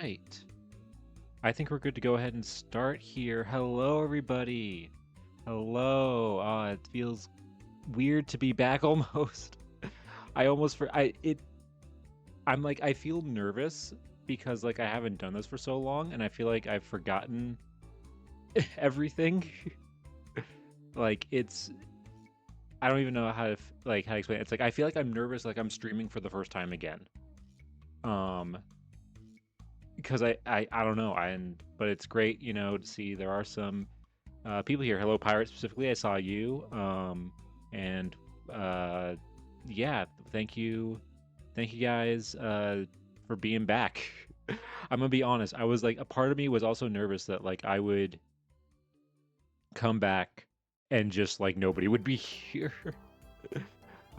right. I think we're good to go ahead and start here. Hello, everybody. Hello. It feels weird to be back almost. I almost for I it I'm like I feel nervous because like I haven't done this for so long and I feel like I've forgotten everything. Like it's I don't even know how to how to explain it. It's like I feel like I'm nervous like I'm streaming for the first time again. Um because I don't know. But it's great, to see there are some people here. Hello, Pirate specifically. I saw you. And uh, yeah, thank you guys for being back. I'm gonna be honest. I was like, a part of me was also nervous that like I would come back and just like nobody would be here.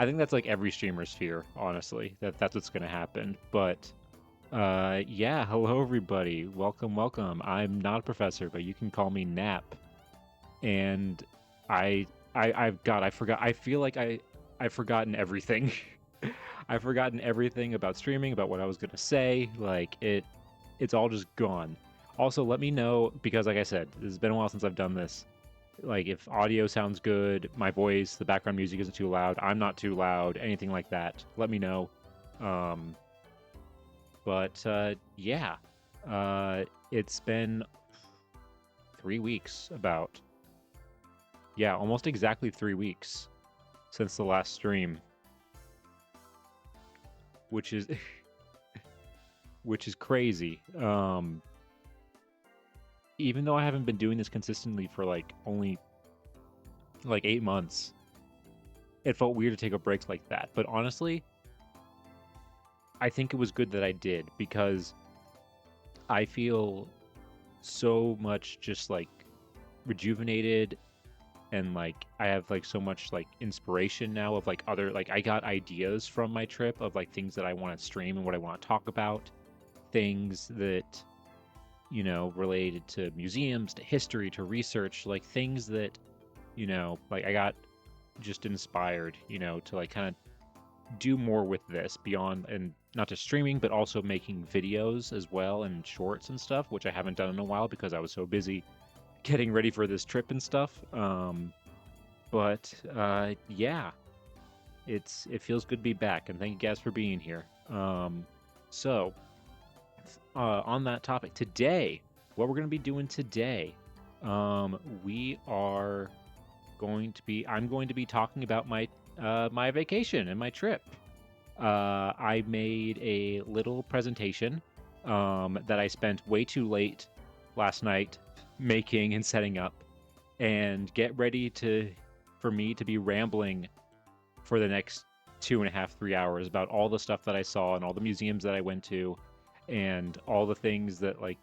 I think that's like every streamer's fear, honestly, that's what's gonna happen. But yeah, hello everybody. Welcome. I'm not a professor, but you can call me Nap. And I forgot. I feel like I've forgotten everything. I've forgotten everything about streaming, about what I was gonna say. It's all just gone. Also, let me know because, like I said, this has been a while since I've done this. Like, if audio sounds good, my voice, the background music isn't too loud, I'm not too loud, anything like that. Let me know. Um, yeah, it's been 3 weeks about. Yeah, almost exactly 3 weeks since the last stream, which is which is crazy. Even though I haven't been doing this consistently for like only like 8 months, it felt weird to take a break like that. But honestly, I think it was good that I did because I feel so much just like rejuvenated and like I have like so much like inspiration now of like other like I got ideas from my trip of like things that I want to stream and what I want to talk about, things that related to museums, to history, to research, like things that like I got just inspired, to like kind of do more with this beyond and not just streaming but also making videos as well and shorts and stuff, which I haven't done in a while because I was so busy getting ready for this trip and stuff. But yeah, it feels good to be back, and thank you guys for being here. So on that topic today, what we're going to be doing today, we are I'm going to be talking about my vacation and my trip. I made a little presentation that I spent way too late last night making and setting up, and get ready for me to be rambling for the next 2.5, 3 hours about all the stuff that I saw and all the museums that I went to and all the things that like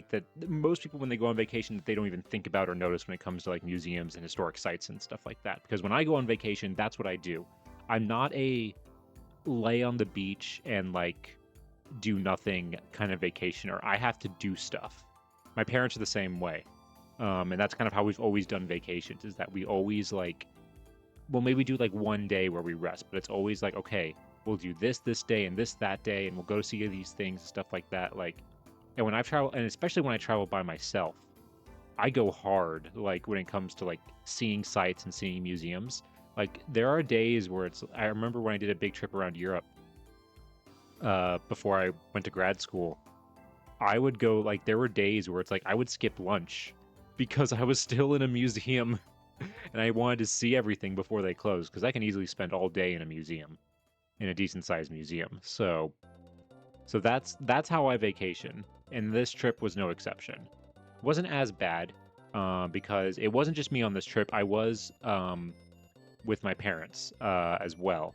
that most people when they go on vacation that they don't even think about or notice when it comes to like museums and historic sites and stuff like that. Because when I go on vacation, that's what I do. I'm not a lay on the beach and like do nothing kind of vacationer. I have to do stuff. My parents are the same way. And that's kind of how we've always done vacations, is that we always like, well, maybe do like one day where we rest, but it's always like, okay, we'll do this day and this that day, and we'll go see these things and stuff like that. Like, and when I've traveled, and especially when I travel by myself, I go hard, like when it comes to like seeing sites and seeing museums. Like there are days where I remember when I did a big trip around Europe, before I went to grad school, I would go, like, there were days where it's like I would skip lunch because I was still in a museum and I wanted to see everything before they closed, because I can easily spend all day in a museum, in a decent sized museum. So that's how I vacation, and this trip was no exception. It wasn't as bad, because it wasn't just me on this trip. I was with my parents as well.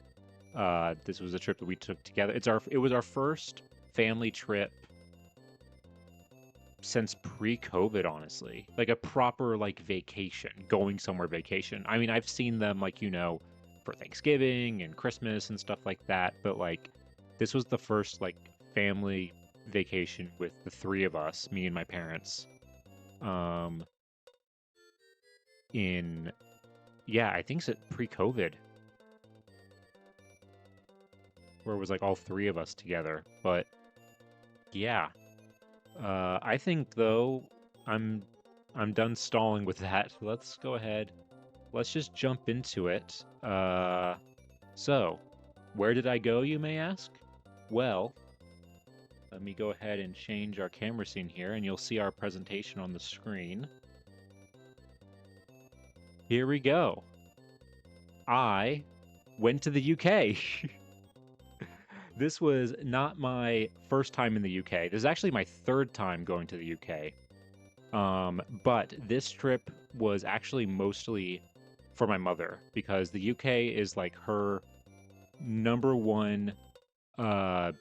This was a trip that we took together. It was our first family trip since pre-COVID, honestly. Like a proper like vacation, going somewhere vacation. I mean, I've seen them like, for Thanksgiving and Christmas and stuff like that, but like this was the first like family vacation with the three of us, me and my parents. Um in Yeah, I think it's pre-COVID, where it was like all three of us together. But Yeah. I think though I'm I'm done stalling with that. Let's go ahead. Let's just jump into it. So where did I go, you may ask? Well, let me go ahead and change our camera scene here, and you'll see our presentation on the screen. Here we go. I went to the UK. This was not my first time in the UK. This is actually my third time going to the UK. But this trip was actually mostly for my mother because the UK is like her number one uh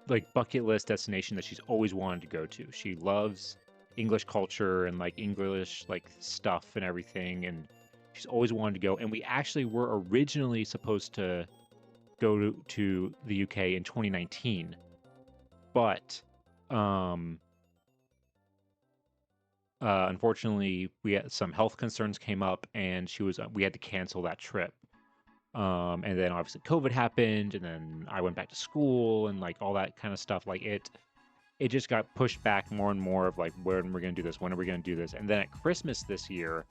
like bucket list destination that she's always wanted to go to. She loves English culture and like English like stuff and everything, and she's always wanted to go. And we actually were originally supposed to go to the UK in 2019, but um unfortunately we had some health concerns came up and we had to cancel that trip. And then obviously COVID happened, and then I went back to school and like all that kind of stuff. Like it just got pushed back more and more of like, when we're going to do this, when are we going to do this? And then at Christmas this year,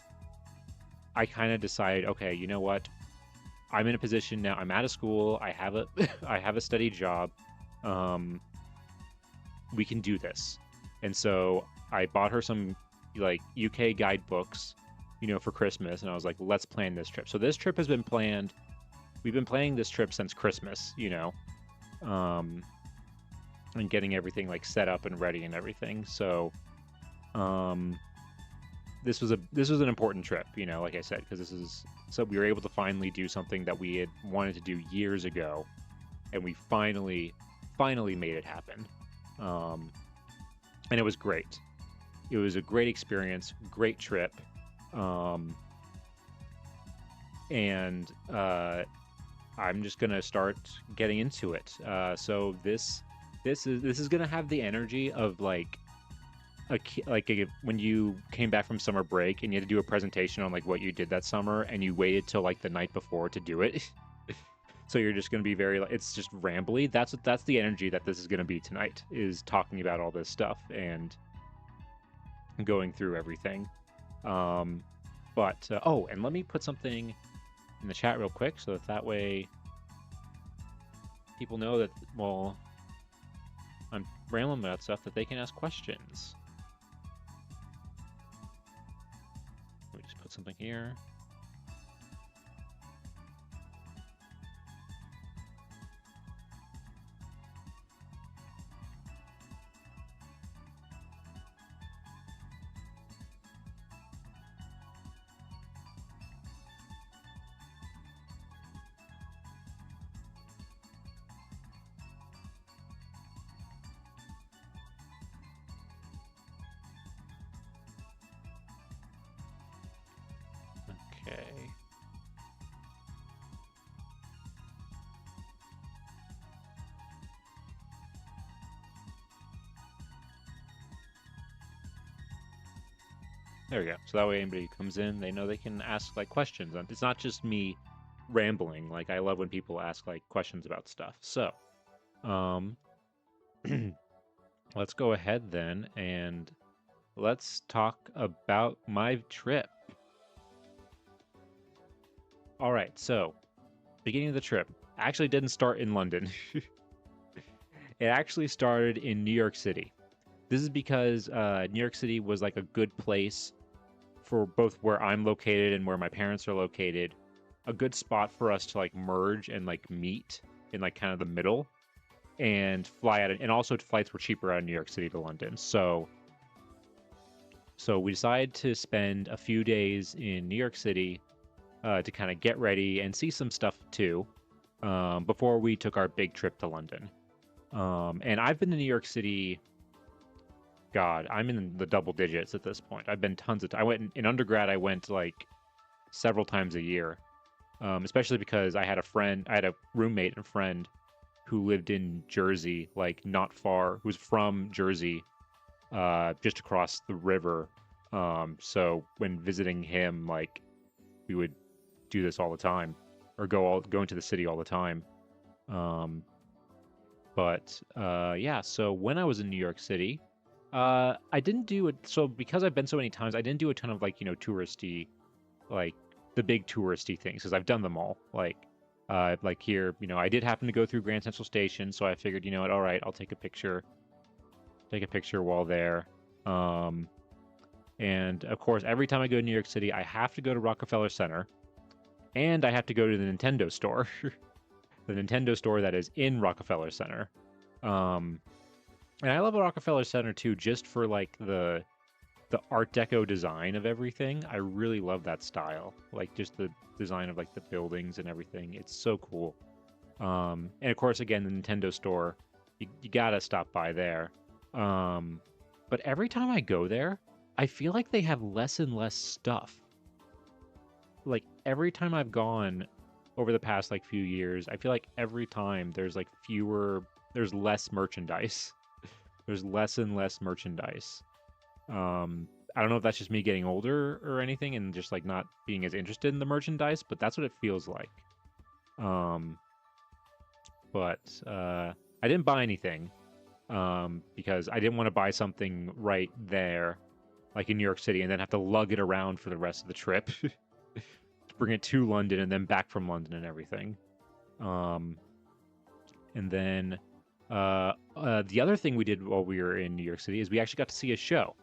I kind of decided, okay, you know what? I'm in a position now. I'm out of school. I have a I have a steady job. Um, we can do this. And so I bought her some like UK guidebooks, for Christmas, and I was like, let's plan this trip. So this trip has been planned. We've been planning this trip since Christmas, um, and getting everything like set up and ready and everything. So, um, this was an important trip, like I said, because so we were able to finally do something that we had wanted to do years ago, and we finally made it happen. And it was great. It was a great experience, great trip. And I'm just gonna start getting into it. So this is gonna have the energy of like when you came back from summer break and you had to do a presentation on like what you did that summer, and you waited till like the night before to do it. So you're just gonna be very it's just rambly. That's the energy that this is gonna be tonight, is talking about all this stuff and going through everything. But oh, and let me put something in the chat real quick so that way people know that, well, I'm rambling about stuff, that they can ask questions. Let me just put something here. Okay. There we go. So that way anybody who comes in, they know they can ask like questions. And it's not just me rambling. Like I love when people ask like questions about stuff. So, um let's go ahead then and let's talk about my trip. All right, so beginning of the trip actually didn't start in London. It actually started in New York City. This is because New York City was like a good place for both where I'm located and where my parents are located. A good spot for us to like merge and like meet in like kind of the middle and fly out. And also flights were cheaper out of New York City to London. So we decided to spend a few days in New York City to kind of get ready and see some stuff too, before we took our big trip to London. And I've been to New York City. God, I'm in the double digits at this point. I've been tons of I went in undergrad. I went like several times a year, especially because I had a roommate and friend who lived in Jersey, like not far, who's from Jersey, just across the river. So when visiting him, like we would do this all the time, or go into the city all the time. But yeah, so when I was in New York City, I didn't do it. So because I've been so many times, I didn't do a ton of like, touristy, like the big touristy things because I've done them all. Like here, I did happen to go through Grand Central Station, so I figured, you know what, all right, I'll take a picture while there. Um, and of course, every time I go to New York City, I have to go to Rockefeller Center, and I have to go to the Nintendo store, the Nintendo store that is in Rockefeller Center. Um, and I love Rockefeller Center too, just for like the Art Deco design of everything. I really love that style, like just the design of like the buildings and everything. It's so cool. And of course, again, the Nintendo store, you gotta stop by there. Um, but every time I go there, I feel like they have less and less stuff. Like every time I've gone over the past like few years, I feel like every time there's less merchandise. There's less and less merchandise. I don't know if that's just me getting older or anything and just like not being as interested in the merchandise, but that's what it feels like. Um, but I didn't buy anything because I didn't want to buy something right there, like in New York City, and then have to lug it around for the rest of the trip to bring it to London and then back from London and everything. Um, and then the other thing we did while we were in New York City is we actually got to see a show.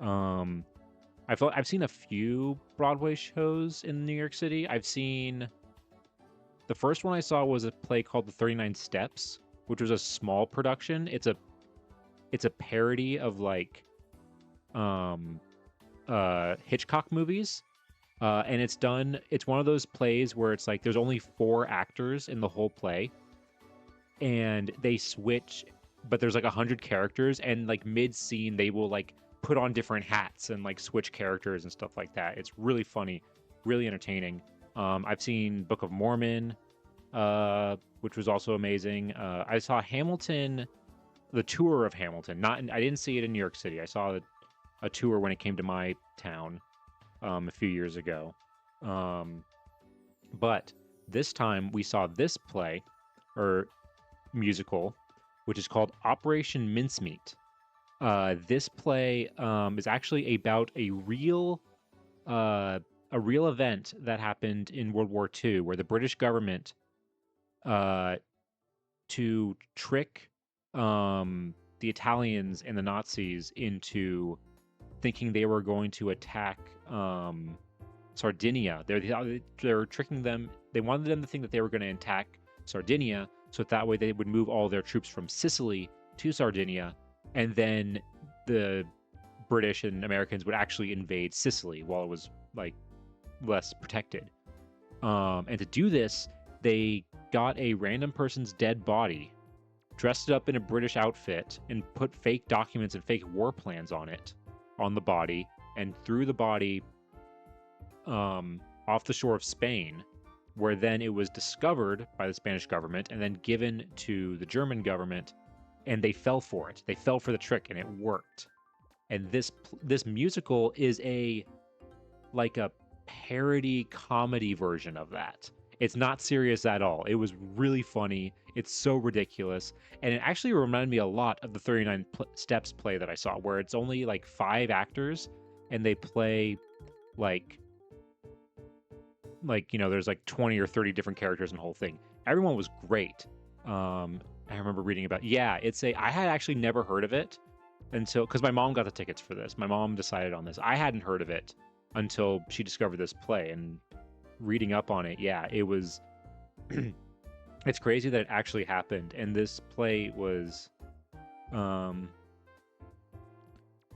I've seen a few Broadway shows in New York City. The first one I saw was a play called The 39 Steps, which was a small production. It's a parody of like Hitchcock movies. And it's one of those plays where it's like there's only 4 actors in the whole play and they switch, but there's like 100 characters, and like mid scene they will like put on different hats and like switch characters and stuff like that. It's really funny, really entertaining. I've seen Book of Mormon, which was also amazing. I saw Hamilton, the tour of Hamilton. I didn't see it in New York City. I saw a tour when it came to my town a few years ago. But this time we saw this play or musical, which is called Operation Mincemeat. This play is actually about a real event that happened in World War II, where the British government, to trick the Italians and the Nazis into thinking they were going to attack Sardinia. They're tricking them. They wanted them to think that they were going to attack Sardinia, so that way they would move all their troops from Sicily to Sardinia, and then the British and Americans would actually invade Sicily while it was like less protected. And to do this, they got a random person's dead body, dressed it up in a British outfit, and put fake documents and fake war plans on the body, and threw the body off the shore of Spain, where then it was discovered by the Spanish government and then given to the German government, and they fell for it. They fell for the trick, and it worked. And this musical is a parody comedy version of that. It's not serious at all. It was really funny. It's so ridiculous. And it actually reminded me a lot of the 39 Steps play that I saw, where it's only like 5 actors and they play like there's like 20 or 30 different characters in the whole thing. Everyone was great. I remember reading about, I had actually never heard of it until, because my mom got the tickets for this. My mom decided on this. I hadn't heard of it until she discovered this play, and reading up on it, it was it's crazy that it actually happened. And this play was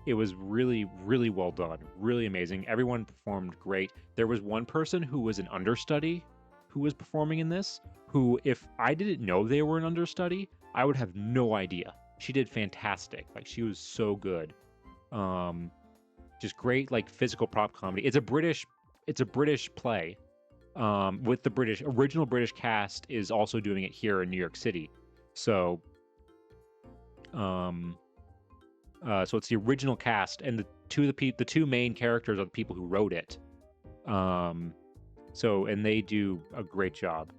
it was really, really well done, really amazing. Everyone performed great. There was one person who was an understudy who was performing in this, who, if I didn't know they were an understudy, I would have no idea. She did fantastic. Like, she was so good. Just great, like, physical prop comedy. It's a British play. With the original British cast is also doing it here in New York City. So so it's the original cast, and the two main characters are the people who wrote it. And they do a great job.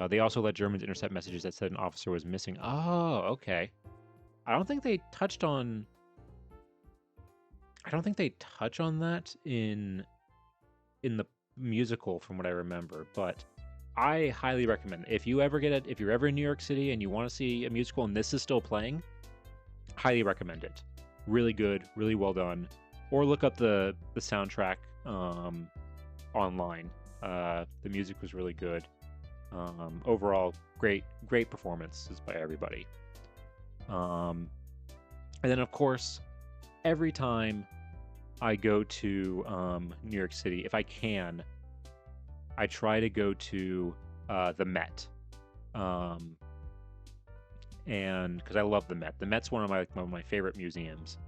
They also let Germans intercept messages that said an officer was missing. Oh, okay. I don't think they touched on. I don't think they touch on that in the musical, from what I remember. But I highly recommend it. If you ever get it, if you're ever in New York City and you want to see a musical and this is still playing, highly recommend it. Really good, really well done. Or look up the soundtrack online. The music was really good. Overall, great performances by everybody. And then, of course, every time I go to New York City, if I can, I try to go to the Met. And because I love the Met. The Met's one of my favorite museums,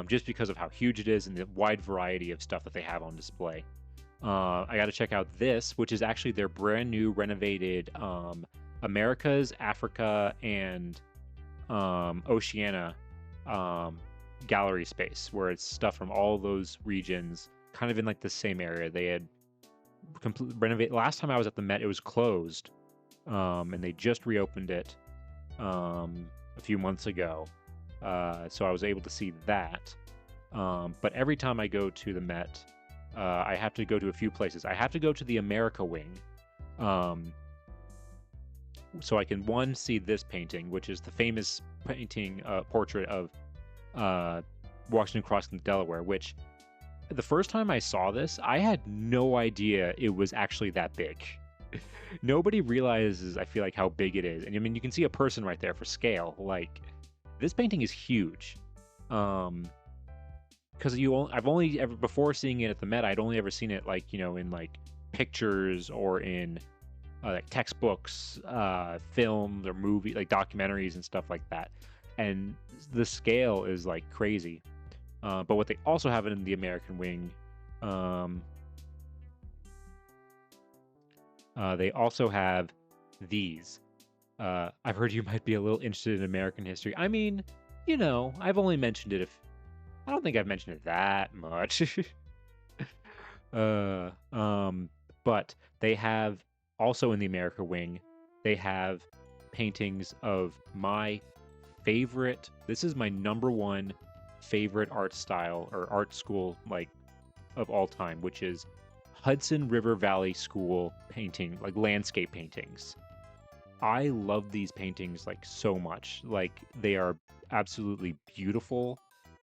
just because of how huge it is and the wide variety of stuff that they have on display. I got to check out this, which is actually their brand new renovated Americas, Africa, and Oceania gallery space, where it's stuff from all those regions, kind of in like the same area. They had completely renovated. Last time I was at the Met, it was closed, and they just reopened it a few months ago. So I was able to see that. But every time I go to the Met, I have to go to a few places. I have to go to the America Wing, so I can, one, see this painting, which is the famous painting portrait of Washington crossing the Delaware, which the first time I saw this, I had no idea it was actually that big. Nobody realizes, I feel like, how big it is. And I mean, you can see a person right there for scale. Like, this painting is huge. Because I've only ever, before seeing it at the Met, I'd only ever seen it, like, in like pictures or in like textbooks, films or movie, like documentaries and stuff like that. And the scale is like crazy. But what they also have in the American Wing, they also have these. I've heard you might be a little interested in American history. I mean, I've only mentioned it I don't think I've mentioned it that much. But they have also in the America Wing, they have paintings of my favorite. This is my number one favorite art style or art school, like, of all time, which is Hudson River Valley School painting, like landscape paintings. I love these paintings like so much. Like, they are absolutely beautiful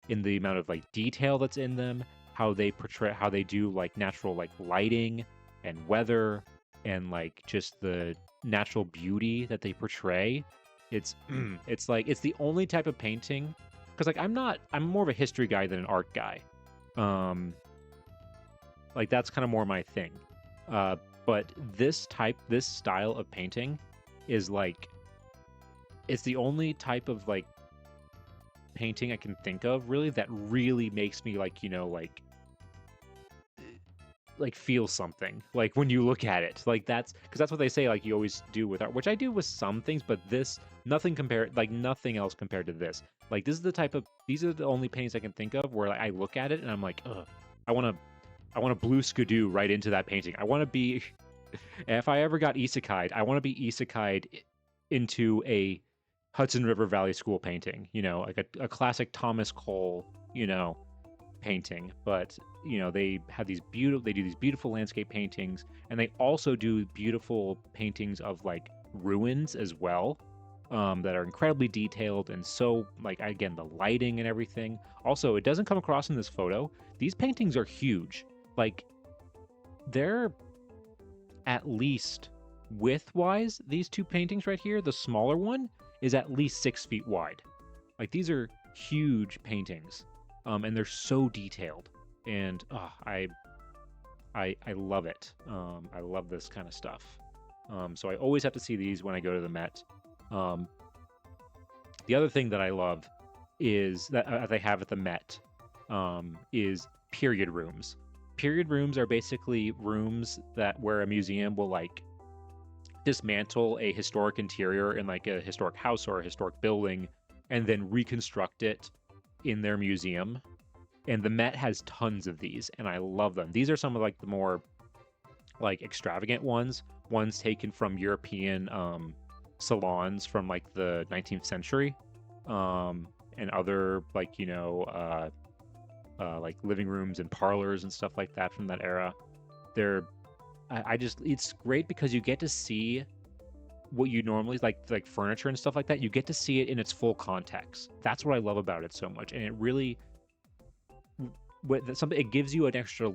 in the amount of like detail that's in them, how they portray, how they do like natural like lighting and weather and like just the natural beauty that they portray. It's it's the only type of painting, because like I'm more of a history guy than an art guy. Like that's kind of more my thing. But this style of painting is like, it's the only type of like painting I can think of really that really makes me like, like feel something like when you look at it. Like that's because that's what they say, like you always do with art, which I do with some things, but this, nothing else compared to this. Like these are the only paintings I can think of where like, I look at it and I'm like, ugh, I want to blue skidoo right into that painting. I want to be if I ever got isekai'd, I want to be isekai'd into a Hudson River Valley School painting, like a classic Thomas Cole, painting. But they have they do these beautiful landscape paintings, and they also do beautiful paintings of like ruins as well, that are incredibly detailed, and so like, again, the lighting and everything. Also, it doesn't come across in this photo, these paintings are huge. Like, they're at least width-wise, these two paintings right here, the smaller one is at least 6 feet wide. Like, these are huge paintings, and they're so detailed, and I love it. I love this kind of stuff. So I always have to see these when I go to the Met. The other thing that I love is that they have at the Met is period rooms. Period rooms are basically rooms where a museum will like dismantle a historic interior in like a historic house or a historic building and then reconstruct it in their museum. And the Met has tons of these, and I love them. These are some of like the more like extravagant ones taken from European salons from like the 19th century, and other like like living rooms and parlors and stuff like that from that era. They're I just it's great because you get to see what you normally like furniture and stuff like that. You get to see it in its full context. That's what I love about it so much, and it really something it gives you an extra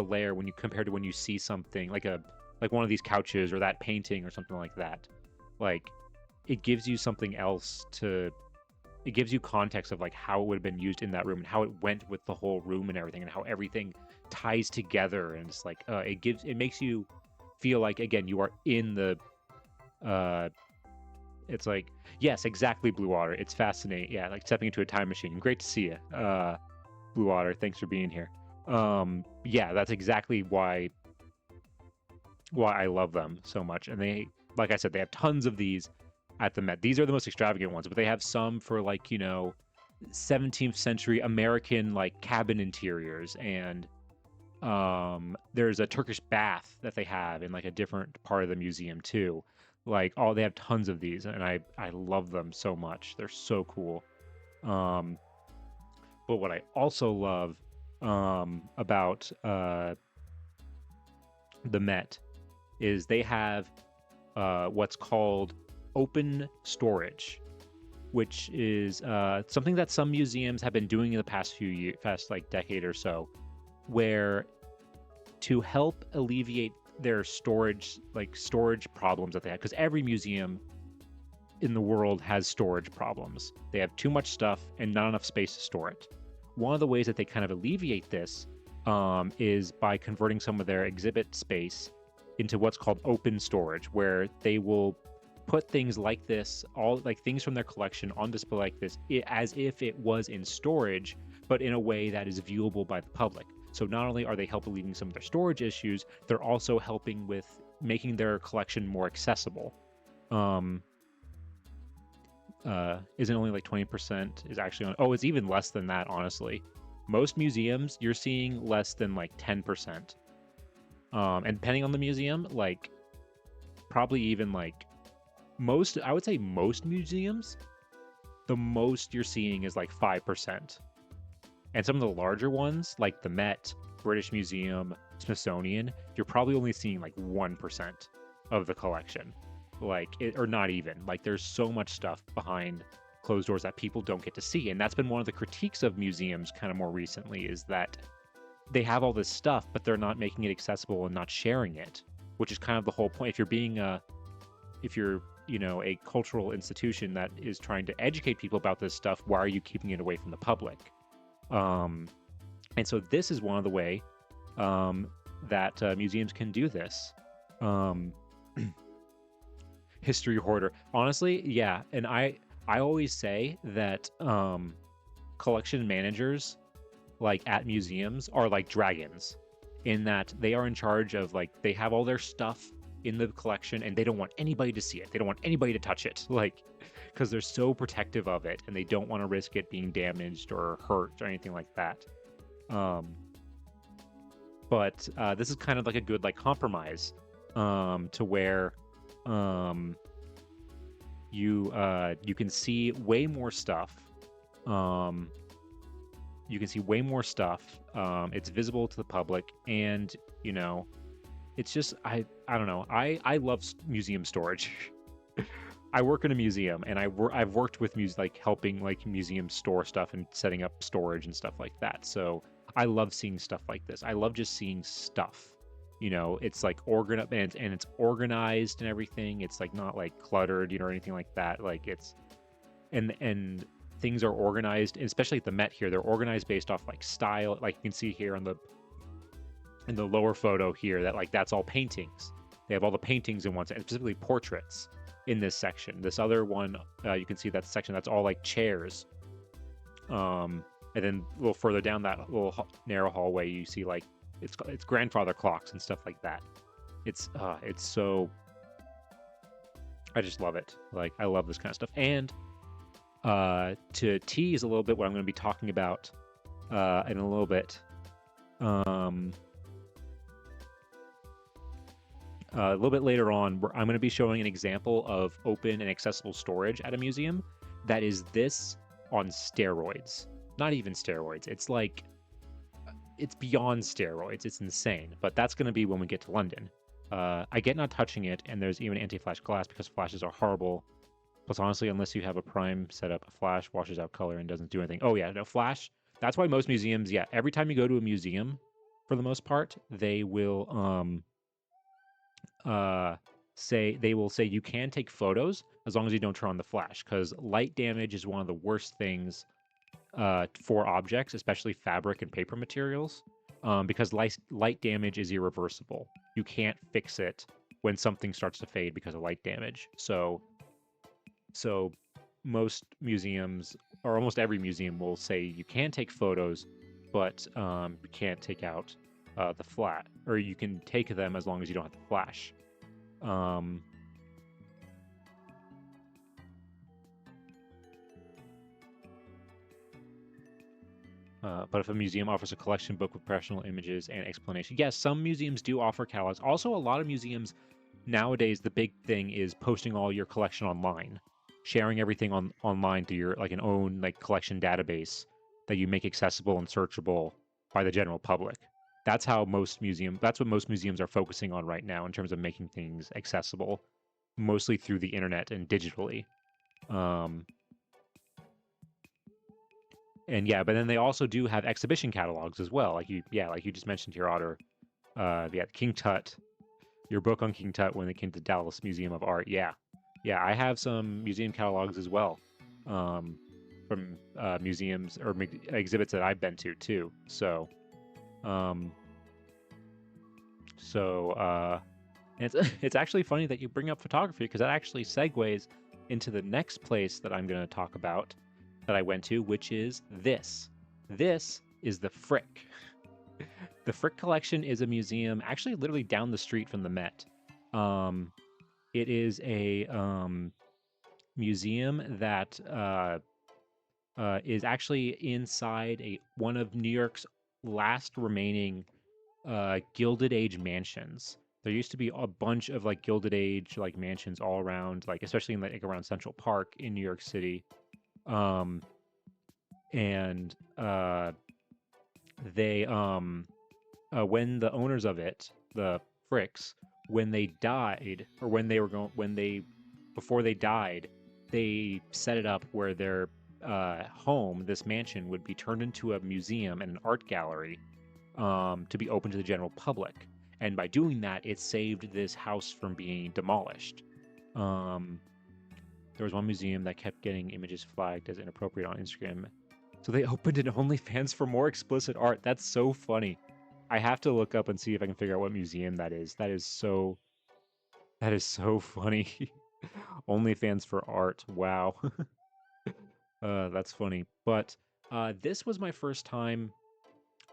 layer when you compare to when you see something like one of these couches or that painting or something like that. Like it gives you something else to it gives you context of like how it would have been used in that room and how it went with the whole room and everything and how everything ties together, and it's like it makes you feel like again you are in the uh it's like yes, exactly, Blue Water. It's fascinating. Yeah, like stepping into a time machine. Great to see you. Blue Water, thanks for being here. Yeah, that's exactly why I love them so much. And they, like I said, they have tons of these at the Met. These are the most extravagant ones, but they have some for 17th century American like cabin interiors, and there's a Turkish bath that they have in like a different part of the museum too. Like they have tons of these, and I love them so much. They're so cool. But what I also love about the Met is they have what's called open storage, which is something that some museums have been doing in the past few years, past like decade or so, where to help alleviate their storage problems that they have, because every museum in the world has storage problems. They have too much stuff and not enough space to store it. One of the ways that they kind of alleviate this is by converting some of their exhibit space into what's called open storage, where they will put things like this, all like things from their collection on display like this, as if it was in storage, but in a way that is viewable by the public. So not only are they helping alleviating some of their storage issues, they're also helping with making their collection more accessible. Isn't only like 20% is actually on. Oh, it's even less than that, honestly. Most museums, you're seeing less than like 10%. And depending on the museum, like probably even like I would say most museums, the most you're seeing is like 5%. And some of the larger ones, like the Met, British Museum, Smithsonian, you're probably only seeing like 1% of the collection. Or not even. Like there's so much stuff behind closed doors that people don't get to see. And that's been one of the critiques of museums kind of more recently, is that they have all this stuff, but they're not making it accessible and not sharing it, which is kind of the whole point. If you're a cultural institution that is trying to educate people about this stuff, why are you keeping it away from the public? And so this is one of the way that museums can do this. History hoarder, honestly, yeah. And I always say that collection managers like at museums are like dragons, in that they are in charge of they have all their stuff in the collection and they don't want anybody to see it. They don't want anybody to touch it, because they're so protective of it and they don't want to risk it being damaged or hurt or anything like that. But this is kind of like a good compromise to where you can see way more stuff. You can see way more stuff. It's visible to the public, and it's just I don't know. I love museum storage. I work in a museum, and I've worked with helping museums store stuff and setting up storage and stuff like that. So I love seeing stuff like this. I love just seeing stuff. It's organized, and it's organized and everything. It's not cluttered, or anything like that. It's and things are organized, especially at the Met here. They're organized based off style. You can see here in the lower photo here that that's all paintings. They have all the paintings in one section, specifically portraits in this section. This other one, you can see that section that's all chairs. And then a little further down that little narrow hallway, you see it's grandfather clocks and stuff like that. It's so, I just love it. I love this kind of stuff. And to tease a little bit what I'm going to be talking about in a little bit, a little bit later on, I'm going to be showing an example of open and accessible storage at a museum that is this on steroids. Not even steroids. It's like, it's beyond steroids. It's insane. But that's going to be when we get to London. I get not touching it, and there's even anti-flash glass because flashes are horrible. Plus, honestly, unless you have a prime setup, a flash washes out color and doesn't do anything. Oh yeah, no flash. That's why most museums, yeah, every time you go to a museum, for the most part, they will say you can take photos as long as you don't turn on the flash, because light damage is one of the worst things for objects, especially fabric and paper materials, because light damage is irreversible. You can't fix it when something starts to fade because of light damage. So most museums, or almost every museum, will say you can take photos, but you can't take out the flat, or you can take them as long as you don't have the flash. But if a museum offers a collection book with professional images and explanation, yes, some museums do offer catalogs. Also, a lot of museums nowadays, the big thing is posting all your collection online, sharing everything online to your like an own like collection database that you make accessible and searchable by the general public. That's what most museums are focusing on right now in terms of making things accessible, mostly through the internet and digitally. And yeah, but then they also do have exhibition catalogs as well. Like you just mentioned here, Otter. King Tut, your book on King Tut when it came to Dallas Museum of Art. Yeah, I have some museum catalogs as well, from museums or exhibits that I've been to too. So, and it's actually funny that you bring up photography, because that actually segues into the next place that I'm going to talk about that I went to, which is this. This is the Frick. The Frick Collection is a museum actually literally down the street from the Met. It is a museum that is actually inside one of New York's last remaining Gilded Age mansions. There used to be a bunch of like Gilded Age like mansions all around, like especially in like around Central Park in New York City. And they when the owners of it, the Fricks, when they died, or before they died, they set it up where their home, this mansion, would be turned into a museum and an art gallery, to be open to the general public. And by doing that, it saved this house from being demolished. There was one museum that kept getting images flagged as inappropriate on Instagram, so they opened an OnlyFans for more explicit art. That's so funny. I have to look up and see if I can figure out what museum that is. That is so funny. OnlyFans for art. Wow. That's funny. But this was my first time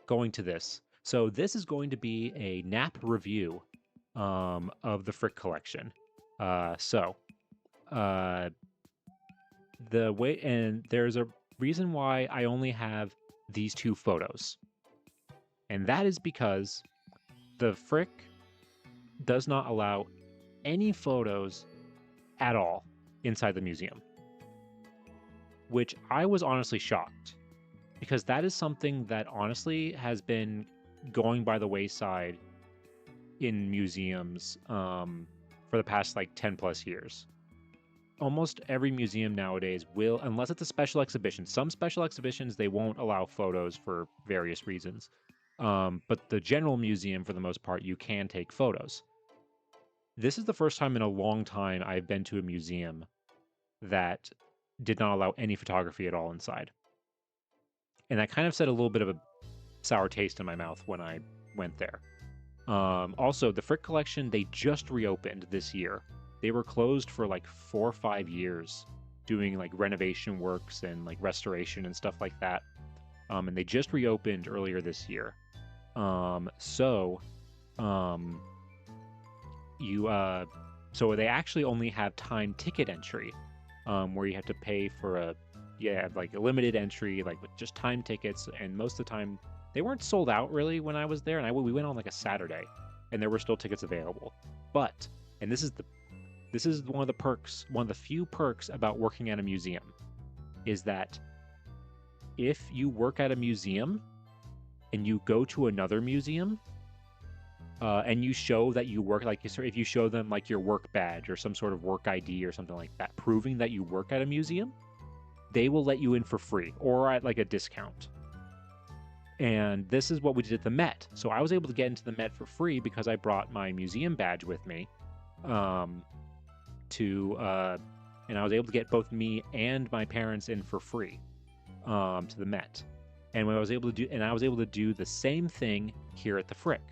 going to this. So this is going to be a nap review of the Frick collection. There's a reason why I only have these two photos. And that is because the Frick does not allow any photos at all inside the museum, which I was honestly shocked, because that is something that honestly has been going by the wayside in museums for the past like 10 plus years. Almost every museum nowadays will, unless it's a special exhibition. Some special exhibitions, they won't allow photos for various reasons. But the general museum, for the most part, you can take photos. This is the first time in a long time I've been to a museum that did not allow any photography at all inside. And that kind of set a little bit of a sour taste in my mouth when I went there. Also, the Frick collection, they just reopened this year. They were closed for like 4 or 5 years, doing like renovation works and like restoration and stuff like that. And they just reopened earlier this year. So they actually only have time ticket entry, where you have to pay for like a limited entry, like with just time tickets. And most of the time, they weren't sold out really when I was there, and we went on like a Saturday. and there were still tickets available. But, and this is one of the perks, one of the few perks about working at a museum, is that if you work at a museum and you go to another museum, and you show that you work, like if you show them like your work badge or some sort of work ID or something like that, proving that you work at a museum, they will let you in for free or at like a discount. And this is what we did at the Met. So I was able to get into the Met for free because I brought my museum badge with me, and I was able to get both me and my parents in for free, to the Met. And I was able to do the same thing here at the Frick.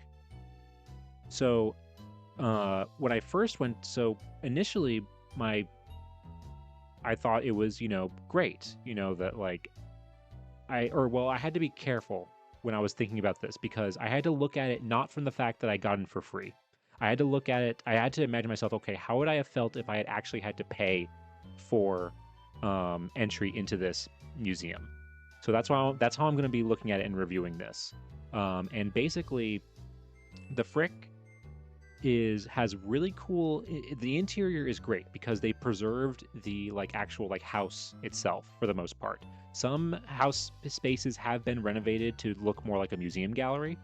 So, when I first went, so initially I thought it was, great, that like I had to be careful when I was thinking about this because I had to look at it not from the fact that I got in for free. I had to look at it, I had to imagine myself, okay, how would I have felt if I had actually had to pay for entry into this museum? So that's how I'm going to be looking at it and reviewing this. And basically, the Frick has really cool. The interior is great because they preserved the like actual like house itself for the most part. Some house spaces have been renovated to look more like a museum gallery.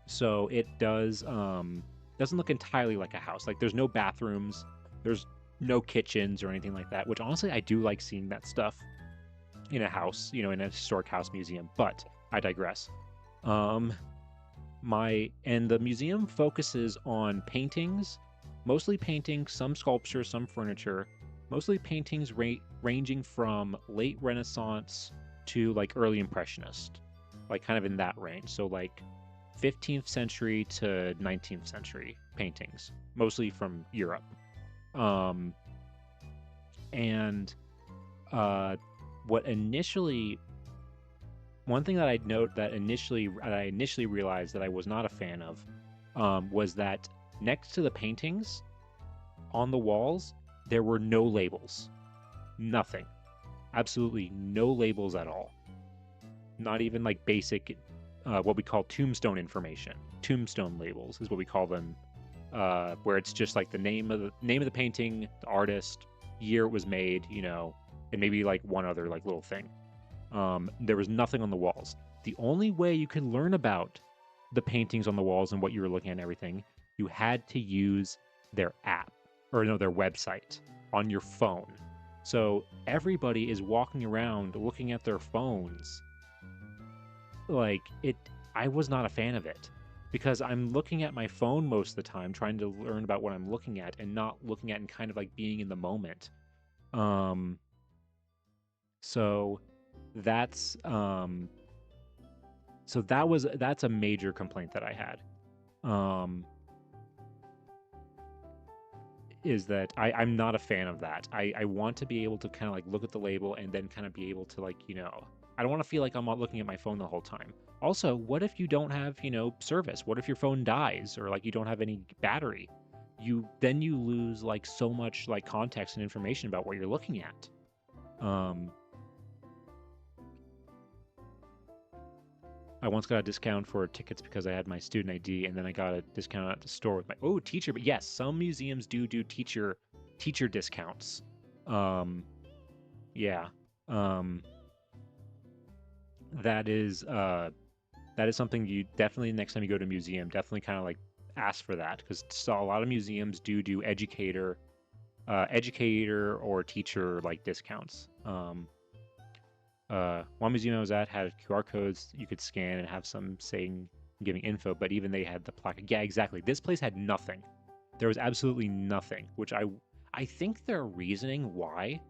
So it doesn't look entirely like a house. Like there's no bathrooms, there's no kitchens or anything like that, which honestly I do like seeing that stuff in a house, in a historic house museum, but I digress. The museum focuses on paintings, mostly paintings, some sculpture, some furniture, mostly paintings ranging from late Renaissance to like early Impressionist, like kind of in that range. So like 15th century to 19th century paintings, mostly from Europe. One thing that I initially realized that I was not a fan of, was that next to the paintings on the walls, there were no labels. Nothing. Absolutely no labels at all. Not even like basic, what we call tombstone information. Tombstone labels is what we call them, where it's just like the name of the painting, the artist, year it was made, and maybe like one other like little thing. There was nothing on the walls. The only way you could learn about the paintings on the walls and what you were looking at and everything, you had to use their app, or no, their website on your phone. So everybody is walking around looking at their phones. I was not a fan of it because I'm looking at my phone most of the time, trying to learn about what I'm looking at and not looking at and kind of like being in the moment. So that's a major complaint that I had. Is that I'm not a fan of that. I want to be able to kind of like look at the label and then kind of be able to like, I don't want to feel like I'm not looking at my phone the whole time. Also, what if you don't have, service? What if your phone dies or like you don't have any battery? You lose like so much like context and information about what you're looking at. I once got a discount for tickets because I had my student ID, and then I got a discount at the store with my teacher. But yes, some museums do teacher discounts. Yeah. That is something you definitely, next time you go to a museum, definitely kind of like ask for that, because a lot of museums do educator or teacher like discounts. One museum I was at had QR codes you could scan and have some saying, giving info, but even they had the plaque. Yeah, exactly. This place had nothing. There was absolutely nothing, which I think their reasoning why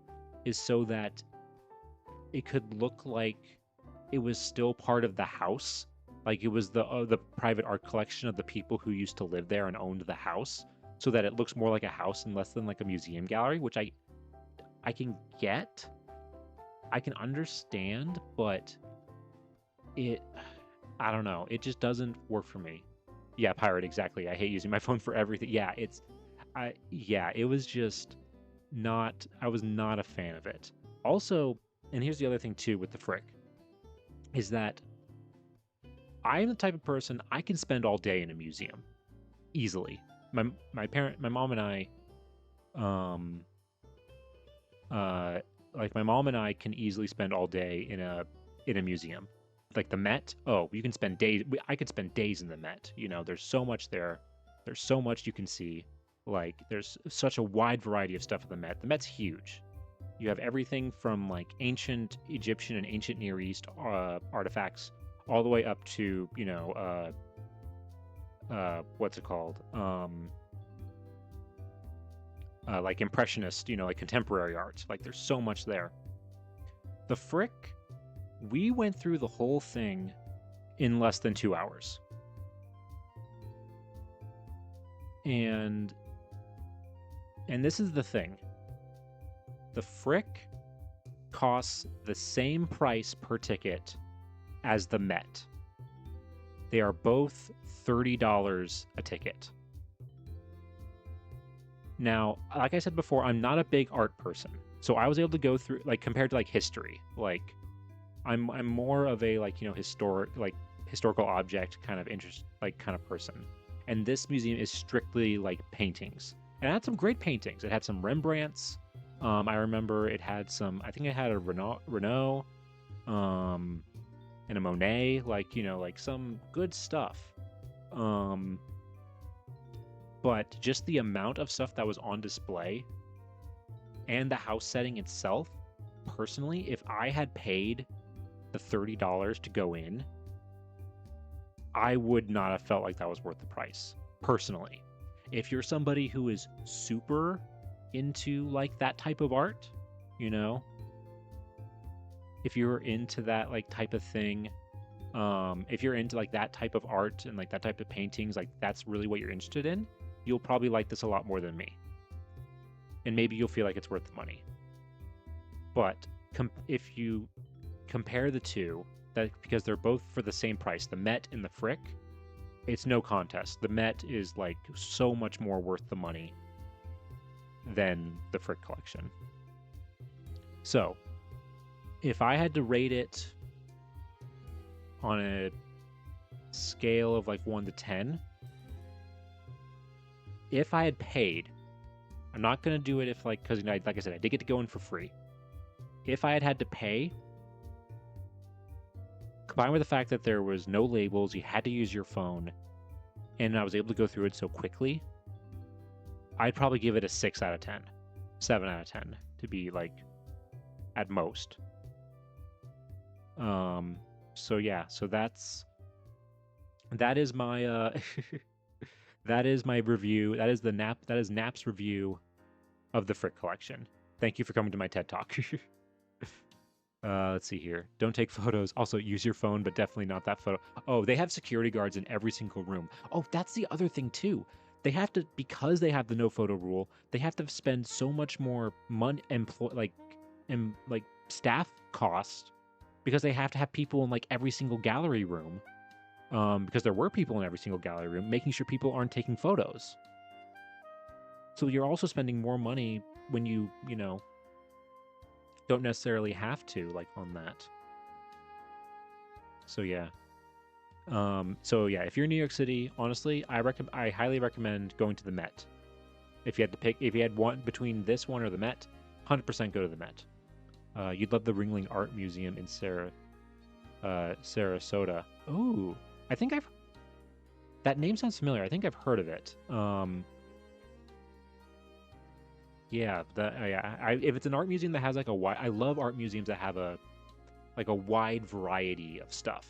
is so that it could look like it was still part of the house, like it was the private art collection of the people who used to live there and owned the house, so that it looks more like a house and less than like a museum gallery, which I can get. I can understand, but I don't know. It just doesn't work for me. Yeah, pirate, exactly. I hate using my phone for everything. Yeah, it was just not, I was not a fan of it. Also, and here's the other thing too with the Frick, is that I'm the type of person I can spend all day in a museum easily. My mom and I, um, like my mom and I can easily spend all day in a museum. Like the Met, oh, you can spend days. I could spend days in the Met. You know, there's so much there. There's so much you can see. Like there's such a wide variety of stuff at the Met. The Met's huge. You have everything from like ancient Egyptian and ancient Near East artifacts, all the way up to what's it called? Like impressionist, like contemporary art. Like there's so much there. The Frick, we went through the whole thing in less than 2 hours. And this is the thing. The Frick costs the same price per ticket as the Met. They are both $30 a ticket. Now, like I said before, I'm not a big art person. So I was able to go through, like, compared to like history, like I'm more of a historical object kind of interest, like kind of person. And this museum is strictly like paintings. And it had some great paintings. It had some Rembrandts. I remember it had some, I think it had a Renault, and a Monet, like some good stuff. But just the amount of stuff that was on display and the house setting itself, personally, if I had paid the $30 to go in, I would not have felt like that was worth the price, personally. If you're somebody who is super into like that type of art, if you're into that like type of thing, if you're into like that type of art and like that type of paintings, like that's really what you're interested in, you'll probably like this a lot more than me. And maybe you'll feel like it's worth the money. But if you compare the two, because they're both for the same price, the Met and the Frick, it's no contest. The Met is like so much more worth the money than the Frick collection. So, if I had to rate it on a scale of like 1 to 10, if I had paid, I'm not going to do it because like I said, I did get to go in for free. If I had to pay, combined with the fact that there was no labels, you had to use your phone, and I was able to go through it so quickly, I'd probably give it a 6 out of 10, 7 out of 10 to be like at most. So yeah, so that is my that is my review. That is Nap's review of the Frick collection. Thank you for coming to my TED Talk. Let's see here. Don't take photos. Also, use your phone, but definitely not that photo. Oh, they have security guards in every single room. Oh, that's the other thing too. They have to, because they have the no photo rule, they have to spend so much more money, staff cost, because they have to have people in like every single gallery room. Because there were people in every single gallery room, making sure people aren't taking photos. So you're also spending more money when you don't necessarily have to, like, on that. So yeah. If you're in New York City, honestly, I highly recommend going to the Met. If you had one between this one or the Met, 100% go to the Met. You'd love the Ringling Art Museum in Sarasota. Ooh. That name sounds familiar. I think I've heard of it. If it's an art museum that has like I love art museums that have a wide variety of stuff.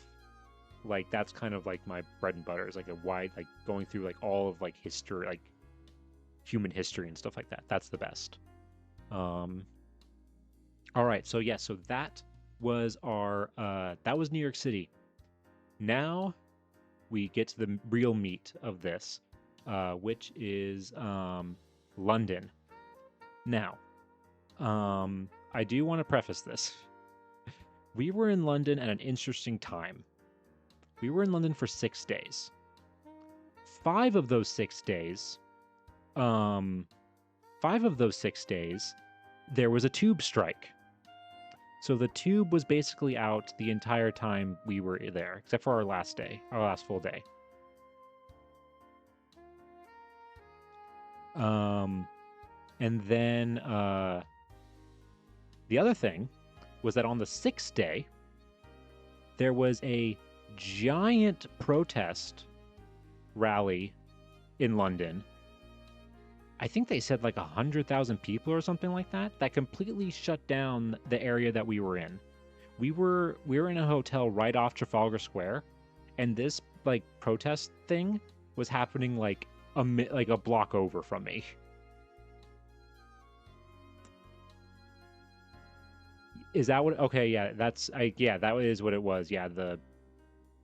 Like that's kind of like my bread and butter, is like a wide, like going through like all of like history, like human history and stuff like that. That's the best. All right, so that was that was New York City. Now we get to the real meat of this, which is London. Now, I do want to preface this. We were in London at an interesting time. We were in London for 6 days. 5 of those 6 days, there was a tube strike. So the tube was basically out the entire time we were there, except for our last day, our last full day. And then the other thing was that on the 6th day, there was a giant protest rally in London. I think they said like 100,000 people or something like that. That completely shut down the area that we were in. We were in a hotel right off Trafalgar Square, and this like protest thing was happening like a block over from me. Is that what? Okay, yeah, that is what it was. Yeah,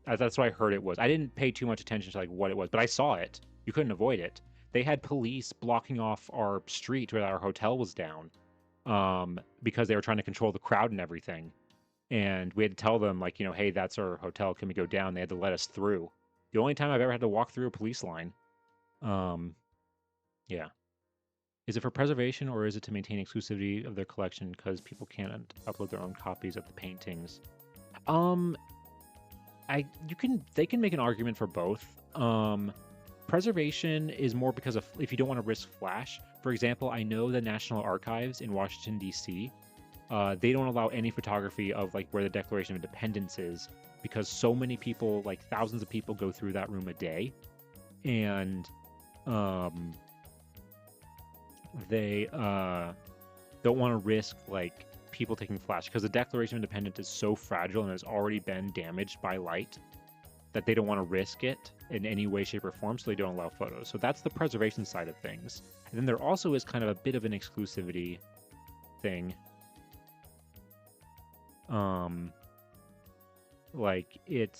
that's what I heard it was. I didn't pay too much attention to like what it was, but I saw it. You couldn't avoid it. They had police blocking off our street where our hotel was down, because they were trying to control the crowd and everything. And we had to tell them like, hey, that's our hotel. Can we go down? They had to let us through. The only time I've ever had to walk through a police line. Yeah. Is it for preservation or is it to maintain exclusivity of their collection because people can't upload their own copies of the paintings? They can make an argument for both. Preservation is more because of if you don't want to risk flash. For example, I know the National Archives in Washington D.C. They don't allow any photography of like where the Declaration of Independence is because so many people, like thousands of people, go through that room a day, and they don't want to risk like people taking flash because the Declaration of Independence is so fragile and has already been damaged by light that they don't want to risk it in any way, shape, or form, so they don't allow photos. So that's the preservation side of things. And then there also is kind of a bit of an exclusivity thing. Like it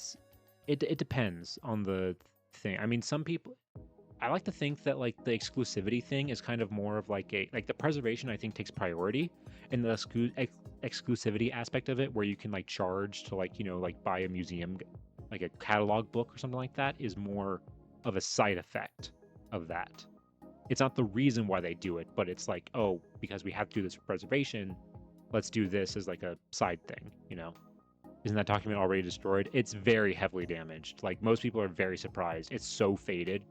depends on the thing. I mean, some people, I like to think that like the exclusivity thing is kind of more of like the preservation I think takes priority, and the exclusivity aspect of it where you can like charge to like like buy a museum like a catalog book or something like that is more of a side effect of that. It's not the reason why they do it, but it's like, oh, because we have to do this for preservation, let's do this as like a side thing, Isn't that document already destroyed? It's very heavily damaged. Like most people are very surprised. It's so faded.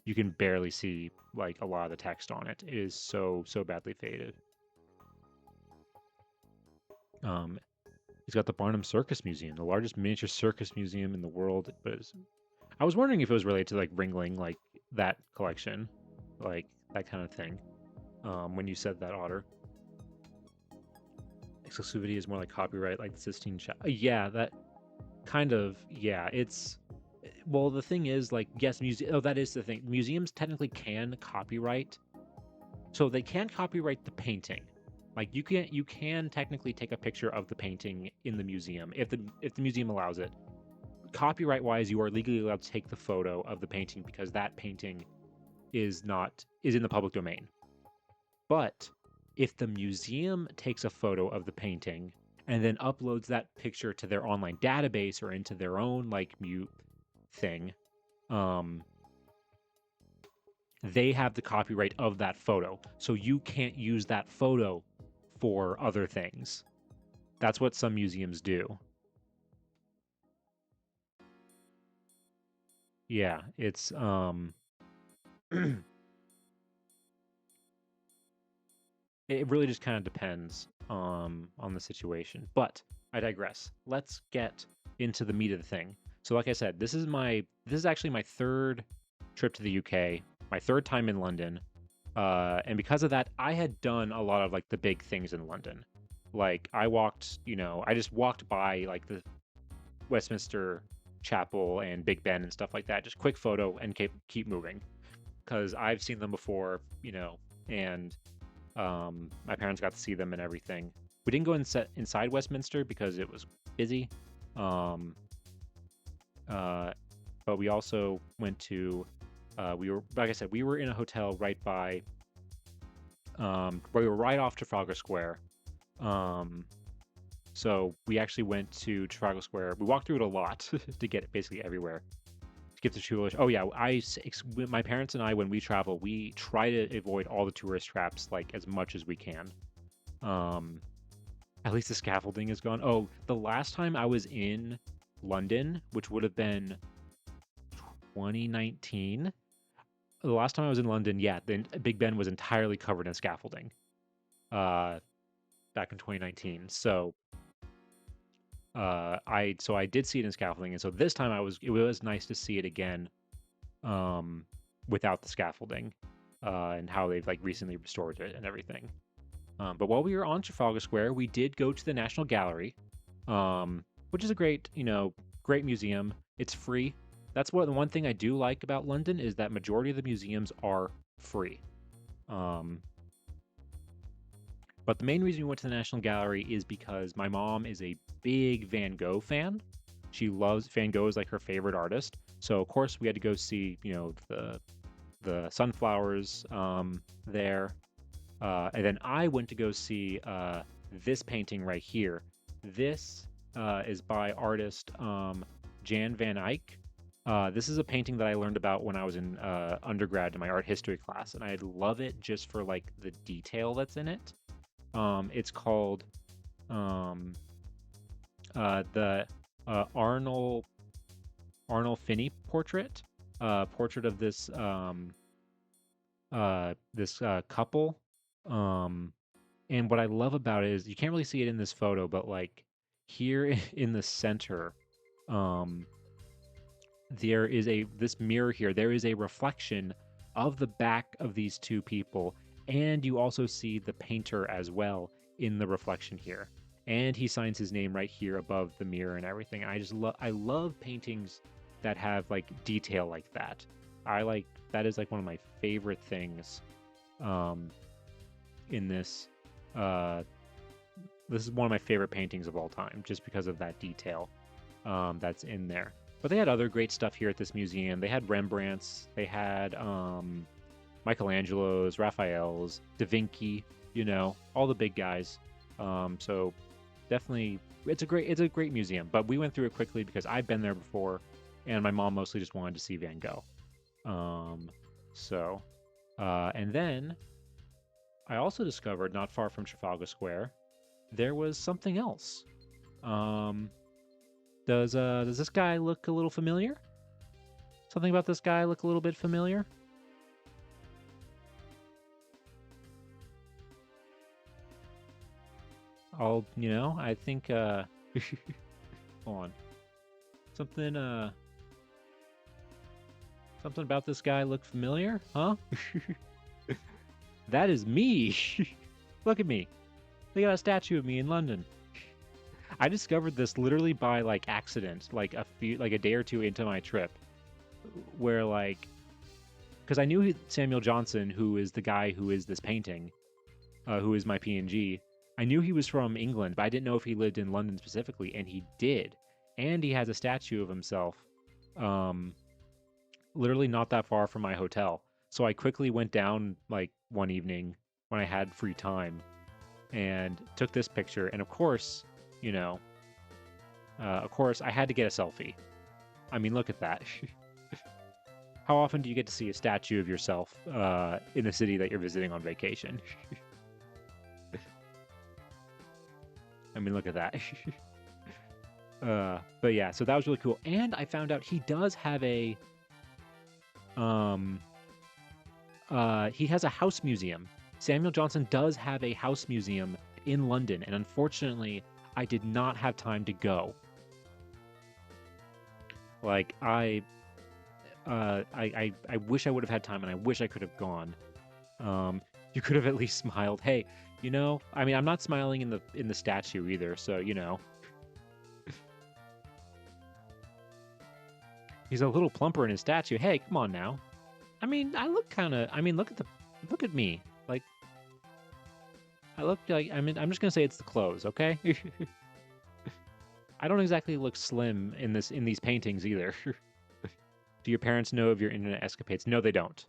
You can barely see like a lot of the text on it. It is so badly faded. He's got the Barnum Circus Museum, the largest miniature circus museum in the world. But I was wondering if it was related to like Ringling, like that collection, like that kind of thing. When you said that, Otter. Exclusivity is more like copyright, like the Sistine Chapel. Yeah, that kind of. Yeah, it's. Well, the thing is, like, yes, that is the thing. Museums technically can copyright, so they can copyright the painting. Like, you can technically take a picture of the painting in the museum if the museum allows it. Copyright wise, you are legally allowed to take the photo of the painting because that painting is in the public domain. But if the museum takes a photo of the painting and then uploads that picture to their online database or into their own like thing, they have the copyright of that photo, so you can't use that photo for other things. That's what some museums do. Yeah, it's it really just kind of depends on the situation. But I digress. Let's get into the meat of the thing. So like I said, this is actually my third trip to the UK, my third time in London. And because of that, I had done a lot of like the big things in London. Like I just walked by like the Westminster Chapel and Big Ben and stuff like that. Just quick photo and keep moving. Because I've seen them before, and my parents got to see them and everything. We didn't go inside Westminster because it was busy. But we also went to, like I said, we were in a hotel right by, where we were right off Trafalgar Square. So we actually went to Trafalgar Square. We walked through it a lot to get basically everywhere. To get the tourist. Oh yeah, my parents and I, when we travel, we try to avoid all the tourist traps like as much as we can. At least the scaffolding is gone. Oh, the last time I was in London, which would have been 2019. The last time I was in London, yeah, then Big Ben was entirely covered in scaffolding. Back in 2019. So I did see it in scaffolding, and so this time it was nice to see it again, um, without the scaffolding, and how they've like recently restored it and everything. But while we were on Trafalgar Square, we did go to the National Gallery, which is a great, great museum. It's free. That's the one thing I do like about London is that majority of the museums are free. Um, but the main reason we went to the National Gallery is because my mom is a big Van Gogh fan. She loves Van Gogh is like her favorite artist. So of course we had to go see, the sunflowers there. And then I went to go see this painting right here. This is by artist Jan van Eyck. This is a painting that I learned about when I was in undergrad in my art history class, and I love it just for like the detail that's in it. It's called the Arnold Finney portrait. Portrait of this couple. And what I love about it is you can't really see it in this photo, but like here in the center, um, there is this mirror here. There is a reflection of the back of these two people, and you also see the painter as well in the reflection here. And he signs his name right here above the mirror and everything. I love paintings that have like detail like that. That is like one of my favorite things in this. This is one of my favorite paintings of all time, just because of that detail that's in there. But they had other great stuff here at this museum. They had Rembrandts, they had Michelangelo's, Raphael's, Da Vinci, all the big guys. So definitely, it's a great museum. But we went through it quickly because I've been there before, and my mom mostly just wanted to see Van Gogh. And then I also discovered, not far from Trafalgar Square, there was something else. Does this guy look a little familiar? Something about this guy look a little bit familiar? I think hold on. Something something about this guy look familiar? Huh? That is me. Look at me. They got a statue of me in London. I discovered this literally by like accident, like a day or two into my trip, where like, because I knew Samuel Johnson, who is the guy who is this painting, who is my PNG. I knew he was from England, but I didn't know if he lived in London specifically, and he did. And he has a statue of himself, literally not that far from my hotel. So I quickly went down like one evening when I had free time and took this picture. And of course, I had to get a selfie. I mean, look at that. How often do you get to see a statue of yourself in the city that you're visiting on vacation? I mean, look at that. But yeah, so that was really cool. And I found out he does have he has a house museum. Samuel Johnson does have a house museum in London, and unfortunately, I did not have time to go. Like I wish I would have had time, and I wish I could have gone. You could have at least smiled. Hey, I mean, I'm not smiling in the statue either, so he's a little plumper in his statue. Hey, come on now. I mean, look at me. Like, I look like, I'm just gonna say it's the clothes, okay? I don't exactly look slim in these paintings either. Do your parents know of your internet escapades? No, they don't.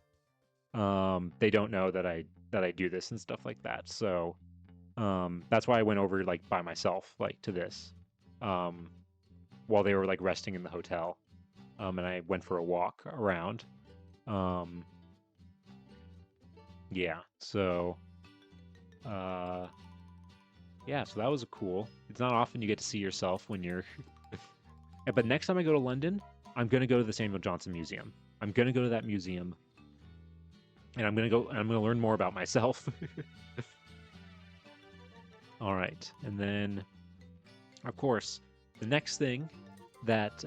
They don't know that I do this and stuff like that. So, that's why I went over like by myself, like to this, while they were like resting in the hotel. And I went for a walk around. Yeah, so Yeah, so that was cool. It's not often you get to see yourself when you're. But next time I go to London, I'm gonna go to the Samuel Johnson Museum. I'm gonna go to that museum, and I'm gonna go and I'm gonna learn more about myself. All right, and then, of course, the next thing that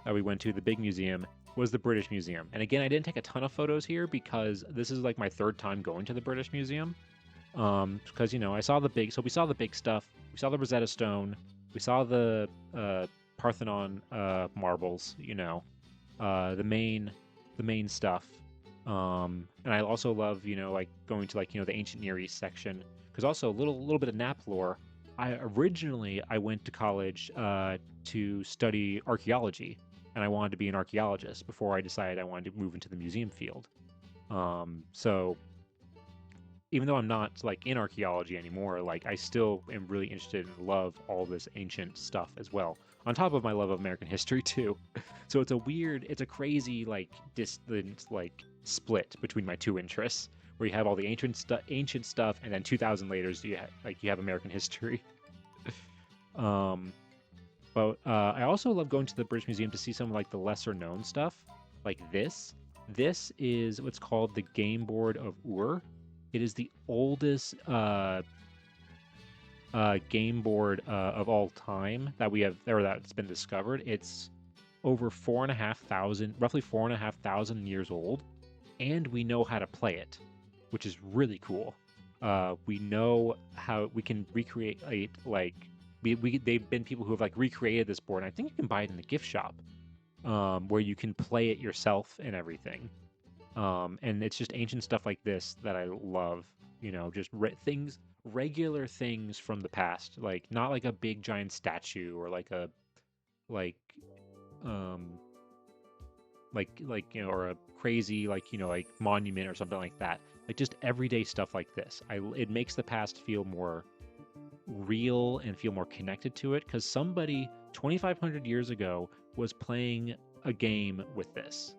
that we went to, the big museum, was the British Museum. And again, I didn't take a ton of photos here because this is like my third time going to the British Museum. Because I saw the big, so we saw the big stuff. We saw the Rosetta Stone. We saw the Parthenon marbles. The main stuff. And I also love like going to the ancient Near East section, because also a little bit of nap lore. I went to college to study archaeology, and I wanted to be an archaeologist before I decided I wanted to move into the museum field. So even though I'm not in archaeology anymore, I still am really interested and love all this ancient stuff as well. On top of my love of American history too. So it's a crazy distant split between my two interests, where you have all the ancient stuff, and then 2,000 later you have American history. But I also love going to the British Museum to see some of the lesser known stuff, like this. This is what's called the Game Board of Ur. It is the oldest game board of all time that we have, or that's been discovered. It's over roughly 4,500 years old, and we know how to play it, which is really cool. We know how we can recreate they've been people who have recreated this board. And I think you can buy it in the gift shop, where you can play it yourself and everything. And it's just ancient stuff like this that I love. Just regular things from the past, not a big giant statue or or a crazy monument or something like that. Just everyday stuff like this. It makes the past feel more real and feel more connected to it, because somebody 2,500 years ago was playing a game with this,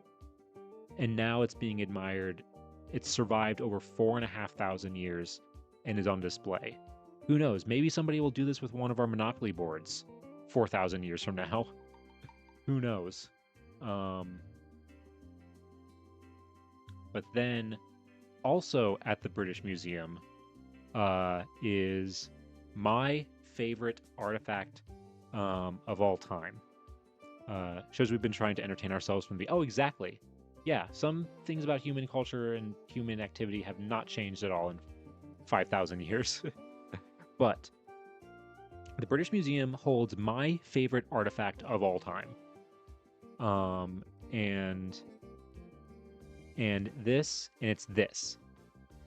and now it's being admired. It's survived over 4,500 years and is on display. Who knows? Maybe somebody will do this with one of our Monopoly boards 4,000 years from now. Who knows? But then also at the British Museum is my favorite artifact of all time. Shows we've been trying to entertain ourselves from exactly. Yeah, some things about human culture and human activity have not changed at all in 5,000 years. But the British Museum holds my favorite artifact of all time. And it's this.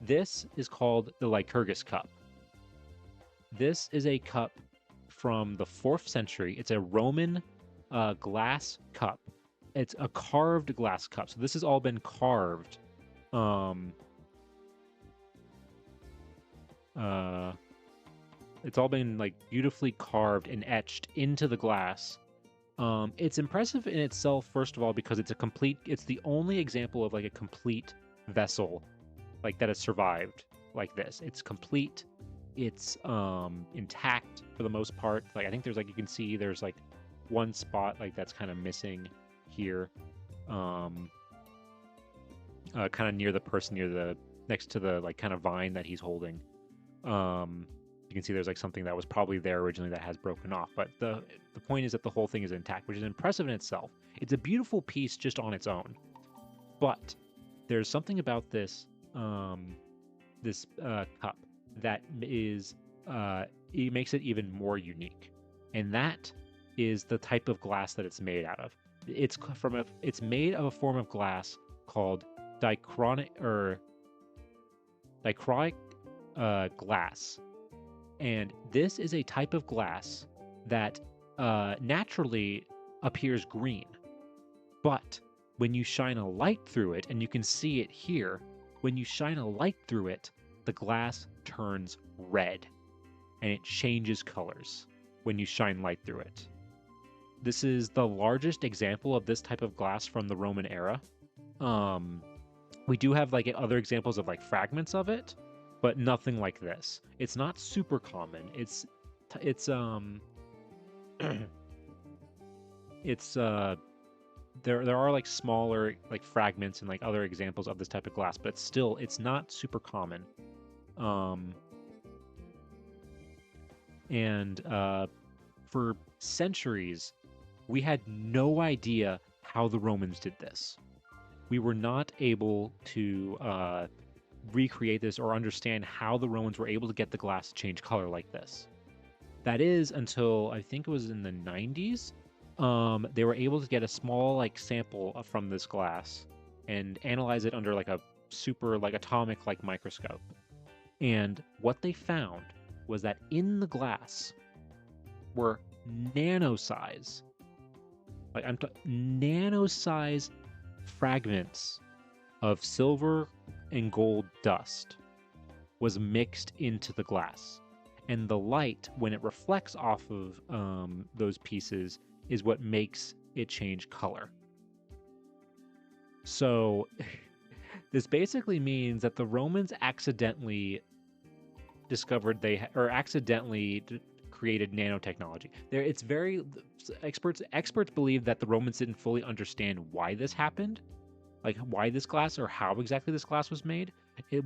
This is called the Lycurgus Cup. This is a cup from the 4th century. It's a Roman glass cup. It's a carved glass cup. So this has all been carved. It's all been beautifully carved and etched into the glass. It's impressive in itself, first of all, because it's the only example of a complete vessel that has survived like this. It's complete. It's intact for the most part. I think there's you can see there's one spot that's kind of missing here, kind of near the person next to the kind of vine that he's holding. You can see there's something that was probably there originally that has broken off, but the point is that the whole thing is intact, which is impressive in itself. It's a beautiful piece just on its own, but there's something about this cup that is it makes it even more unique, and that is the type of glass that it's made out of. It's made of a form of glass called dichroic glass, and this is a type of glass that naturally appears green, but when you shine a light through it, and you can see it here, when you shine a light through it, the glass turns red, and it changes colors when you shine light through it. This is the largest example of this type of glass from the Roman era. We do have other examples of fragments of it, but nothing like this. It's not super common. It's it's there are like smaller like fragments and like other examples of this type of glass, but it's not super common. Um and for centuries we had no idea how the Romans did this. We were not able to recreate this or understand how the Romans were able to get the glass to change color like this. That is until I think it was in the 90s. They were able to get a small like sample from this glass and analyze it under like a super like atomic like microscope. And what they found was that in the glass were nano-size, like nano-size fragments of silver and gold dust was mixed into the glass. And the light, when it reflects off of those pieces, is what makes it change color. So this basically means that the Romans accidentally discovered accidentally created nanotechnology. It's very experts believe that the Romans didn't fully understand why this happened, like why this glass or how exactly this glass was made.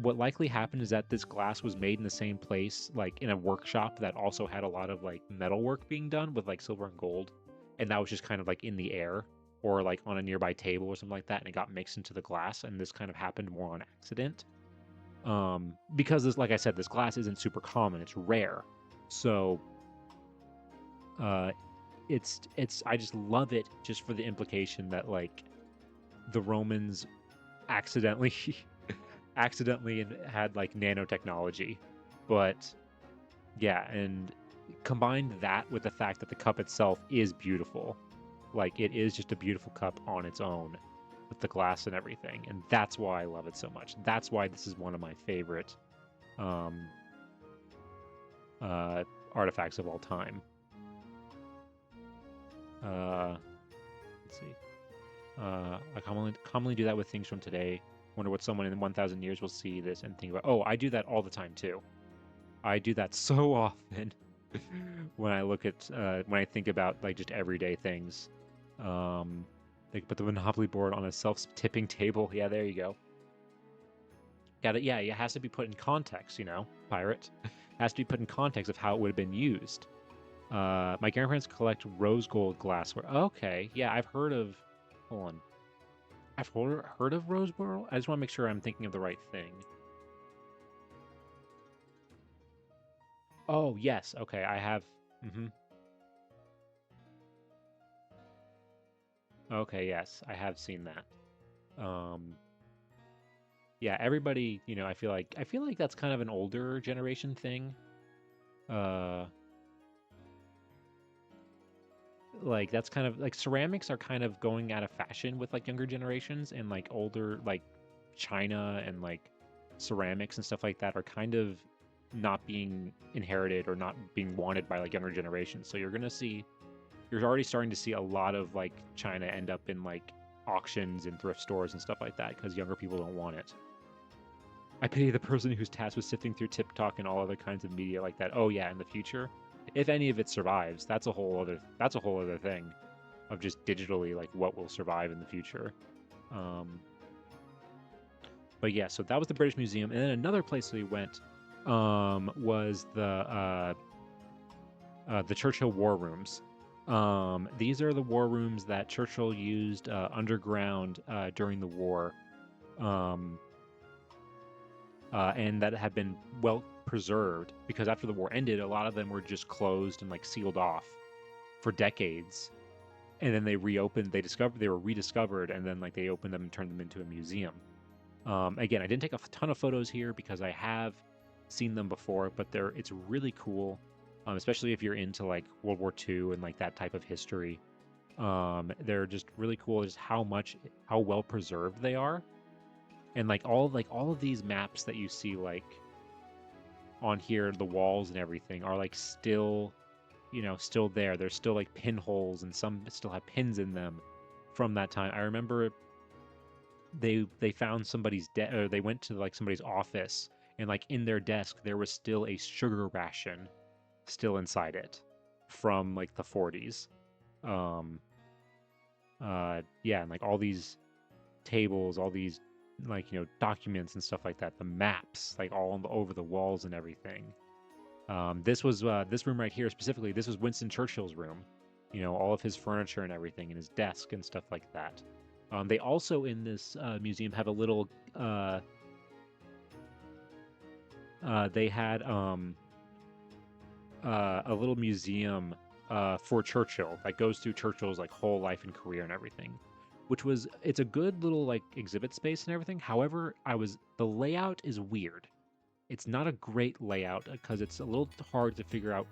What likely happened is that this glass was made in the same place, like in a workshop that also had a lot of like metal work being done with like silver and gold, and that was just kind of like in the air or like on a nearby table or something like that, and it got mixed into the glass, and this kind of happened more on accident. Because this, like I said, this glass isn't super common; it's rare, so uh, it's I just love it just for the implication that like the Romans accidentally accidentally had like nanotechnology. But yeah, and combine that with the fact that the cup itself is beautiful. Like it is just a beautiful cup on its own with the glass and everything. And that's why I love it so much. That's why this is one of my favorite um artifacts of all time. Let's see. I commonly do that with things from today. Wonder what someone in 1,000 years will see this and think about. Oh, I do that all the time too. I do that so often when I look at when I think about like just everyday things. Like put the Monopoly board on a self-tipping table. Yeah, there you go. Got it. Yeah, it has to be put in context. Pirate. It has to be put in context of how it would have been used. My grandparents collect rose gold glassware. Okay, yeah, I've heard of. Hold on. I've heard of rose gold. I just want to make sure I'm thinking of the right thing. Oh yes, okay, I have. Mm-hmm. Okay, yes, I have seen that. Yeah, everybody, I feel like that's kind of an older generation thing. Uh, like that's kind of like ceramics are kind of going out of fashion with like younger generations, and like older like china and like ceramics and stuff like that are kind of not being inherited or not being wanted by like younger generations. So you're already starting to see a lot of like china end up in like auctions and thrift stores and stuff like that because younger people don't want it. I pity the person who's tasked with sifting through TikTok and all other kinds of media like that. Oh yeah, in the future, if any of it survives, that's a whole other thing of just digitally like what will survive in the future. Um, but yeah, so that was the British Museum, and then another place we went was the Churchill War Rooms. These are the war rooms that Churchill used underground during the war. Um, and that have been well preserved because after the war ended, a lot of them were just closed and like sealed off for decades. And then they reopened, they were rediscovered, and then like they opened them and turned them into a museum. Again, I didn't take a ton of photos here because I have seen them before, but it's really cool, especially if you're into like World War II and like that type of history. They're just really cool, just how well preserved they are, and like all of these maps that you see like on here, the walls and everything are like still there. There's still like pinholes, and some still have pins in them from that time. I remember they found somebody's or they went to like somebody's office and like in their desk there was still a sugar ration still inside it from like the 40s. Um, yeah, and like all these tables, all these like documents and stuff like that, the maps like all over the walls and everything. This was this room right here specifically. This was Winston Churchill's room. All of his furniture and everything, and his desk and stuff like that. They also in this museum have a little. They had a little museum for Churchill that goes through Churchill's like whole life and career and everything, it's a good little like exhibit space and everything. However, the layout is weird. It's not a great layout because it's a little hard to figure out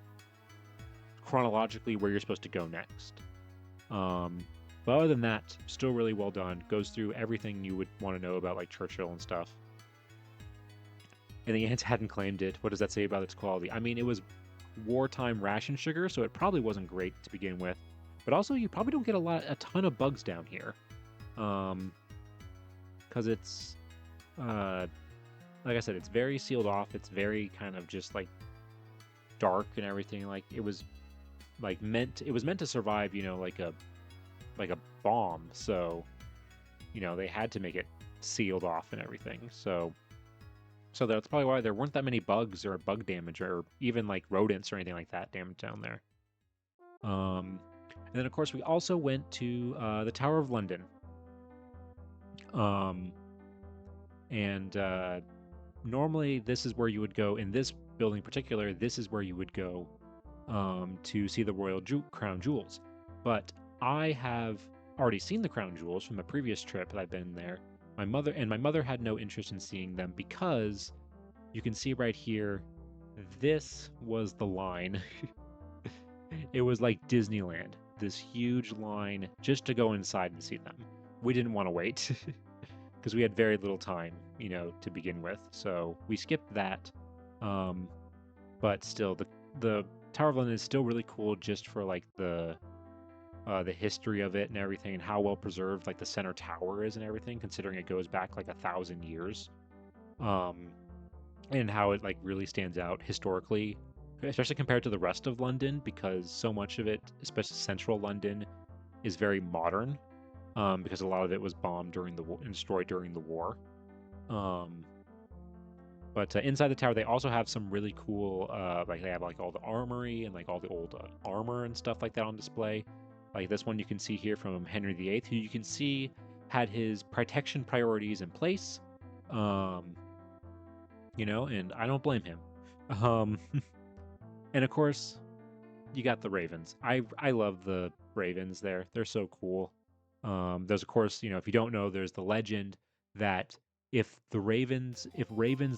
chronologically where you're supposed to go next. But other than that, still really well done. Goes through everything you would want to know about like Churchill and stuff. And the ants hadn't claimed it. What does that say about its quality? I mean, it was wartime ration sugar, so it probably wasn't great to begin with. But also, you probably don't get a ton of bugs down here, because it's, like I said, it's very sealed off. It's very kind of just like dark and everything. Like it was meant to survive, like a bomb. So, they had to make it sealed off and everything. So that's probably why there weren't that many bugs or bug damage or even like rodents or anything like that damaged down there. And then of course we also went to the Tower of London. And normally this is where you would go in this building in particular. This is where you would go to see the royal crown jewels. But I have already seen the crown jewels from a previous trip that I've been there. My mother had no interest in seeing them because you can see right here, this was the line. It was like Disneyland, this huge line just to go inside and see them. We didn't want to wait because we had very little time, to begin with. So we skipped that. But still, the Tower of London is still really cool just for like the history of it and everything, and how well preserved like the center tower is and everything, considering it goes back like 1,000 years, and how it like really stands out historically, especially compared to the rest of London, because so much of it, especially central London, is very modern, because a lot of it was bombed during the war and destroyed during the war. But inside the tower, they also have some really cool, like they have like all the armory and like all the old armor and stuff like that on display. Like this one you can see here from Henry VIII, who you can see had his protection priorities in place. And I don't blame him. And of course, you got the ravens. I love the ravens there. They're so cool. There's of course, if you don't know, there's the legend that if ravens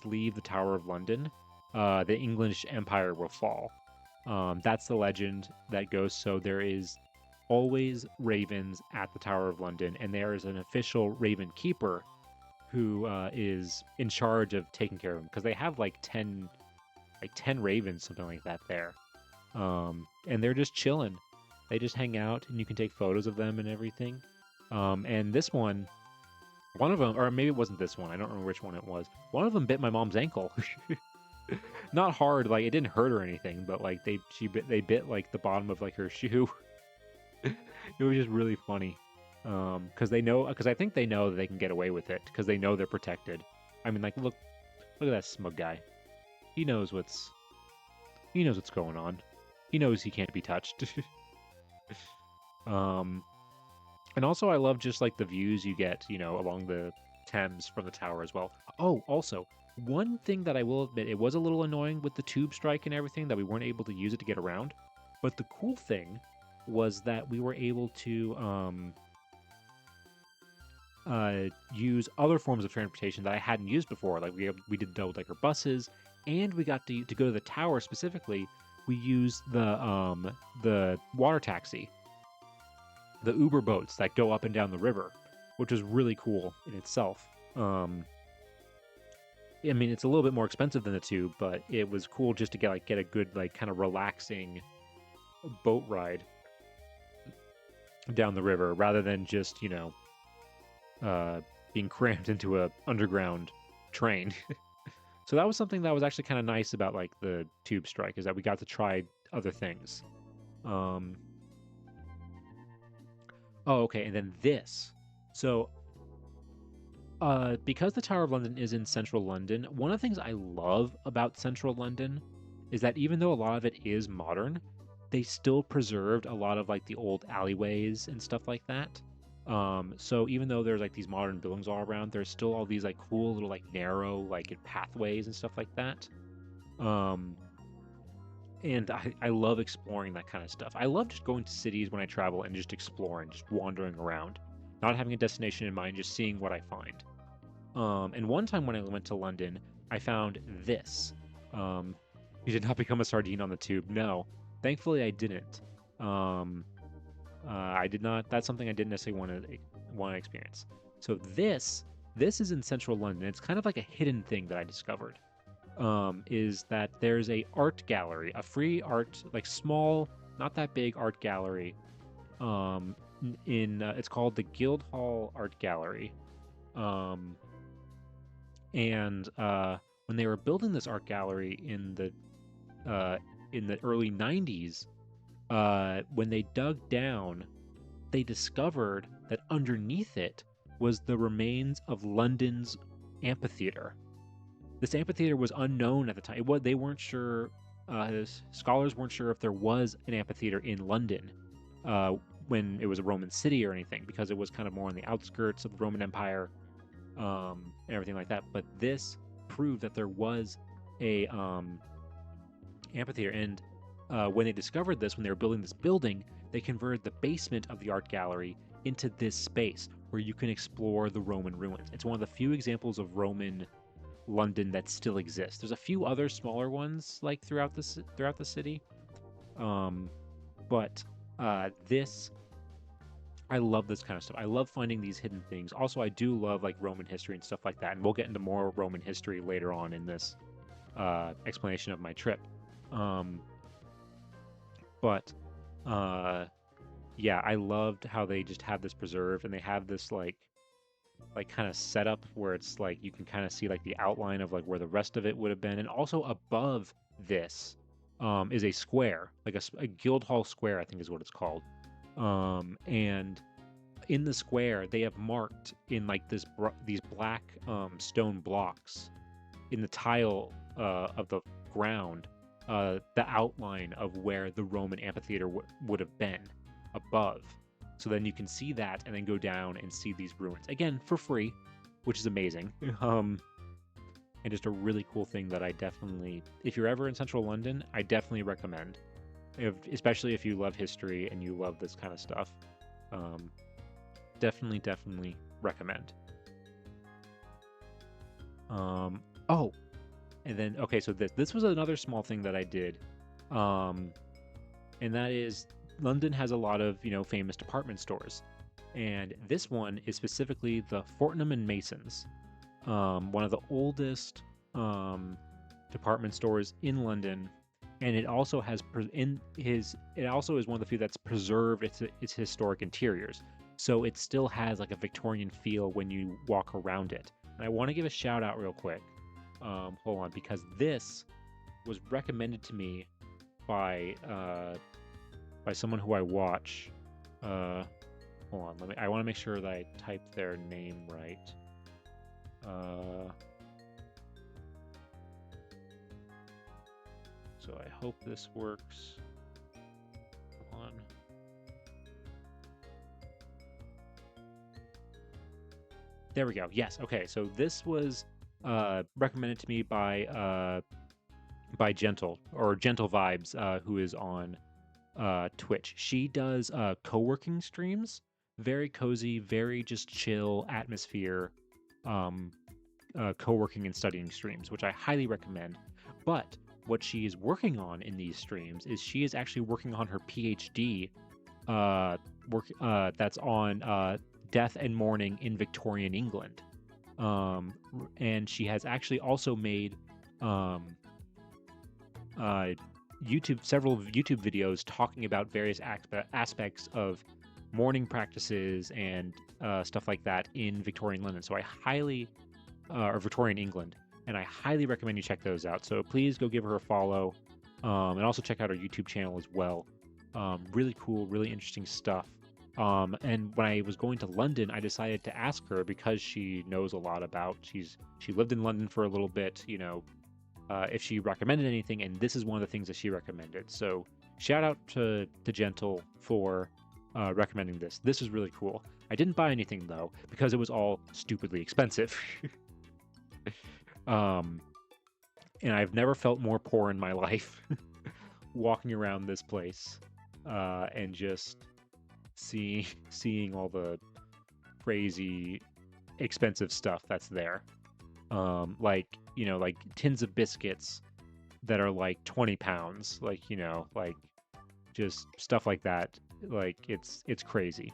leave the Tower of London, the English Empire will fall. That's the legend that goes. So there is always ravens at the Tower of London, and there is an official raven keeper who is in charge of taking care of them, because they have like 10 ravens, something like that there. And they're just chilling. They just hang out, and you can take photos of them and everything. And this one of them, or maybe it wasn't this one, I don't remember which one it was. One of them bit my mom's ankle. Not hard, like it didn't hurt or anything, but like they bit like the bottom of like her shoe. It was just really funny, because I think they know that they can get away with it, because they know they're protected. I mean, like look at that smug guy. He knows what's going on. He knows he can't be touched. And also I love just like the views you get, along the Thames from the tower as well. Oh, also, one thing that I will admit, it was a little annoying with the tube strike and everything that we weren't able to use it to get around. But the cool thing was that we were able to use other forms of transportation that I hadn't used before. Like we did double-decker buses, and we got to go to the tower specifically. We used the water taxi, the Uber boats that go up and down the river, which was really cool in itself. I mean, it's a little bit more expensive than the tube, but it was cool just to get a good like kind of relaxing boat ride down the river, rather than just being crammed into a underground train. So that was something that was actually kind of nice about like the tube strike, is that we got to try other things. Um, oh, okay, and then this. So, because the Tower of London is in central London, one of the things I love about central London is that even though a lot of it is modern, they still preserved a lot of like the old alleyways and stuff like that. So even though there's like these modern buildings all around, there's still all these like cool little like narrow like pathways and stuff like that. Um, and I love exploring that kind of stuff. I love just going to cities when I travel and just exploring, just wandering around, not having a destination in mind, just seeing what I find. And one time when I went to London, I found this. Um, you did not become a sardine on the tube. No, thankfully I didn't. Um, I did not. That's something I didn't necessarily want to experience. So this is in central London. It's kind of like a hidden thing that I discovered. Is that there's a art gallery, a free art, like small, not that big art gallery. In it's called the Guildhall Art Gallery. Um, and when they were building this art gallery in the early 90s, when they dug down, they discovered that underneath it was the remains of London's amphitheater. This amphitheater was unknown at the time. They weren't sure. Scholars weren't sure if there was an amphitheater in London uh, when it was a Roman city or anything, because it was kind of more on the outskirts of the Roman Empire, and everything like that. But this proved that there was a amphitheater. And when they discovered this, when they were building this building, they converted the basement of the art gallery into this space where you can explore the Roman ruins. It's one of the few examples of Roman London that still exists. There's a few other smaller ones like throughout the city, but this I love this kind of stuff. I love finding these hidden things. Also, I do love like Roman history and stuff like that, and we'll get into more Roman history later on in this explanation of my trip. Um, but yeah, I loved how they just have this preserved, and they have this like kind of setup where it's like you can kind of see like the outline of like where the rest of it would have been. And also above this is a square, like a Guildhall Square, I think is what it's called. And in the square they have marked in like these black stone blocks in the tile of the ground the outline of where the Roman amphitheater would have been above. So then you can see that and then go down and see these ruins again for free, which is amazing. And just a really cool thing that I definitely, if you're ever in central London, I definitely recommend, especially if you love history and you love this kind of stuff. Definitely recommend. Oh, and then okay, so this was another small thing that I did, and that is London has a lot of famous department stores, and this one is specifically the Fortnum and Masons, one of the oldest department stores in London, and it also has it also is one of the few that's preserved its historic interiors, so it still has like a Victorian feel when you walk around it. And I want to give a shout out real quick. Hold on, because this was recommended to me by someone who I watch. Hold on, I want to make sure that I type their name right. So I hope this works. Hold on. There we go. Yes. Okay. So this was recommended to me by Gentle Vibes, who is on Twitch. She does co-working streams, very cozy, very just chill atmosphere, co-working and studying streams, which I highly recommend. But what she is working on in these streams is she is actually working on her PhD that's on death and mourning in Victorian England. And she has actually also made several YouTube videos talking about various aspects of mourning practices and stuff like that in Victorian London. So I highly, or Victorian England. and I highly recommend you check those out. So please go give her a follow, and also check out her YouTube channel as well. Really cool, really interesting stuff. And when I was going to London, I decided to ask her because she knows a lot about. She lived in London for a little bit, if she recommended anything, and this is one of the things that she recommended. So shout out to Gentle for recommending this. This is really cool. I didn't buy anything though because it was all stupidly expensive. um, and I've never felt more poor in my life walking around this place and just seeing all the crazy expensive stuff that's there. Like like tins of biscuits that are like 20 pounds, like just stuff like that. Like it's crazy,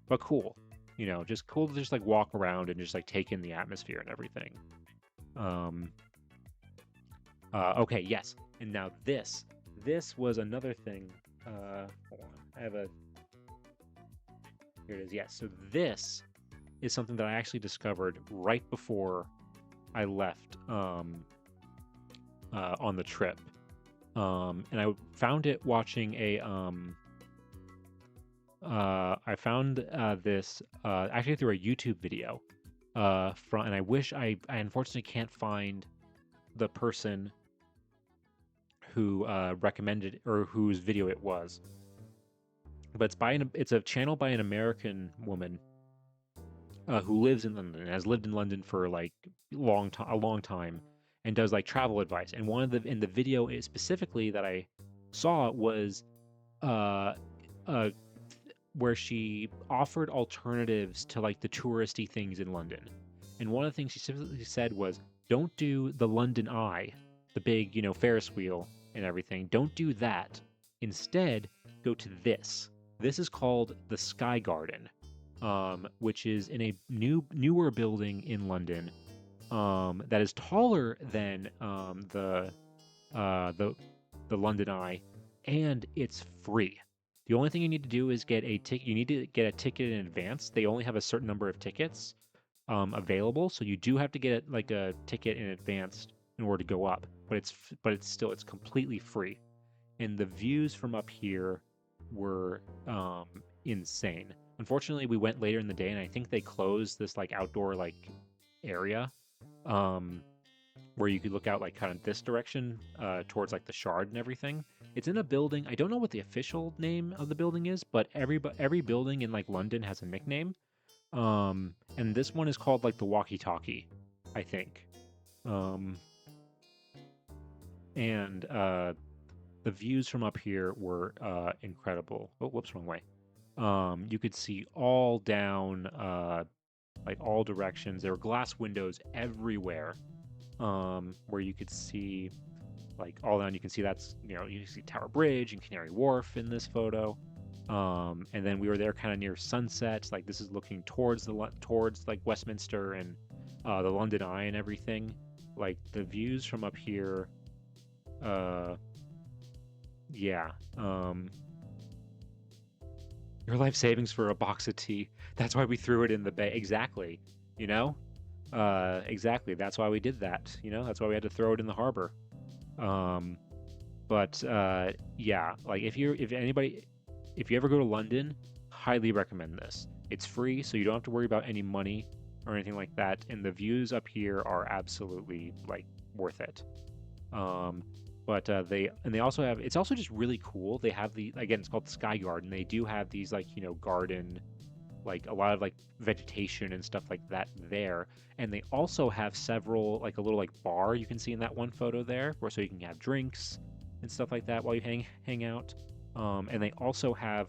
but cool. Just cool to just like walk around and just like take in the atmosphere and everything. Um, okay, yes, and now this was another thing. Hold on, I have a. Here it is. Yes, so this is something that I actually discovered right before I left on the trip, and I found it watching a I found this actually through a YouTube video and I wish I unfortunately can't find the person who recommended or whose video it was, but it's a channel by an American woman who lives in London and has lived in London for like a long time, and does like travel advice. And one of the video specifically that I saw was uh, uh, where she offered alternatives to like the touristy things in London. And one of the things she specifically said was, don't do the London Eye, the big Ferris wheel and everything. Don't do that. Instead, go to this. This is called the Sky Garden, which is in a newer building in London, that is taller than the London Eye, and it's free. The only thing you need to do is get a ticket. You need to get a ticket in advance. They only have a certain number of tickets available, so you do have to get like a ticket in advance in order to go up. But it's completely free, and the views from up here were insane. Unfortunately, we went later in the day, and I think they closed this like outdoor like area where you could look out like kind of this direction towards like the Shard and everything. It's in a building. I don't know what the official name of the building is, but every building in like London has a nickname. And this one is called like the Walkie Talkie, I think. And the views from up here were incredible. Oh, whoops, wrong way. You could see all down like all directions. There were glass windows everywhere, where you could see like all down. You can see you can see Tower Bridge and Canary Wharf in this photo. And then we were there kind of near sunset. Like this is looking towards like Westminster and the London Eye and everything. Like the views from up here, yeah. Your life savings for a box of tea. That's why we threw it in the bay. Exactly. Exactly. That's why we did that. That's why we had to throw it in the harbor. But yeah, like if you ever go to London, highly recommend this. It's free, so you don't have to worry about any money or anything like that. And the views up here are absolutely like worth it. But they also have, it's also just really cool. They have again, it's called the Sky Garden. They do have these like, garden, like a lot of like vegetation and stuff like that there. And they also have several, like a little like bar you can see in that one photo there, so you can have drinks and stuff like that while you hang out. And they also have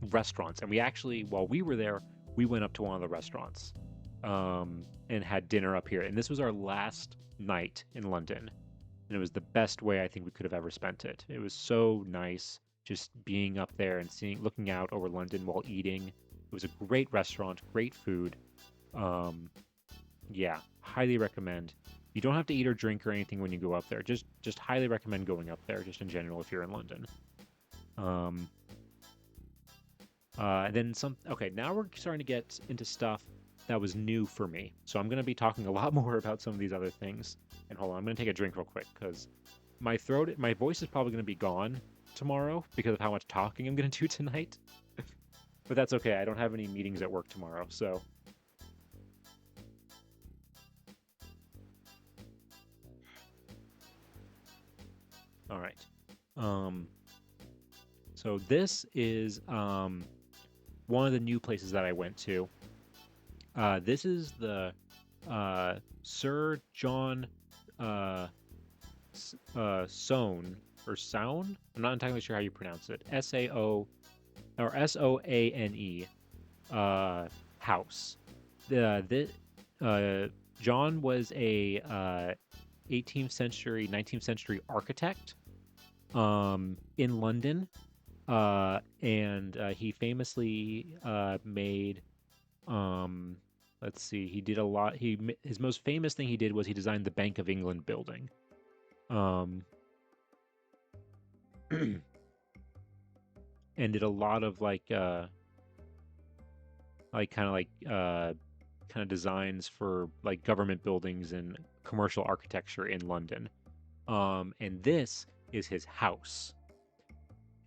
restaurants. And we actually, while we were there, we went up to one of the restaurants and had dinner up here. And this was our last night in London. And it was the best way I think we could have ever spent it. It was so nice just being up there and looking out over London while eating. It was a great restaurant, great food. Yeah, highly recommend. You don't have to eat or drink or anything when you go up there. Just highly recommend going up there, just in general, if you're in London. Then some. Okay, now we're starting to get into stuff that was new for me. So I'm going to be talking a lot more about some of these other things. And hold on, I'm going to take a drink real quick because my voice is probably going to be gone tomorrow because of how much talking I'm going to do tonight. But that's okay. I don't have any meetings at work tomorrow, so. All right. So this is one of the new places that I went to. This is the Sir John Soane or Sound. I'm not entirely sure how you pronounce it. Soane house. The John was a 18th century, 19th century architect in London, and he famously made. Let's see, he did a lot. His most famous thing he did was he designed the Bank of England building. And did a lot of kind of designs for like government buildings and commercial architecture in London. And this is his house.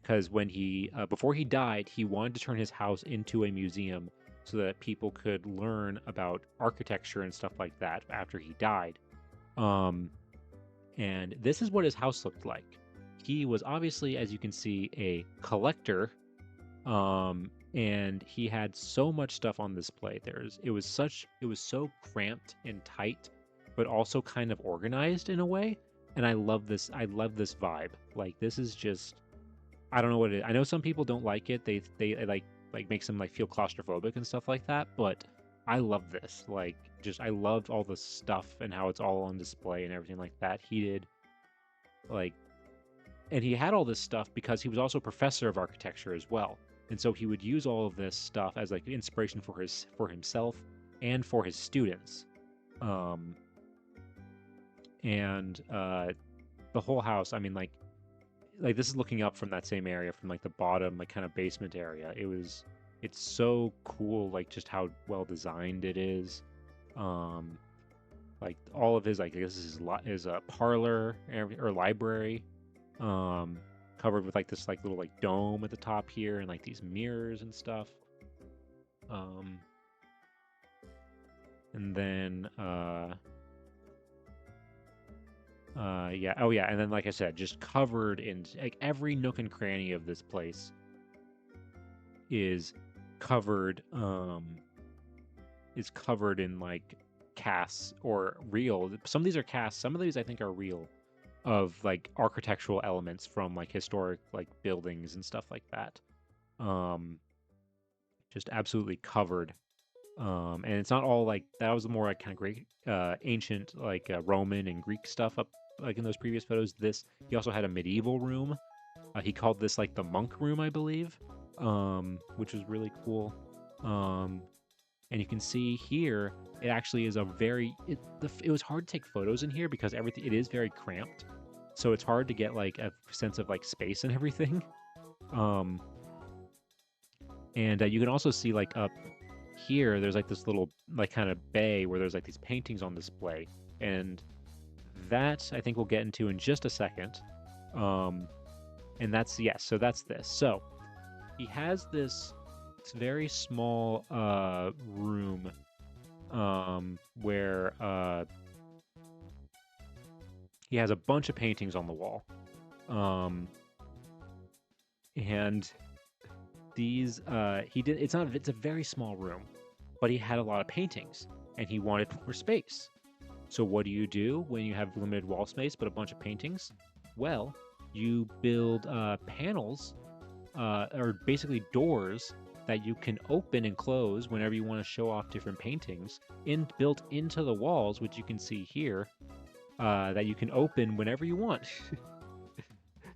Because when he before he died, he wanted to turn his house into a museum so that people could learn about architecture and stuff like that after he died. And this is what his house looked like. He was obviously, as you can see, a collector, and he had so much stuff on display. It was so cramped and tight, but also kind of organized in a way. And I love this. I love this vibe. Like, this is just, I don't know what it is. I know some people don't like it. They like makes them like feel claustrophobic and stuff like that. But I love this. Like, just I loved all the stuff and how it's all on display and everything like that. He did like, and he had all this stuff because he was also a professor of architecture as well. And so he would use all of this stuff as like inspiration for himself and for his students. And the whole house, I mean, like this is looking up from that same area, from like the bottom, like kind of basement area. It's so cool, like just how well designed it is. Like all of his, like I guess his parlor or library, covered with like this like little like dome at the top here and like these mirrors and stuff. And then yeah, oh yeah, and then like I said, just covered in like every nook and cranny of this place is covered in like casts or real. Some of these are casts, some of these I think are real, of like architectural elements from like historic like buildings and stuff like that. Just absolutely covered. And it's not all like that was more like kind of great ancient like Roman and Greek stuff up like in those previous photos. This, he also had a medieval room. He called this like the monk room, I believe, which was really cool. And you can see here, it actually is a very, it was hard to take photos in here because everything, it is very cramped. So it's hard to get like a sense of like space and everything. And you can also see like up here, there's like this little like kind of bay where there's like these paintings on display. And that I think we'll get into in just a second. And that's, yes, so that's this. So he has this very small room where he has a bunch of paintings on the wall. And these it's a very small room, but he had a lot of paintings and he wanted more space. So what do you do when you have limited wall space but a bunch of paintings? Well, you build panels or basically doors that you can open and close whenever you want to show off different paintings, built into the walls, which you can see here, that you can open whenever you want.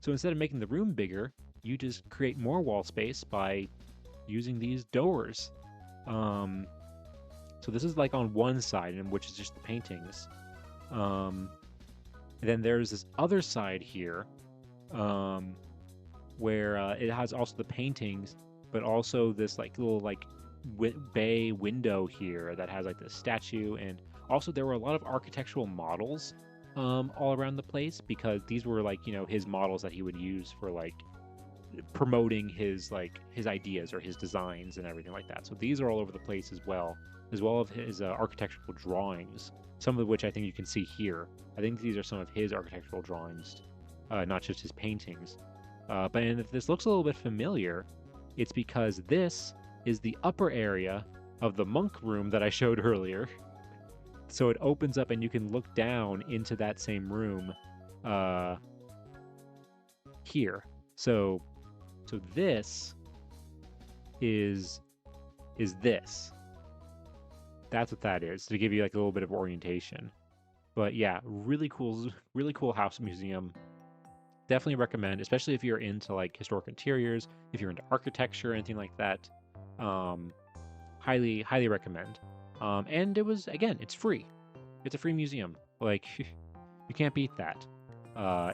So instead of making the room bigger, you just create more wall space by using these doors. So this is like on one side, and which is just the paintings. And then there's this other side here, where it has also the paintings, but also this like little like bay window here that has like this statue, and also there were a lot of architectural models all around the place, because these were like, you know, his models that he would use for like promoting his ideas or his designs and everything like that. So these are all over the place as well as his architectural drawings, some of which I think you can see here. I think these are some of his architectural drawings, not just his paintings. But and if this looks a little bit familiar, it's because this is the upper area of the monk room that I showed earlier. So it opens up and you can look down into that same room here. So this is this. That's what that is, to give you like a little bit of orientation. But yeah, really cool house museum. Definitely recommend, especially if you're into like historic interiors, if you're into architecture, anything like that. Highly recommend. And it was, again, it's free. It's a free museum. Like, you can't beat that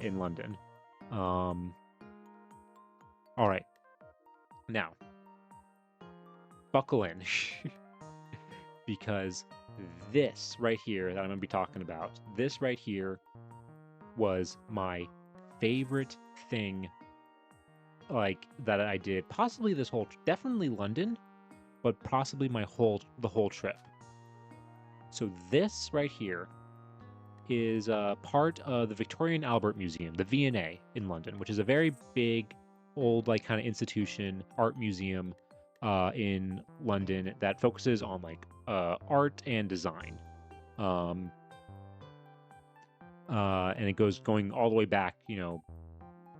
in London. All right. Now, buckle in. Because this right here that I'm going to be talking about, this right here was my favorite thing, like, that I did. Possibly this whole, definitely London, but possibly the whole trip. So this right here is part of the Victoria and Albert Museum, the V&A in London, which is a very big, old, like, kind of institution, art museum in London that focuses on like art and design. And it going all the way back, you know,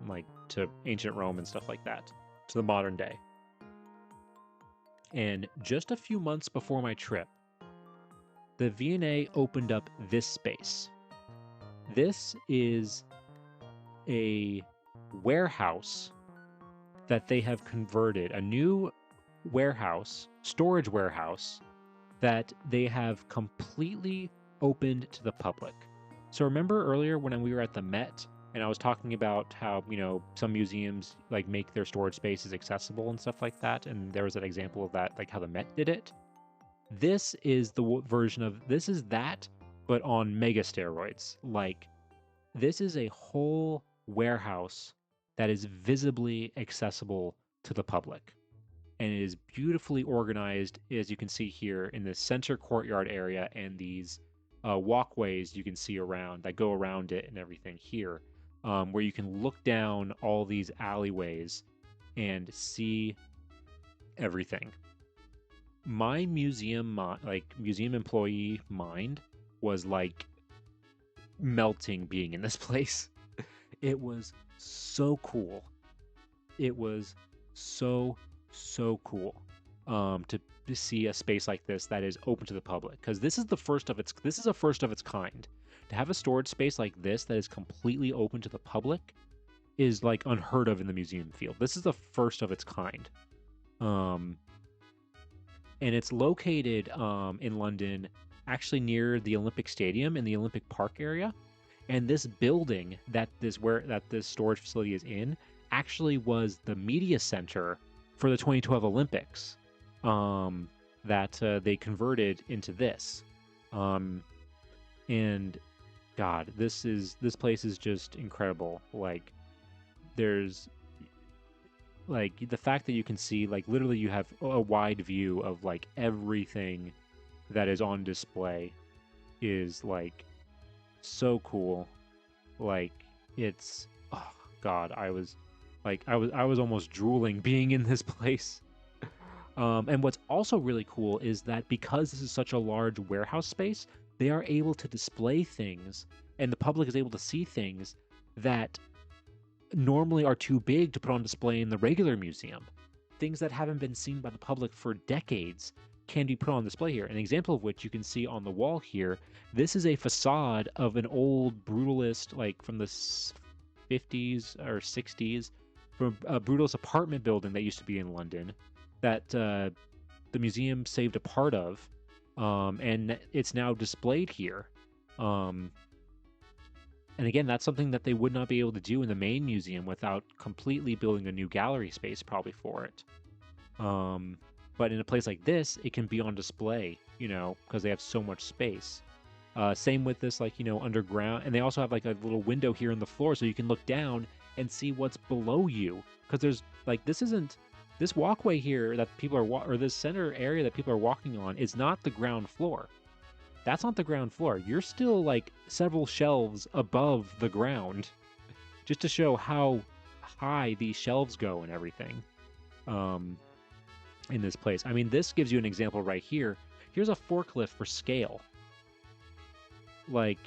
like to ancient Rome and stuff like that, to the modern day. And just a few months before my trip, the V&A opened up this space. This is a warehouse that they have converted, a new warehouse, storage warehouse, that they have completely opened to the public. So remember earlier when we were at the Met and I was talking about how, you know, some museums like make their storage spaces accessible and stuff like that, and there was an example of that, like how the Met did it. This is the version of, this is that, but on mega steroids. Like, this is a whole warehouse that is visibly accessible to the public. And it is beautifully organized, as you can see here, in the center courtyard area, and these walkways you can see around that go around it and everything here, where you can look down all these alleyways and see everything. My museum employee mind was like melting being in this place. It was so cool. It was so cool to see a space like this that is open to the public, because this is a first of its kind. To have a storage space like this that is completely open to the public is like unheard of in the museum field. This is the first of its kind. And it's located in London, actually near the Olympic Stadium in the Olympic Park area. And this building that this storage facility is in actually was the media center for the 2012 Olympics, that they converted into this. And God, this place is just incredible. Like, there's like the fact that you can see, like, literally you have a wide view of like everything that is on display is like so cool. Like, it's, oh God, I was almost drooling being in this place. And what's also really cool is that because this is such a large warehouse space, they are able to display things, and the public is able to see things that normally are too big to put on display in the regular museum. Things that haven't been seen by the public for decades can be put on display here. An example of which you can see on the wall here. This is a facade of an old brutalist, like from the 50s or 60s, from a brutalist apartment building that used to be in London, that the museum saved a part of, and it's now displayed here. And again, that's something that they would not be able to do in the main museum without completely building a new gallery space probably for it. But in a place like this, it can be on display, because they have so much space. Same with this, like, underground. And they also have like a little window here in the floor so you can look down and see what's below you. Because there's like, this walkway here that people are, or this center area that people are walking on is not the ground floor. That's not the ground floor. You're still like several shelves above the ground, just to show how high these shelves go and everything. In this place. I mean, this gives you an example right here. Here's a forklift for scale. Like,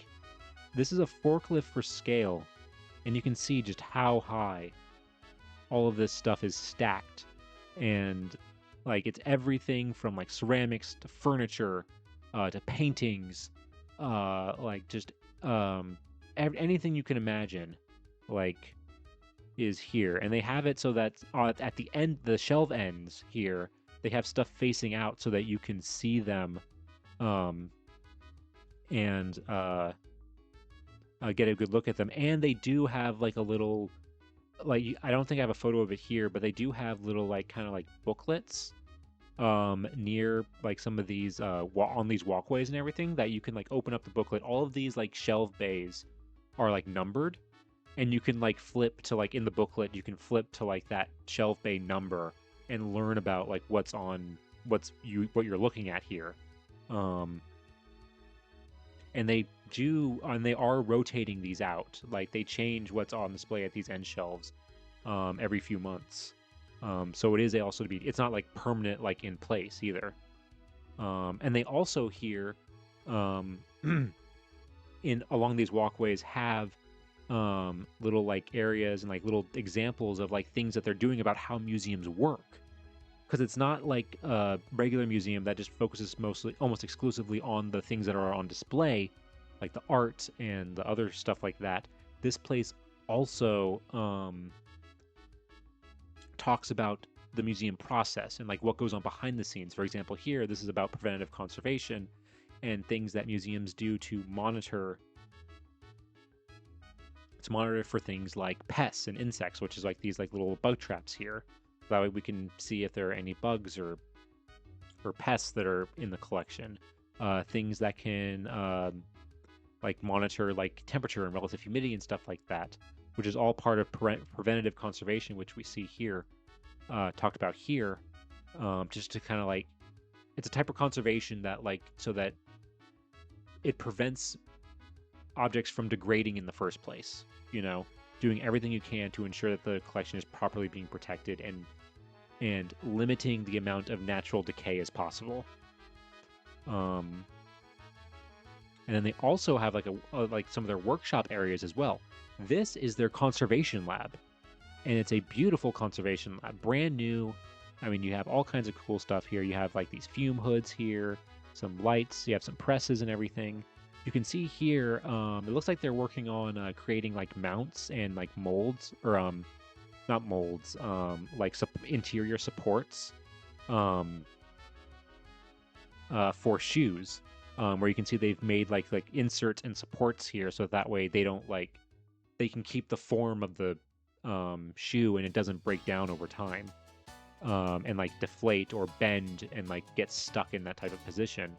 this is a forklift for scale, and you can see just how high all of this stuff is stacked. And, like, it's everything from, like, ceramics to furniture to paintings, like, just anything you can imagine, like, is here. And they have it so that at the end, the shelf ends here, they have stuff facing out so that you can see them and get a good look at them. And they do have like a little, like, I don't think I have a photo of it here, but they do have little like kind of like booklets near like some of these on these walkways and everything, that you can like open up the booklet. All of these like shelf bays are like numbered, and you can like flip to like in the booklet, you can flip to like that shelf bay number and learn about like what you're looking at here. And they are rotating these out. Like, they change what's on display at these end shelves every few months. So it is also it's not like permanent, like in place either. And they also here along these walkways have little like areas and like little examples of like things that they're doing about how museums work, because it's not like a regular museum that just focuses almost exclusively on the things that are on display, like the art and the other stuff like that. This place also talks about the museum process and like what goes on behind the scenes. For example, here this is about preventative conservation and things that museums do to monitor for things like pests and insects, which is like these like little bug traps here. That way we can see if there are any bugs or pests that are in the collection. Things that can like monitor like temperature and relative humidity and stuff like that, which is all part of preventative conservation, which we see here, talked about here, just to kind of like, it's a type of conservation that like, so that it prevents objects from degrading in the first place, doing everything you can to ensure that the collection is properly being protected and limiting the amount of natural decay as possible. And then they also have like like some of their workshop areas as well. This is their conservation lab, and it's a beautiful conservation lab, brand new. I mean, you have all kinds of cool stuff here. You have like these fume hoods here, some lights, you have some presses and everything. You can see here, it looks like they're working on creating like mounts and like molds, or not molds, like interior supports for shoes, where you can see they've made like inserts and supports here, so that way they don't like, they can keep the form of the shoe and it doesn't break down over time, and like deflate or bend and like get stuck in that type of position.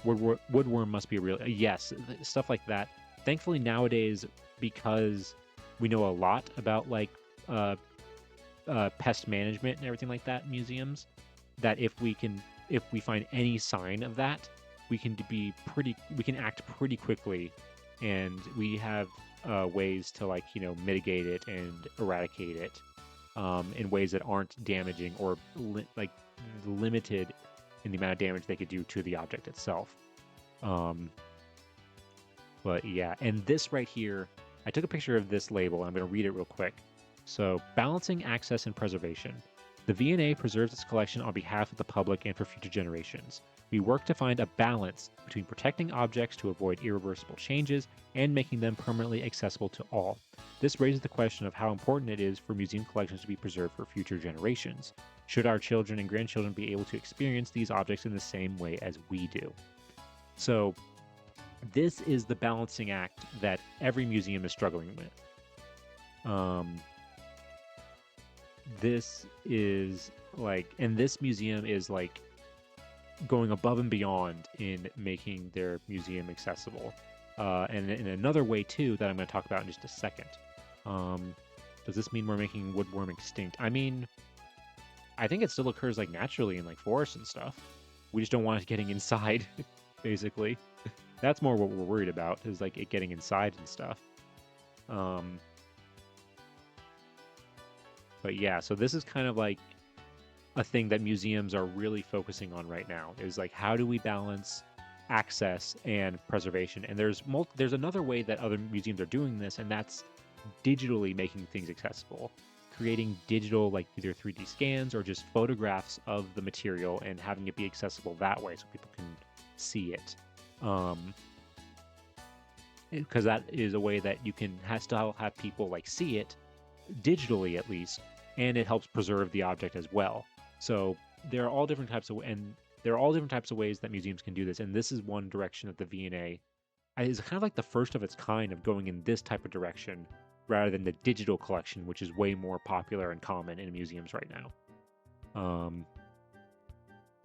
Woodworm must be a real, yes, stuff like that. Thankfully nowadays, because we know a lot about like pest management and everything like that in museums, that if we find any sign of that, we can act pretty quickly, and we have ways to like mitigate it and eradicate it in ways that aren't damaging or limited in the amount of damage they could do to the object itself. But yeah, and this right here, I took a picture of this label, and I'm going to read it real quick. So, balancing access and preservation. The V&A preserves its collection on behalf of the public and for future generations. We work to find a balance between protecting objects to avoid irreversible changes and making them permanently accessible to all. This raises the question of how important it is for museum collections to be preserved for future generations. Should our children and grandchildren be able to experience these objects in the same way as we do? So, this is the balancing act that every museum is struggling with. This is and this museum is like going above and beyond in making their museum accessible. And in another way too that I'm going to talk about in just a second. Does this mean we're making woodworm extinct? I mean, I think it still occurs like naturally in like forests and stuff. We just don't want it getting inside, basically. That's more what we're worried about, is like it getting inside and stuff. But yeah, so this is kind of like a thing that museums are really focusing on right now, is like, how do we balance access and preservation? And there's another way that other museums are doing this, and that's digitally making things accessible, creating digital, like either 3D scans or just photographs of the material and having it be accessible that way so people can see it. Because that is a way that you can still have people like see it digitally at least, and it helps preserve the object as well. So there are all different types of ways that museums can do this, and this is one direction that the V&A is kind of like the first of its kind of going in this type of direction, rather than the digital collection, which is way more popular and common in museums right now.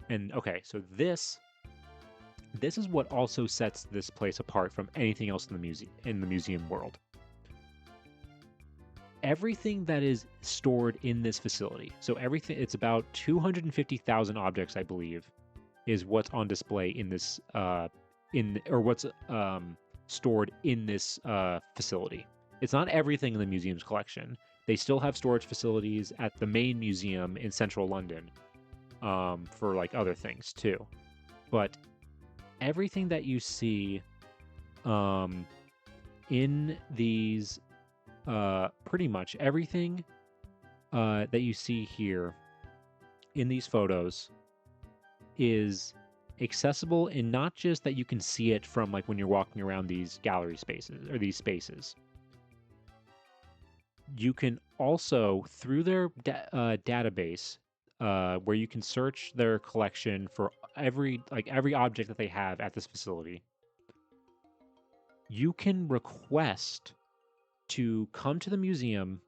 And okay, so this is what also sets this place apart from anything else in the museum world. Everything that is stored in this facility, so everything, it's about 250,000 objects, I believe, is what's on display in this what's stored in this facility. It's not everything in the museum's collection. They still have storage facilities at the main museum in central London for like other things too. But everything that you see in these, pretty much everything that you see here in these photos is accessible, and not just that you can see it from like when you're walking around these gallery spaces or these spaces. You can also, through their database, where you can search their collection for every object that they have at this facility, you can request to come to the museum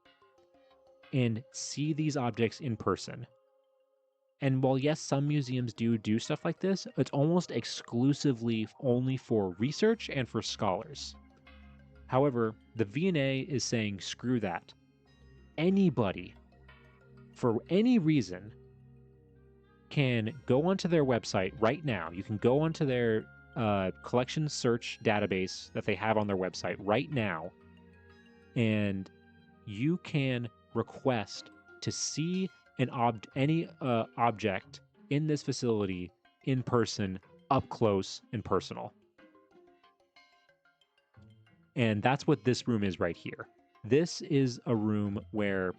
and see these objects in person. And while yes, some museums do stuff like this, it's almost exclusively only for research and for scholars. However, the V&A is saying screw that. Anybody, for any reason, can go onto their website right now. You can go onto their collection search database that they have on their website right now, and you can request to see any object in this facility in person, up close and personal. And that's what this room is right here. This is a room where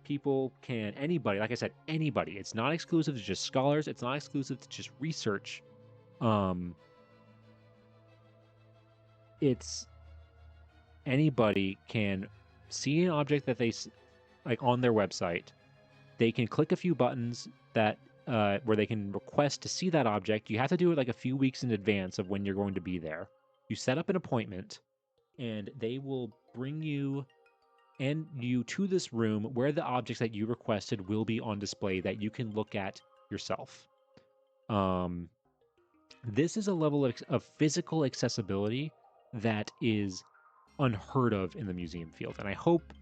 people can, anybody, like I said, anybody. It's not exclusive to just scholars. It's not exclusive to just research. It's anybody can see an object that they like on their website. They can click a few buttons that where they can request to see that object. You have to do it like a few weeks in advance of when you're going to be there. You set up an appointment, and they will bring you to this room where the objects that you requested will be on display that you can look at yourself. This is a level of physical accessibility that is unheard of in the museum field, and I hope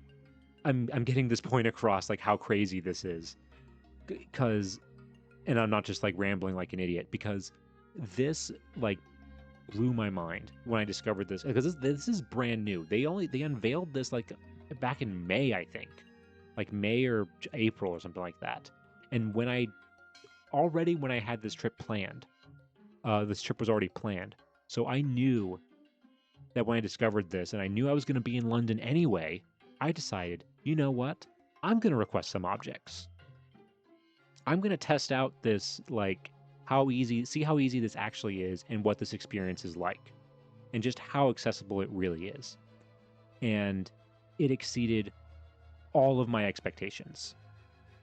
I'm getting this point across, like how crazy this is, because, and I'm not just like rambling like an idiot, because this like blew my mind when I discovered this, because this is brand new. They unveiled this like back in May, I think, like May or April or something like that. And when I had this trip planned, this trip was already planned, so I knew that when I discovered this, and I knew I was going to be in London anyway, I decided, you know what? I'm going to request some objects. I'm going to test out this, like, see how easy this actually is and what this experience is like, and just how accessible it really is. And it exceeded all of my expectations.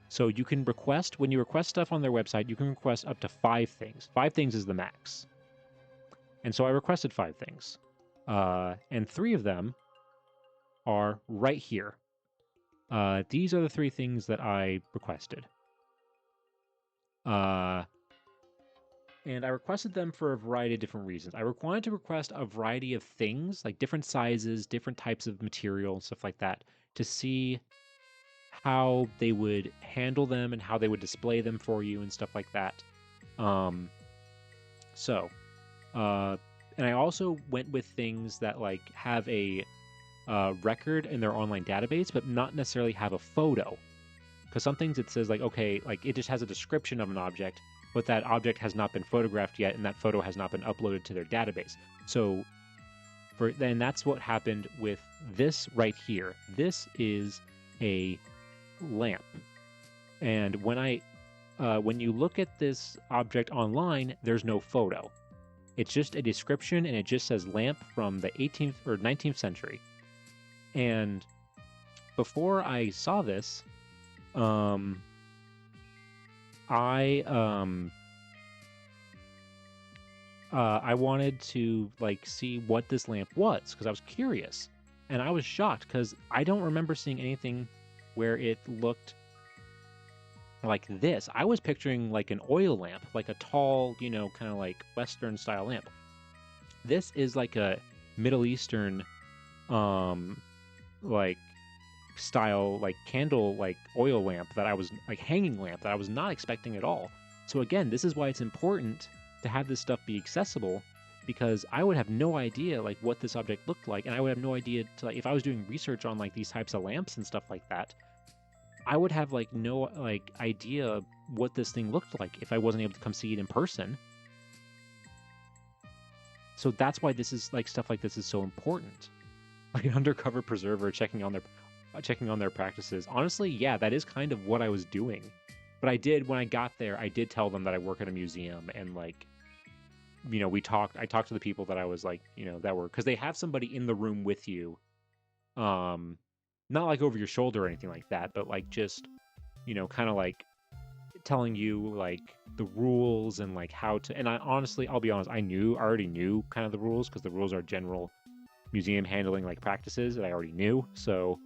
So you can request, when you request stuff on their website, you can request up to 5 things. 5 things is the max. And so I requested 5 things. And 3 of them are right here. These are the three things that I requested. And I requested them for a variety of different reasons. I wanted to request a variety of things, like different sizes, different types of material, and stuff like that, to see how they would handle them and how they would display them for you and stuff like that. Um, so, and I also went with things that like have a record in their online database, but not necessarily have a photo. Because some things it says like, okay, like it just has a description of an object, but that object has not been photographed yet, and that photo has not been uploaded to their database. So then that's what happened with this right here. This is a lamp. And when you look at this object online, there's no photo. It's just a description, and it just says lamp from the 18th or 19th century. And before I saw this, I wanted to like see what this lamp was because I was curious, and I was shocked because I don't remember seeing anything where it looked like this. I was picturing like an oil lamp, like a tall, kind of like Western style lamp. This is like a Middle Eastern, like style, like candle, like oil lamp that I was like hanging lamp that I was not expecting at all. So again, this is why it's important to have this stuff be accessible, because I would have no idea like what this object looked like, and I would have no idea to like if I was doing research on like these types of lamps and stuff like that, I would have like no like idea what this thing looked like if I wasn't able to come see it in person. So that's why this is like stuff like this is so important. Like an undercover preserver checking on their practices. Honestly, yeah, that is kind of what I was doing. But I did, when I got there, I did tell them that I work at a museum, and like, I talked to the people that I was like, that were, because they have somebody in the room with you, not like over your shoulder or anything like that, but like just, kind of like telling you like the rules and like how to, and I'll be honest, I already knew kind of the rules, because the rules are general museum handling like practices that I already knew. So,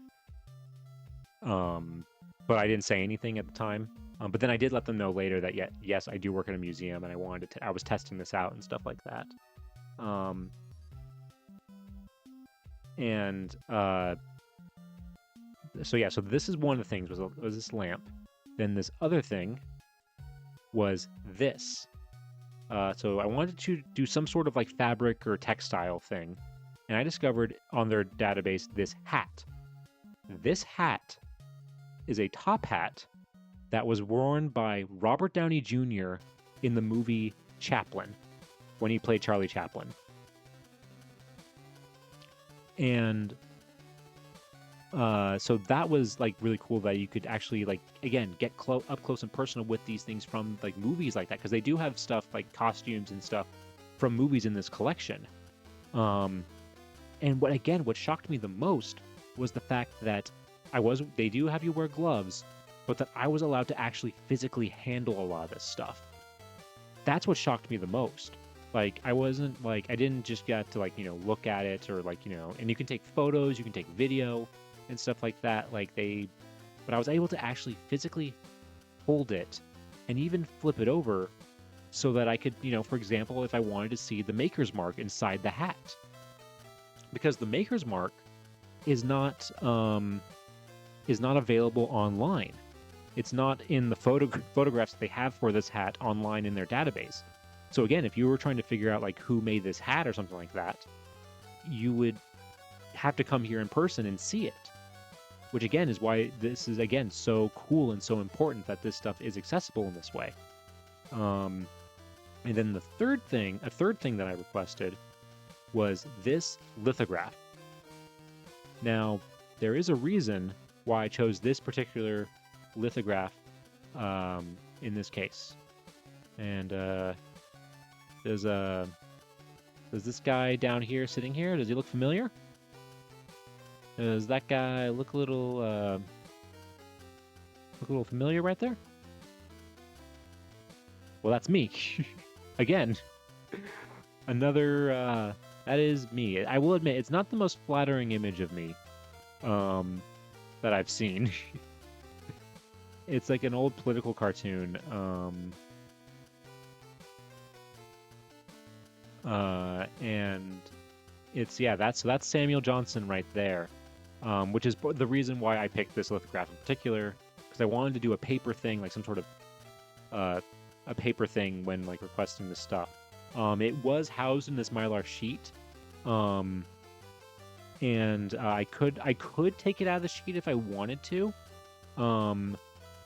but I didn't say anything at the time. But then I did let them know later that yes, I do work in a museum, and I was testing this out and stuff like that. So this is one of the things was this lamp. Then this other thing was this. So I wanted to do some sort of like fabric or textile thing, and I discovered on their database this hat. This hat is a top hat that was worn by Robert Downey Jr. in the movie Chaplin, when he played Charlie Chaplin. And so that was like really cool that you could actually like, again, get up close and personal with these things from like movies like that, because they do have stuff like costumes and stuff from movies in this collection. And what shocked me the most was the fact that they do have you wear gloves, but that I was allowed to actually physically handle a lot of this stuff. That's what shocked me the most. Like, I didn't just get to like, look at it or like, and you can take photos, you can take video and stuff like that. But I was able to actually physically hold it and even flip it over so that I could, for example, if I wanted to see the maker's mark inside the hat. Because the maker's mark is not available online. It's not in the photographs that they have for this hat online in their database. So again, if you were trying to figure out like who made this hat or something like that, you would have to come here in person and see it. Which again is why this is again so cool and so important that this stuff is accessible in this way. And then a third thing that I requested was this lithograph. Now, there is a reason why I chose this particular lithograph in this case. And does this guy down here sitting here, does he look familiar? Does that guy look a little familiar right there? Well, that's me. Again, another that is me. I will admit it's not the most flattering image of me. that I've seen. It's like an old political cartoon. And it's that's Samuel Johnson right there, which is the reason why I picked this lithograph in particular, because I wanted to do a paper thing, like some sort of a paper thing when like requesting this stuff. It was housed in this mylar sheet, and I could take it out of the sheet if I wanted to,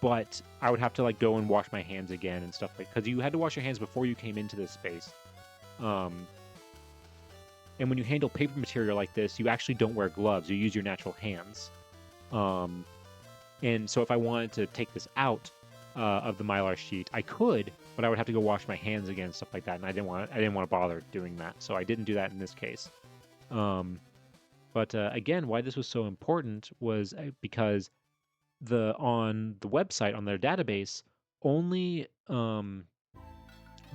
but I would have to like go and wash my hands again and stuff like, because you had to wash your hands before you came into this space. And when you handle paper material like this, you actually don't wear gloves. You use your natural hands. And so if I wanted to take this out of the mylar sheet, I could, but I would have to go wash my hands again and stuff like that. And I didn't want to bother doing that, so I didn't do that in this case. But again, why this was so important was because on the website, on their database, only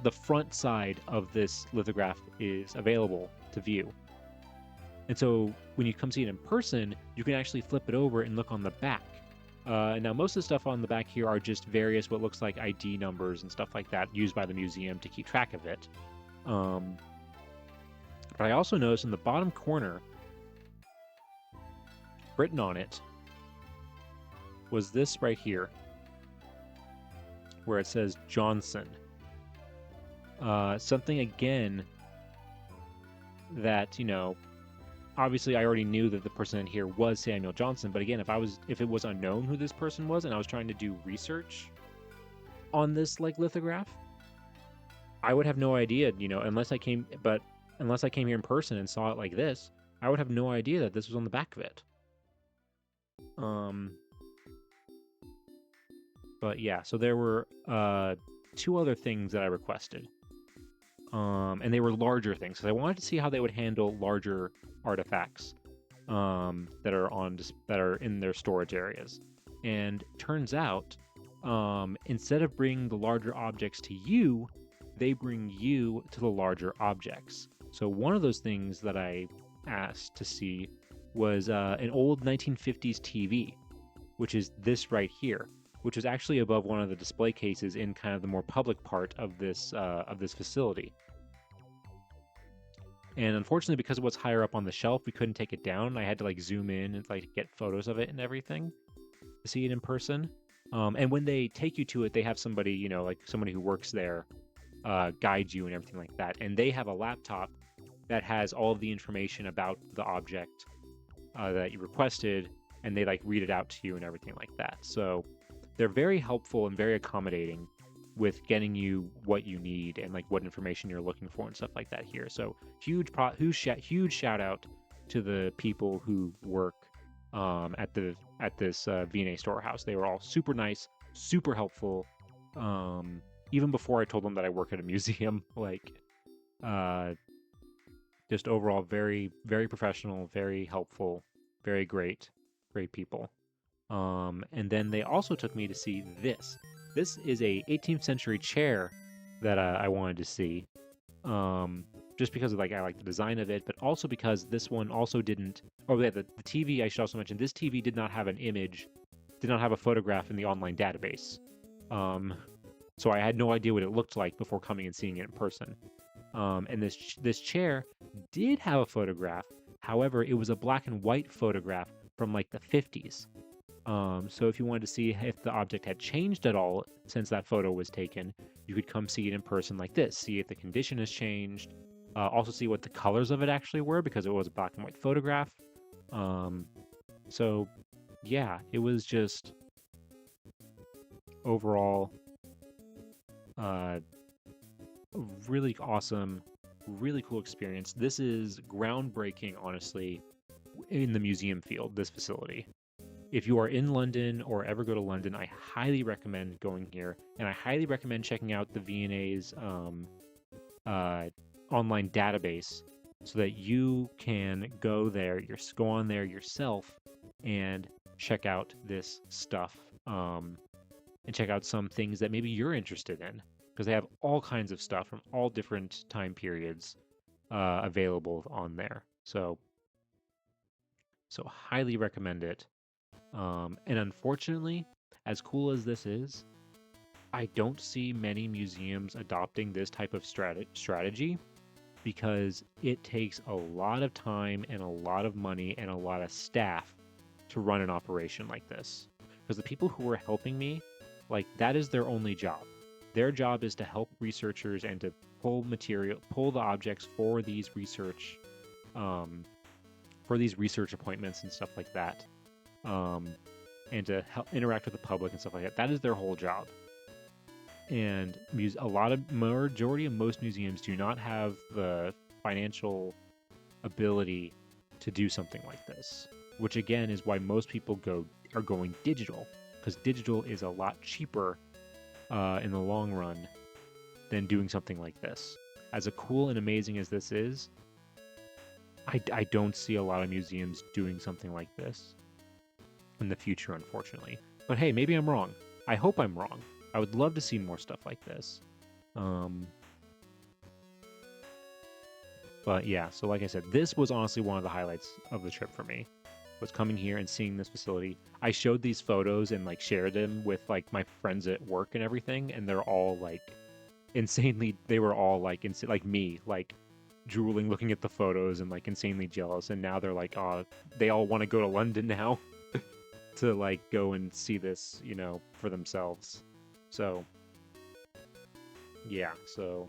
the front side of this lithograph is available to view. And so when you come see it in person, you can actually flip it over and look on the back. Now, most of the stuff on the back here are just various what looks like ID numbers and stuff like that used by the museum to keep track of it. But I also noticed in the bottom corner, written on it, was this right here, where it says Johnson. Something again that, obviously I already knew that the person in here was Samuel Johnson, but again, if it was unknown who this person was and I was trying to do research on this like lithograph, I would have no idea, unless I came here in person and saw it like this, I would have no idea that this was on the back of it. But yeah, so there were 2 other things that I requested. And they were larger things, because I wanted to see how they would handle larger artifacts that are in their storage areas. And turns out, instead of bringing the larger objects to you, they bring you to the larger objects. So one of those things that I asked to see was an old 1950s TV, which is this right here, which is actually above one of the display cases in kind of the more public part of this facility. And unfortunately, because it was higher up on the shelf, we couldn't take it down. I had to like zoom in and like get photos of it and everything to see it in person. And when they take you to it, they have somebody, like somebody who works there, guide you and everything like that. And they have a laptop that has all of the information about the object that you requested, and they like read it out to you and everything like that. So they're very helpful and very accommodating with getting you what you need and like what information you're looking for and stuff like that here. So huge shout out to the people who work at this V&A storehouse. They were all super nice, super helpful. Even before I told them that I work at a museum, like just overall very, very professional, very helpful, very great people. And then they also took me to see this. This is a 18th century chair that I wanted to see, just because of I like the design of it, but also because this one also didn't. Oh, yeah, the TV. I should also mention this TV did not have an image, did not have a photograph in the online database. So I had no idea what it looked like before coming and seeing it in person. And this chair did have a photograph. However, it was a black and white photograph from like the 50s. So if you wanted to see if the object had changed at all since that photo was taken, you could come see it in person like this, see if the condition has changed, also see what the colors of it actually were because it was a black and white photograph. So yeah, it was just overall really awesome, really cool experience. This is groundbreaking, honestly, in the museum field, this facility. If you are in London or ever go to London, I highly recommend going here, and I highly recommend checking out the V&A's online database so that you can go on there yourself and check out this stuff, and check out some things that maybe you're interested in, because they have all kinds of stuff from all different time periods available on there. So highly recommend it. And unfortunately, as cool as this is, I don't see many museums adopting this type of strategy because it takes a lot of time and a lot of money and a lot of staff to run an operation like this. Because the people who are helping me, like, that is their only job. Their job is to help researchers and to pull the objects um, for these research appointments and stuff like that, and to help interact with the public and stuff like that. That is their whole job. And majority of most museums do not have the financial ability to do something like this, which again is why most people are going digital, because digital is a lot cheaper in the long run than doing something like this. As cool and amazing as this is, I don't see a lot of museums doing something like this in the future, unfortunately. But hey, maybe I'm wrong. I hope I'm wrong. I would love to see more stuff like this. But yeah, so like I said, this was honestly one of the highlights of the trip for me, was coming here and seeing this facility. I showed these photos and like shared them with like my friends at work and everything, and they're all like they were all like like me, like drooling looking at the photos and like insanely jealous. And now they're like, oh, they all want to go to London now to like go and see this, for themselves. So yeah, so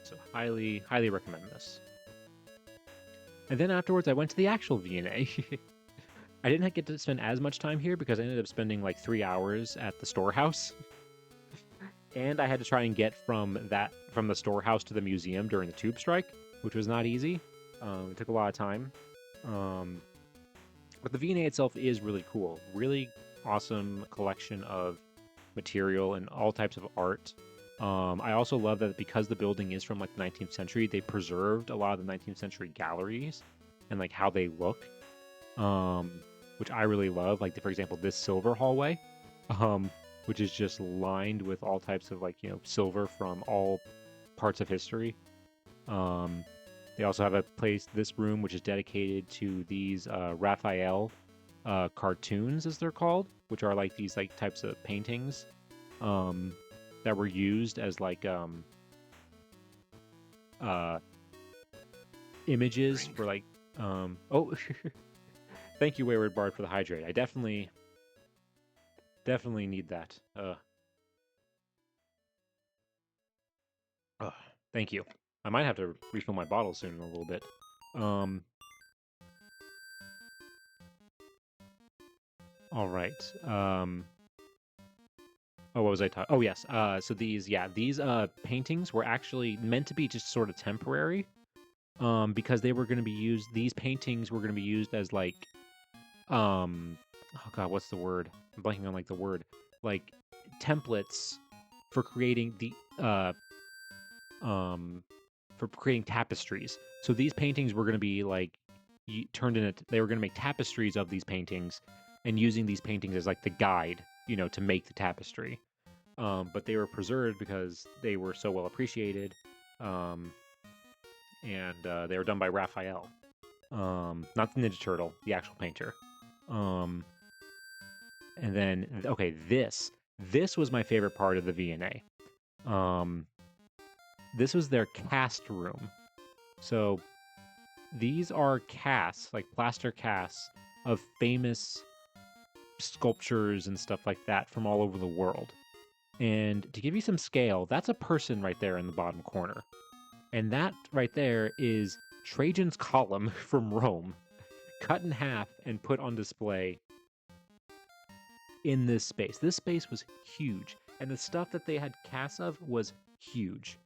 so highly recommend this. And then afterwards, I went to the actual V&A. I didn't get to spend as much time here because I ended up spending like 3 hours at the storehouse, and I had to try and get from the storehouse to the museum during the tube strike, which was not easy. It took a lot of time. But the V&A itself is really cool. Really awesome collection of material and all types of art. I also love that because the building is from like the 19th century, they preserved a lot of the 19th century galleries and like how they look, which I really love. Like, for example, this silver hallway, which is just lined with all types of like, silver from all parts of history. They also have this room, which is dedicated to these Raphael cartoons, as they're called, which are like these like types of paintings that were used as like images for like oh thank you, Wayward Bard, for the hydrate. I definitely need that. Thank you. I might have to refill my bottle soon in a little bit. All right. Oh, what was I talking? Oh, yes. So these paintings were actually meant to be just sort of temporary, because they were going to be used. These paintings were going to be used as like, oh God, what's the word? I'm blanking on like the word, like templates for creating for creating tapestries. So these paintings were going to be like turned into. They were going to make tapestries of these paintings, and using these paintings as like the guide, to make the tapestry. But they were preserved because they were so well appreciated, and they were done by Raphael, not the Ninja Turtle, the actual painter. And then, okay, this was my favorite part of the V&A. This was their cast room. So these are casts, like plaster casts of famous sculptures and stuff like that from all over the world. And to give you some scale, that's a person right there in the bottom corner. And that right there is Trajan's column from Rome, cut in half and put on display in this space. This space was huge, and the stuff that they had casts of was huge.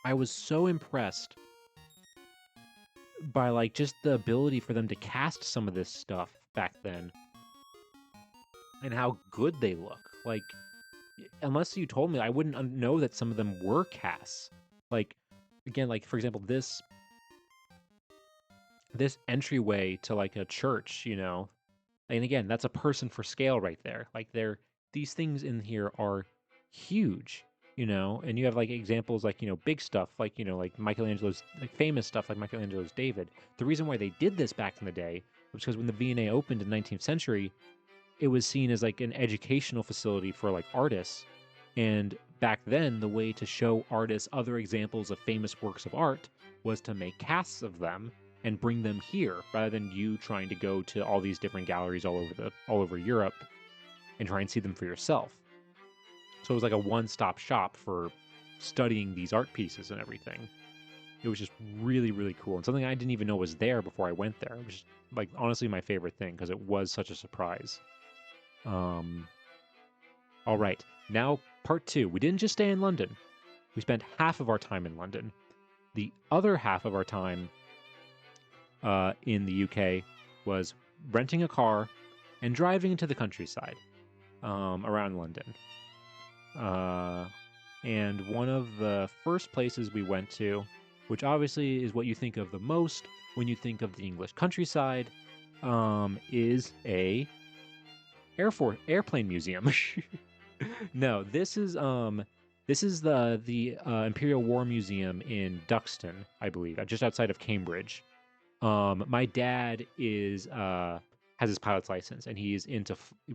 I was so impressed by like just the ability for them to cast some of this stuff back then and how good they look. Like, unless you told me, I wouldn't know that some of them were casts. Like, again, like for example, this entryway to like a church, and again, that's a person for scale right there. Like, these things in here are huge. and you have like examples like, big stuff like, like Michelangelo's like famous stuff like Michelangelo's David. The reason why they did this back in the day was because when the V&A opened in the 19th century, it was seen as like an educational facility for like artists. And back then, the way to show artists other examples of famous works of art was to make casts of them and bring them here rather than you trying to go to all these different galleries all over Europe and try and see them for yourself. So it was like a one-stop shop for studying these art pieces and everything. It was just really, really cool, and something I didn't even know was there before I went there. It was just, like, honestly my favorite thing because it was such a surprise. All right, now part two. We didn't just stay in London. We spent half of our time in London. The other half of our time in the UK was renting a car and driving into the countryside around London. And one of the first places we went to, which obviously is what you think of the most when you think of the English countryside, is a airplane museum. No, this is the Imperial War Museum in Duxton, I believe, just outside of Cambridge. My dad has his pilot's license, and he's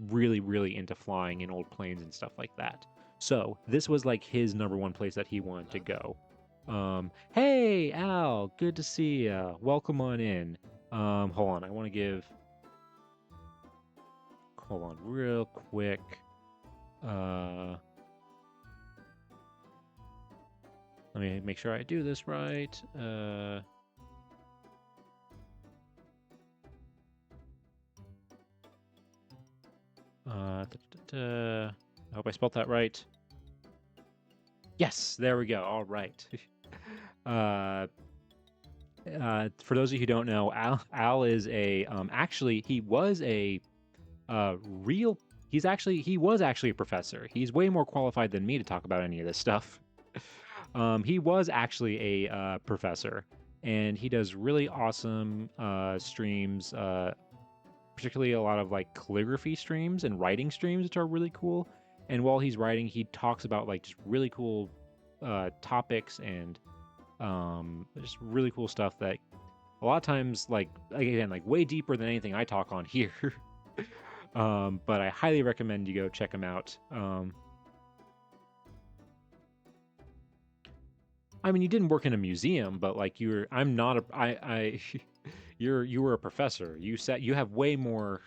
really, really into flying in old planes and stuff like that. So this was like his number one place that he wanted to go. Hey, Al, good to see you. Welcome on in. Hold on, I want to give. Hold on, real quick. Let me make sure I do this right. I hope I spelled that right. Yes, there we go. All right. For those of you who don't know, Al is actually he was a real. He was actually a professor. He's way more qualified than me to talk about any of this stuff. He was actually a professor, and he does really awesome streams. Particularly a lot of like calligraphy streams and writing streams, which are really cool. And while he's writing, he talks about like just really cool topics and just really cool stuff that a lot of times, like again, like way deeper than anything I talk on here. But I highly recommend you go check him out. I mean, you didn't work in a museum, but like I'm not a, I you were a professor. You have way more.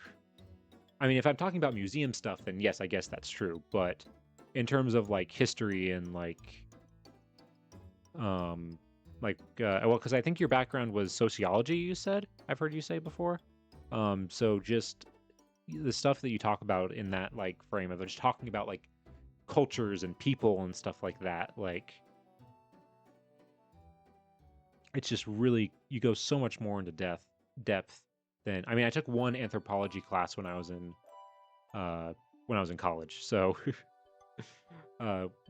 I mean, if I'm talking about museum stuff, then yes, I guess that's true. But in terms of like history and well, because I think your background was sociology. You said I've heard you say before. So just the stuff that you talk about in that like frame of just talking about like cultures and people and stuff like that, like it's just really you go so much more into depth than I mean I took one anthropology class when I was in college, so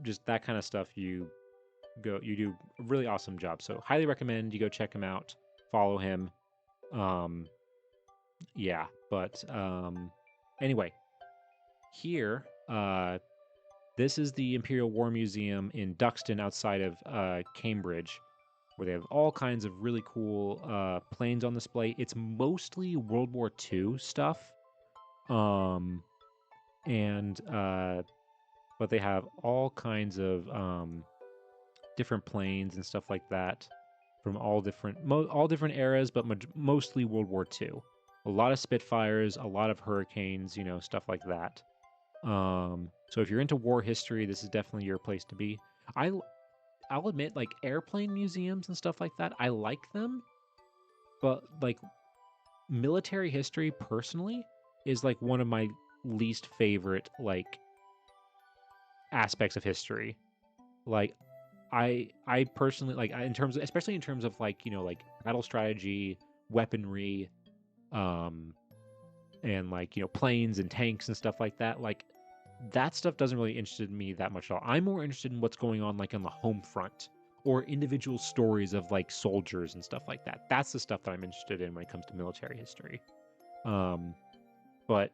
just that kind of stuff you do a really awesome job. So highly recommend you go check him out, follow him. Yeah, but anyway, here this is the Imperial War Museum in Duxton outside of Cambridge, where they have all kinds of really cool planes on display. It's mostly World War II stuff. And but they have all kinds of different planes and stuff like that from all different eras, but mostly World War II. A lot of Spitfires, a lot of Hurricanes, stuff like that. So if you're into war history, this is definitely your place to be. I'll admit, like airplane museums and stuff like that, I like them, but like military history personally is like one of my least favorite like aspects of history. Like I personally like especially in terms of like like battle strategy, weaponry, and like planes and tanks and stuff like that. Like that stuff doesn't really interest me that much at all. I'm more interested in what's going on like on the home front or individual stories of like soldiers and stuff like that. That's the stuff that I'm interested in when it comes to military history. But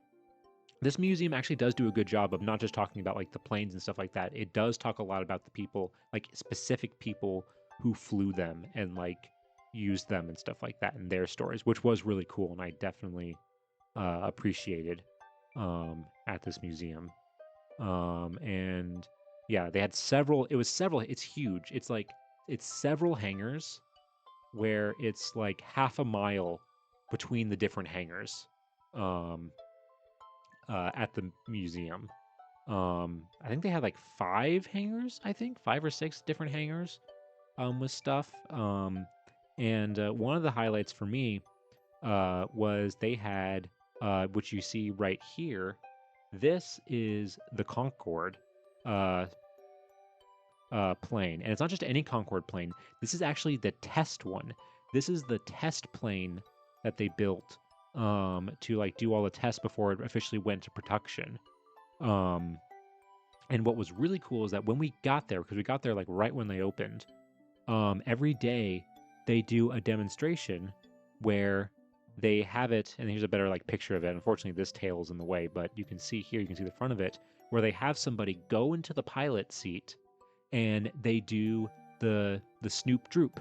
this museum actually does do a good job of not just talking about like the planes and stuff like that. It does talk a lot about the people, like specific people who flew them and like used them and stuff like that in their stories, which was really cool and I definitely appreciated at this museum. And yeah, they had several. It was several. It's huge. It's several hangars where it's like half a mile between the different hangars um, at the museum. I think they had like five hangars. I think 5 or 6 different hangars with stuff. And one of the highlights for me was they had, which you see right here. This is the Concorde uh, plane, and it's not just any Concorde plane. This is actually the test one. This is the test plane that they built to like do all the tests before it officially went to production. Um, and what was really cool is that when we got there, because we got there like right when they opened, every day they do a demonstration where they have it, and here's a better like picture of it. Unfortunately, this tail is in the way, but you can see here, you can see the front of it, where they have somebody go into the pilot seat and they do the Snoop droop,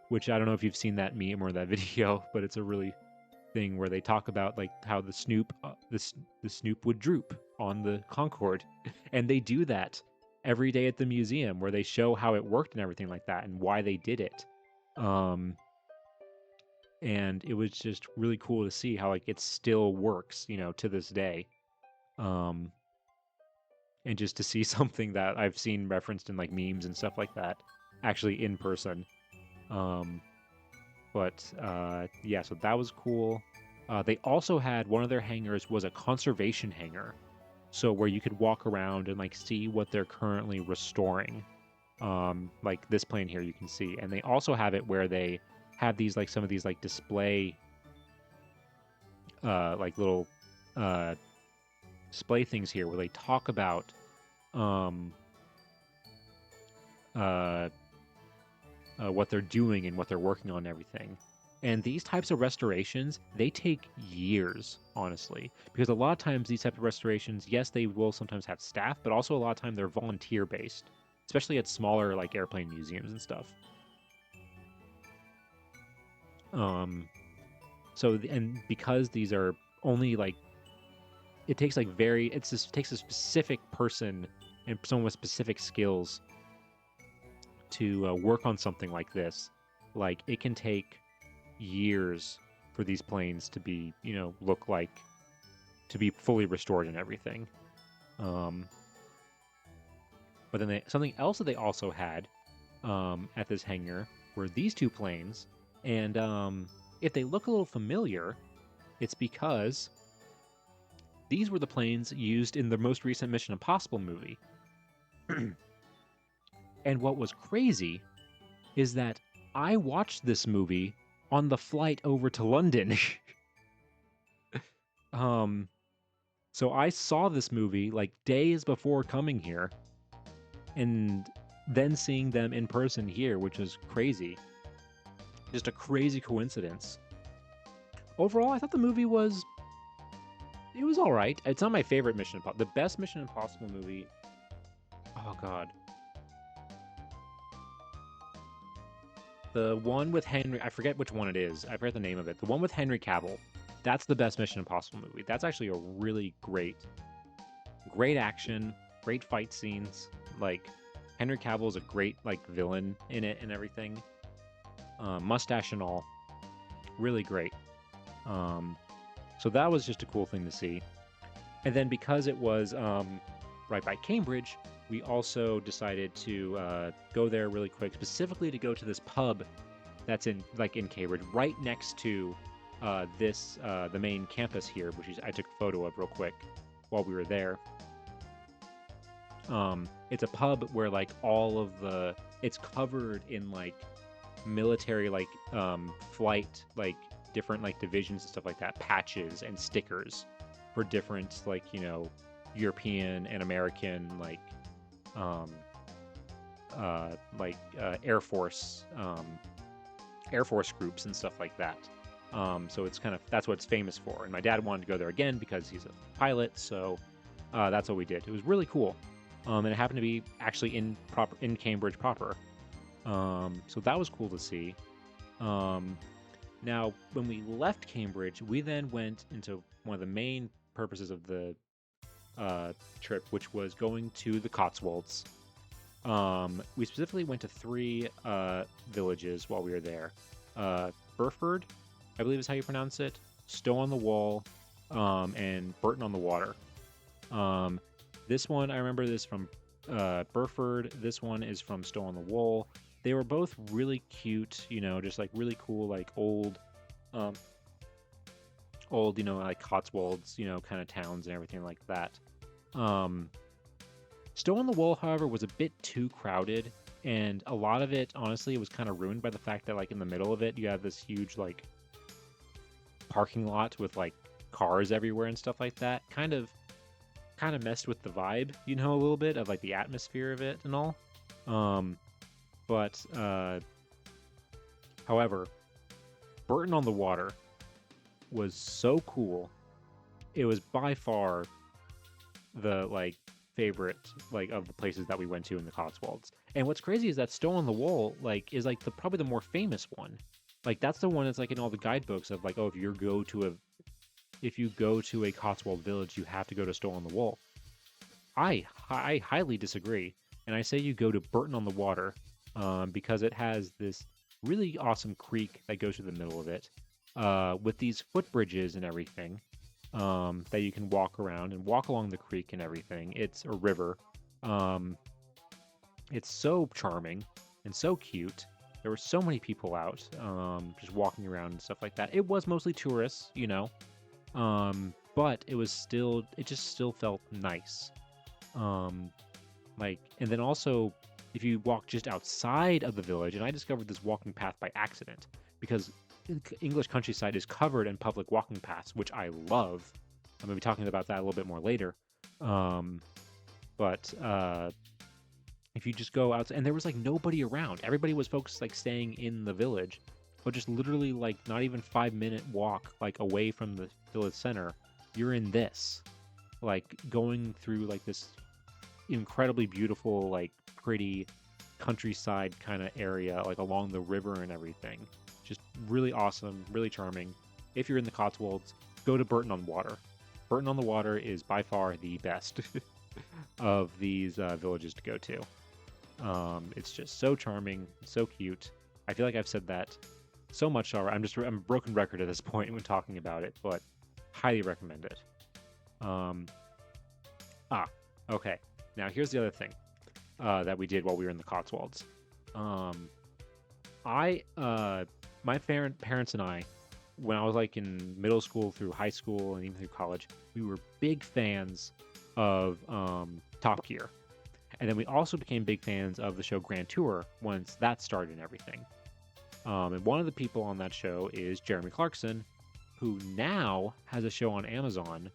which I don't know if you've seen that meme or that video, but it's a really thing where they talk about like how the Snoop the Snoop would droop on the Concorde, and they do that every day at the museum where they show how it worked and everything like that and why they did it. Um, and it was just really cool to see how like it still works, to this day. Um, and just to see something that I've seen referenced in like memes and stuff like that actually in person. Um, but yeah, so that was cool. They also had one of their hangars was a conservation hangar, so where you could walk around and like see what they're currently restoring. Like this plane here, you can see, and they also have it where they have these like some of these like display, like little uh, display things here where they talk about um, uh, what they're doing and what they're working on and everything. And these types of restorations, they take years, honestly, because a lot of times these type of restorations, yes, they will sometimes have staff, but also a lot of time they're volunteer based, especially at smaller like airplane museums and stuff. Um, and because these are only like, it takes like it takes a specific person and someone with specific skills to work on something like this. Like it can take years for these planes to be, look like to be fully restored and everything. Um, but then something else that they also had at this hangar were these two planes, and if they look a little familiar, it's because these were the planes used in the most recent Mission Impossible movie. And what was crazy is that I watched this movie on the flight over to London. um, so I saw this movie like days before coming here, and then seeing them in person here, which was crazy. Just a crazy coincidence. Overall, I thought the movie was all right. It's not my favorite Mission Impossible. The best Mission Impossible movie. Oh God. The one with Henry, I forget which one it is. I forget the name of it. The one with Henry Cavill. That's the best Mission Impossible movie. That's actually a really great action, great fight scenes. Like Henry Cavill is a great like villain in it and everything. Mustache and all, really great. So that was just a cool thing to see. And then because it was right by Cambridge, we also decided to go there really quick, specifically to go to this pub that's in Cambridge, right next to the main campus here, which I took a photo of real quick while we were there. It's a pub where like it's covered in like military flight different like divisions and stuff like that, patches and stickers for different European and American Air Force groups and stuff like that. So it's kind of that's what it's famous for. And my dad wanted to go there again because he's a pilot, so that's what we did. It was really cool, and it happened to be actually in Cambridge proper. So that was cool to see. Um, Now, when we left Cambridge, we then went into one of the main purposes of the trip, which was going to the Cotswolds. We specifically went to three villages while we were there. Burford, I believe is how you pronounce it, Stow on the Wall, and Burton on the Water. This one, I remember this from Burford. This one is from Stow on the Wall. They were both really cute, just like really cool, like um, like Cotswolds, kind of towns and everything like that. Stow on the Wall, however, was a bit too crowded, and a lot of it, honestly, was kind of ruined by the fact that, like, in the middle of it, you have this huge, like, parking lot with, like, cars everywhere and stuff like that. Kind of messed with the vibe, a little bit of, like, the atmosphere of it and all. But however, Burton on the Water was so cool. It was by far the like favorite like of the places that we went to in the Cotswolds. And what's crazy is that Stow on the Wall like is like probably the more famous one. Like that's the one that's like in all the guidebooks of like, oh, if you go to a Cotswold village, you have to go to Stow on the Wall. I highly disagree, and I say you go to Burton on the Water, because it has this really awesome creek that goes through the middle of it, with these footbridges and everything, that you can walk around and walk along the creek and everything. It's a river. It's so charming and so cute. There were so many people out, just walking around and stuff like that. It was mostly tourists, but it just still felt nice. And then also, if you walk just outside of the village, and I discovered this walking path by accident because English countryside is covered in public walking paths, which I love. I'm going to be talking about that a little bit more later. But if you just go outside, and there was like nobody around, everybody was focused like staying in the village, but just literally like not even 5-minute walk like away from the village center, you're in this, like going through like this incredibly beautiful, like pretty countryside kind of area, like along the river and everything. Just really awesome, really charming. If you're in the Cotswolds, go to Burton on Water. Burton on the Water is by far the best of these villages to go to. It's just so charming, so cute. I feel like I've said that so much already. I'm a broken record at this point when talking about it, but highly recommend it. Okay. Now here's the other thing that we did while we were in the Cotswolds. My parents and I, when I was like in middle school through high school and even through college, we were big fans of Top Gear. And then we also became big fans of the show Grand Tour once that started and everything. And one of the people on that show is Jeremy Clarkson, who now has a show on Amazon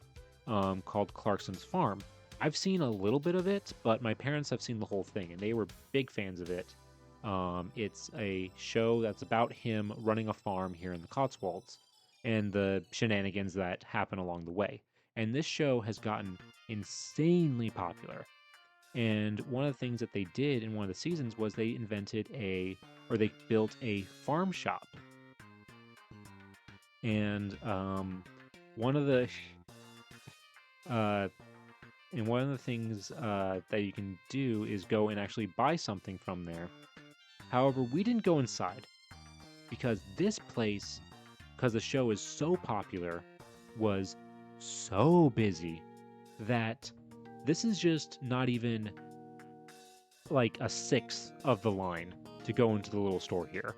called Clarkson's Farm. I've seen a little bit of it, but my parents have seen the whole thing, and they were big fans of it. It's a show that's about him running a farm here in the Cotswolds and the shenanigans that happen along the way. And this show has gotten insanely popular. And one of the things that they did in one of the seasons was they built a farm shop. And one of the things that you can do is go and actually buy something from there. However, we didn't go inside because this place, because the show is so popular, was so busy that this is just not even like a sixth of the line to go into the little store here.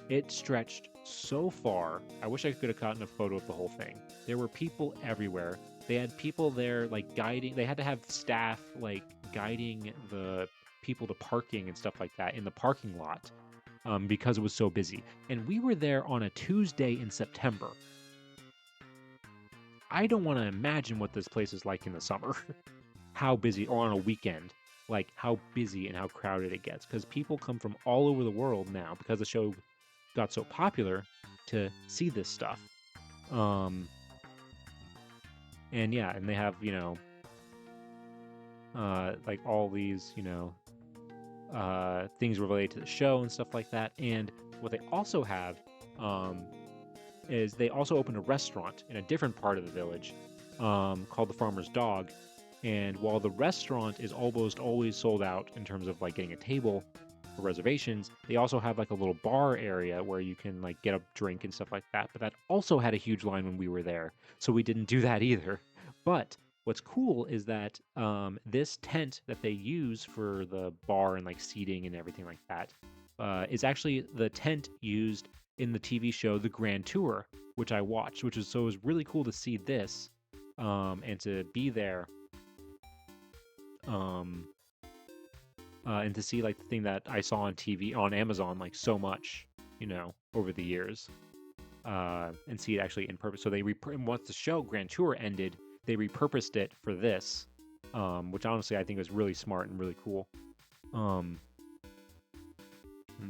It stretched so far. I wish I could have gotten a photo of the whole thing. There were people everywhere. They had people there like guiding. They had to have staff like guiding the people to parking and stuff like that in the parking lot, because it was so busy. And we were there on a Tuesday in September. I don't want to imagine what this place is like in the summer. How busy, or on a weekend, like how busy and how crowded it gets, because people come from all over the world now because the show got so popular to see this stuff. And yeah, and they have, like all these, things related to the show and stuff like that. And what they also have is they also opened a restaurant in a different part of the village called the Farmer's Dog. And while the restaurant is almost always sold out in terms of like getting a table for reservations, they also have like a little bar area where you can like get a drink and stuff like that. But that also had a huge line when we were there, so we didn't do that either. But what's cool is that this tent that they use for the bar and like seating and everything like that is actually the tent used in the TV show The Grand Tour, which I watched, which was so it was really cool to see this and to be there. And to see like the thing that I saw on TV on Amazon like so much, over the years, and see it actually in purpose. So they once the show Grand Tour ended, they repurposed it for this, which honestly I think was really smart and really cool. And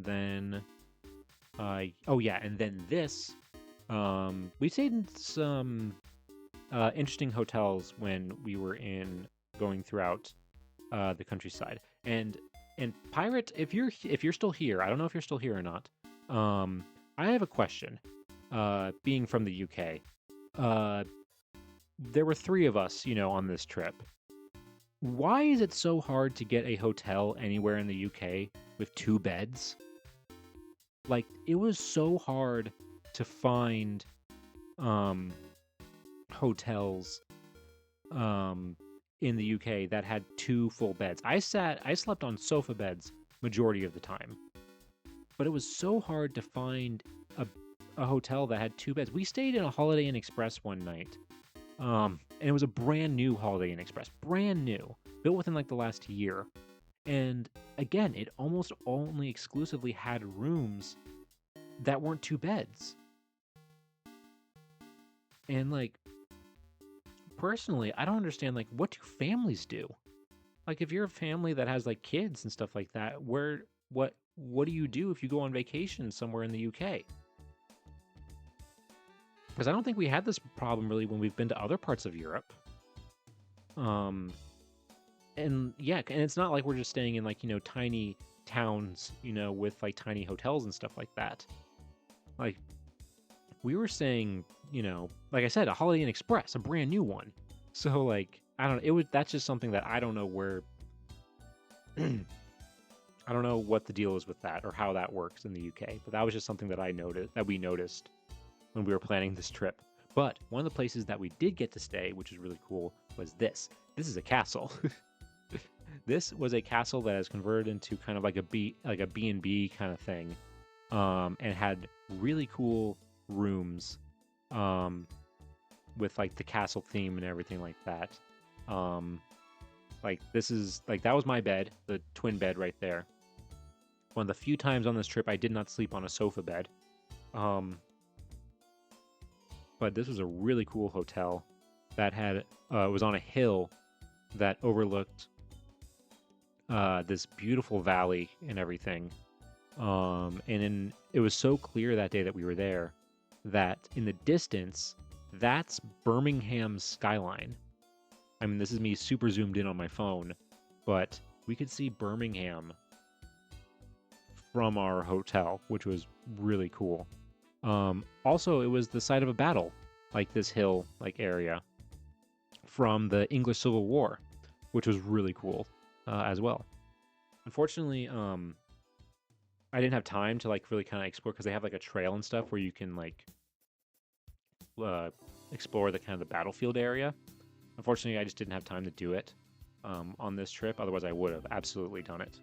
then, and then this, we stayed in some interesting hotels when we were going throughout the countryside. And Pirate, if you're still here, I don't know if you're still here or not. I have a question. Being from the UK, there were 3 of us, on this trip. Why is it so hard to get a hotel anywhere in the UK with 2 beds? Like, it was so hard to find hotels in the UK that had 2 full beds. I slept on sofa beds majority of the time, but it was so hard to find a hotel that had 2 beds. We stayed in a Holiday Inn Express one night, and it was a brand new Holiday Inn Express, brand new, built within like the last year. And again, it almost only exclusively had rooms that weren't 2 beds. And like, personally, I don't understand, like, what do families do? Like, if you're a family that has like kids and stuff like that, what do you do if you go on vacation somewhere in the UK? Because I don't think we had this problem really when we've been to other parts of Europe. And yeah, and it's not like we're just staying in like, tiny towns, with like tiny hotels and stuff like that. Like, we were staying, like I said, a Holiday Inn Express, a brand new one. So like, I don't know, that's just something that I don't know where, I don't know what the deal is with that or how that works in the UK, but that was just something that we noticed when we were planning this trip. But one of the places that we did get to stay, which is really cool, was this. This is a castle. This was a castle that has converted into kind of like a B&B kind of thing, and had really cool rooms, with like the castle theme and everything like that. Like this is like that was my bed, the twin bed right there. One of the few times on this trip I did not sleep on a sofa bed. But this was a really cool hotel that had was on a hill that overlooked this beautiful valley and everything. It was so clear that day that we were there that in the distance, that's Birmingham's skyline. I mean, this is me super zoomed in on my phone, but we could see Birmingham from our hotel, which was really cool. Also, it was the site of a battle, like this hill like area from the English Civil War, which was really cool as well. Unfortunately, I didn't have time to like really kind of explore because they have like a trail and stuff where you can like explore the kind of the battlefield area. Unfortunately, I just didn't have time to do it on this trip. Otherwise, I would have absolutely done it.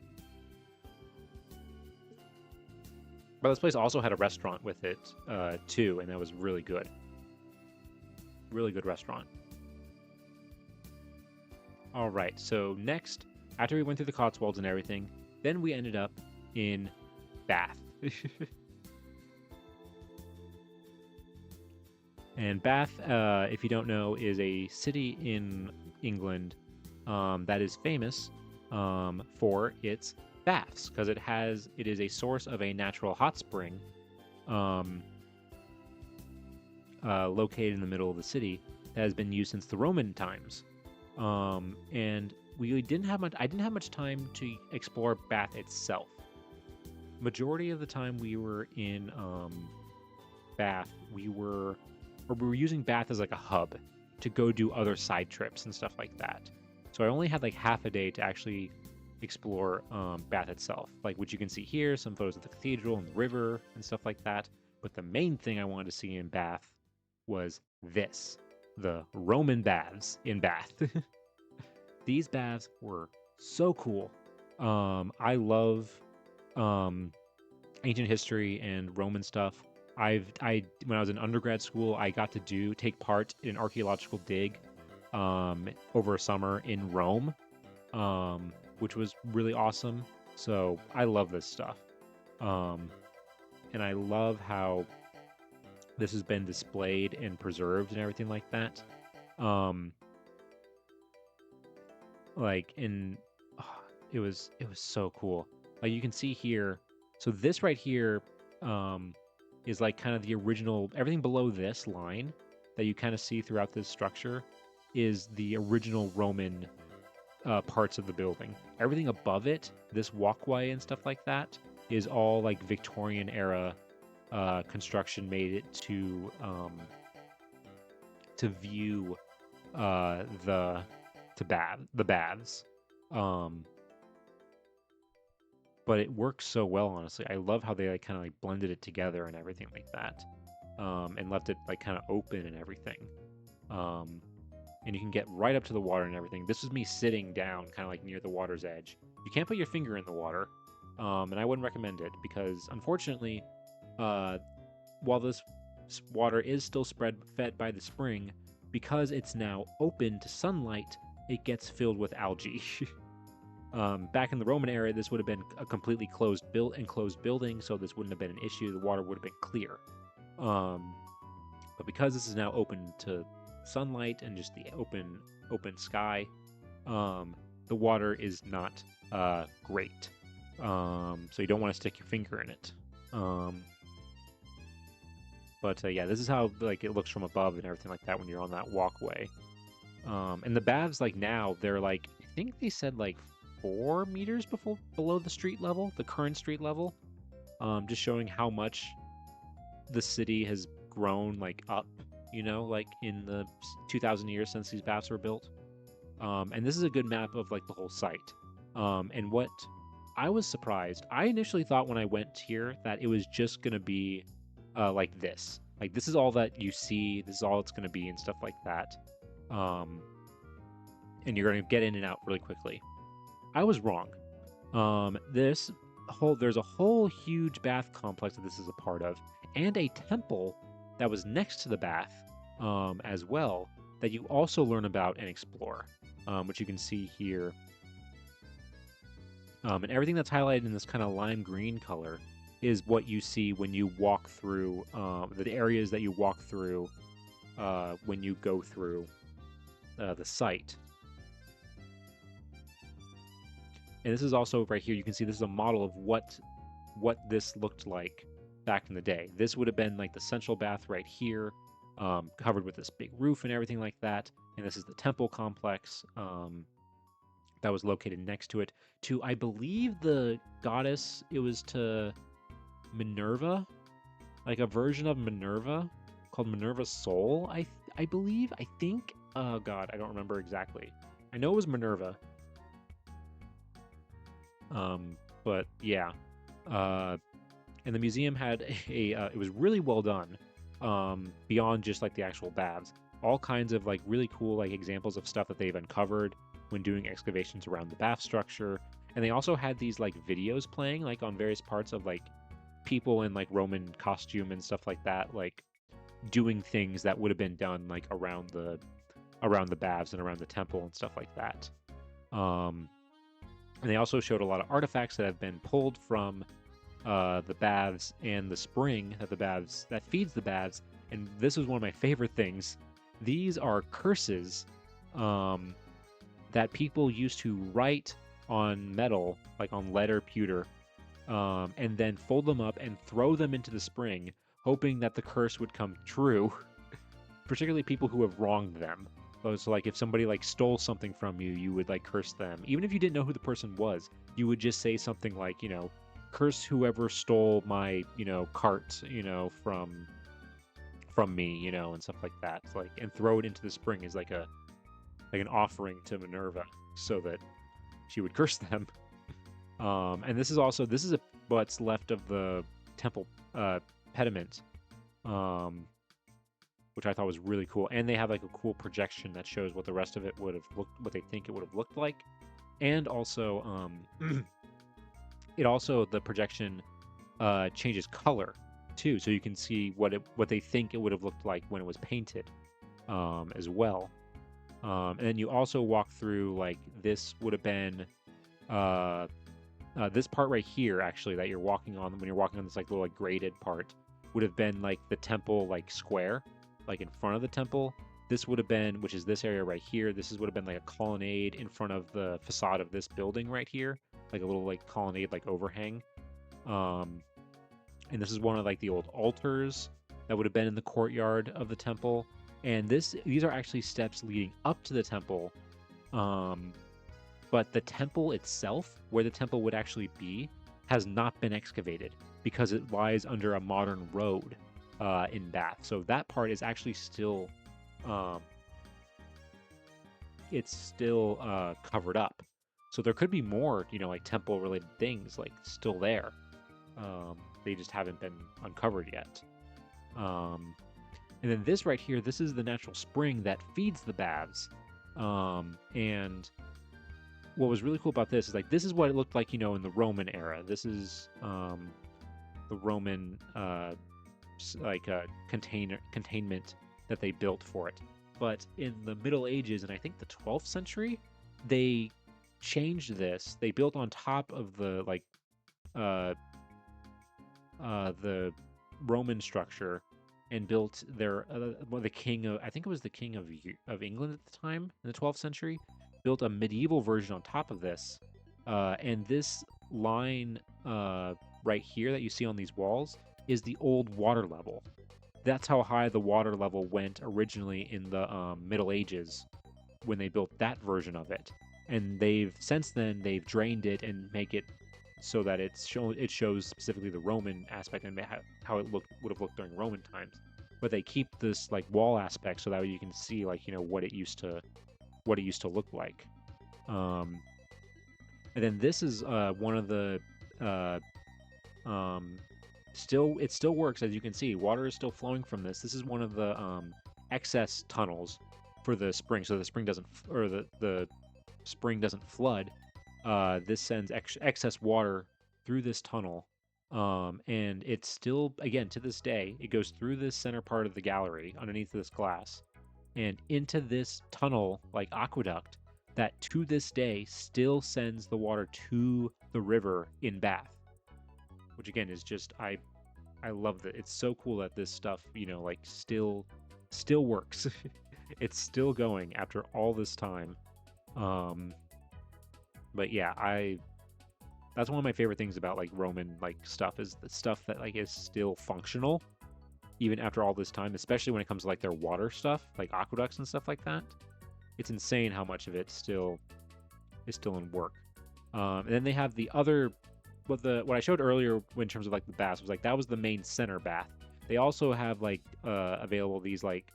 But this place also had a restaurant with it too, and that was really good. Really good restaurant. All right, so next, after we went through the Cotswolds and everything, then we ended up in Bath. And Bath, if you don't know, is a city in England that is famous for its baths, because it is a source of a natural hot spring located in the middle of the city that has been used since the Roman times. And we didn't have much. I didn't have much time to explore Bath itself. Majority of the time we were in Bath, we were using Bath as like a hub to go do other side trips and stuff like that. So I only had like half a day to actually explore Bath itself, like which you can see here, some photos of the cathedral and the river and stuff like that. But the main thing I wanted to see in Bath was this, the Roman baths in Bath. These baths were so cool. I love ancient history and Roman stuff. When I was in undergrad school, I got to take part in an archaeological dig over a summer in Rome, which was really awesome. So I love this stuff. And I love how this has been displayed and preserved and everything like that. It was so cool. Like you can see here, so this right here is like kind of the original, everything below this line that you kind of see throughout this structure is the original Roman parts of the building. Everything above it, this walkway and stuff like that, is all like Victorian era construction made it to view the baths. But it works so well, honestly. I love how they like kind of like blended it together and everything like that, and left it like kind of open and everything. And you can get right up to the water and everything. This is me sitting down, kind of like near the water's edge. You can't put your finger in the water, and I wouldn't recommend it because, unfortunately, while this water is still fed by the spring, because it's now open to sunlight, it gets filled with algae. Back in the Roman era, this would have been a completely enclosed building, so this wouldn't have been an issue. The water would have been clear. But because this is now open to sunlight and just the open sky, the water is not great. So you don't want to stick your finger in it. But yeah, this is how like it looks from above and everything like that when you're on that walkway. And the baths, like now, they're like, I think they said like 4 meters below the street level, the current street level. Just showing how much the city has grown like up, like in the 2,000 years since these baths were built. And this is a good map of like the whole site. And what I was surprised, I initially thought when I went here that it was just gonna be like this. Like this is all that you see, this is all it's gonna be and stuff like that. And you're gonna get in and out really quickly. I was wrong. There's a whole huge bath complex that this is a part of, and a temple that was next to the bath as well that you also learn about and explore, which you can see here. And everything that's highlighted in this kind of lime green color is what you see when you walk through the areas that you walk through when you go through the site. And this is also right here, you can see this is a model of what this looked like back in the day. This would have been like the central bath right here, covered with this big roof and everything like that. And this is the temple complex that was located next to it. To, I believe, the goddess, it was to Minerva, like a version of Minerva called Minerva's Soul, I think. Oh God, I don't remember exactly. I know it was Minerva. But yeah, and the museum had it was really well done, beyond just like the actual baths, all kinds of like really cool like examples of stuff that they've uncovered when doing excavations around the bath structure. And they also had these like videos playing like on various parts of like people in like Roman costume and stuff like that, like doing things that would have been done like around the baths and around the temple and stuff like that. And they also showed a lot of artifacts that have been pulled from the baths and the spring that feeds the baths. And this was one of my favorite things. These are curses that people used to write on metal, like on lead or pewter, and then fold them up and throw them into the spring, hoping that the curse would come true. particularly people who have wronged them. So like if somebody like stole something from you, you would like curse them. Even if you didn't know who the person was, you would just say something like, curse whoever stole my, cart, from me, and stuff like that. It's like, and throw it into the spring as like an offering to Minerva so that she would curse them. And this is what's left of the temple pediment, which I thought was really cool. And they have like a cool projection that shows what the rest of it would have looked, what they think it would have looked like. And also, the projection changes color too, so you can see what they think it would have looked like when it was painted, as well. And then you also walk through, like, this would have been this part right here, actually, that you're walking on when you're walking on this like little like graded part, would have been like the temple like square, like in front of the temple. This would have been, which is this area right here. Would have been like a colonnade in front of the facade of this building right here, like a little like colonnade like overhang. And this is one of like the old altars that would have been in the courtyard of the temple. And these are actually steps leading up to the temple. But the temple itself, where the temple would actually be, has not been excavated because it lies under a modern road in Bath. So that part is actually still, covered up. So there could be more, like temple-related things, like still there. They just haven't been uncovered yet. And then this right here, this is the natural spring that feeds the baths. And what was really cool about this is like this is what it looked like, in the Roman era. This is the Roman containment that they built for it. But in the Middle Ages and I think the 12th century, they changed this. They built on top of the the Roman structure and built their the king of, I think it was the king of England at the time in the 12th century, built a medieval version on top of this. And this line right here that you see on these walls is the old water level. That's how high the water level went originally in the Middle Ages when they built that version of it. And since then they've drained it and make it so that it shows specifically the Roman aspect and how it would have looked during Roman times. But they keep this like wall aspect so that way you can see like what it used to look like. And then this is one of the it still works, as you can see. Water is still flowing from this. This is one of the excess tunnels for the spring, so the spring doesn't the spring doesn't flood. This sends excess water through this tunnel, and it's still, again, to this day, it goes through this center part of the gallery underneath this glass and into this tunnel, like aqueduct, that to this day still sends the water to the river in Bath, which again is just, I love that. It's so cool that this stuff, like still works. It's still going after all this time. But yeah, that's one of my favorite things about like Roman like stuff, is the stuff that like is still functional even after all this time, especially when it comes to like their water stuff, like aqueducts and stuff like that. It's insane how much of it is still in work. And then they have the other, what I showed earlier in terms of like the baths was like that was the main center bath. They also have like available these like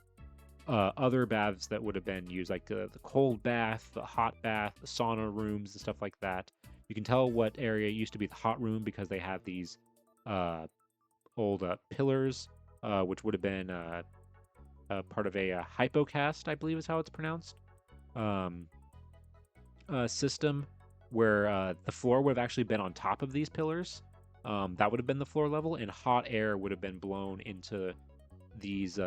other baths that would have been used, like the cold bath, the hot bath, the sauna rooms, and stuff like that. You can tell what area used to be the hot room because they have these old pillars, which would have been part of a hypocast, I believe is how it's pronounced, system, where the floor would have actually been on top of these pillars. That would have been the floor level, and hot air would have been blown into these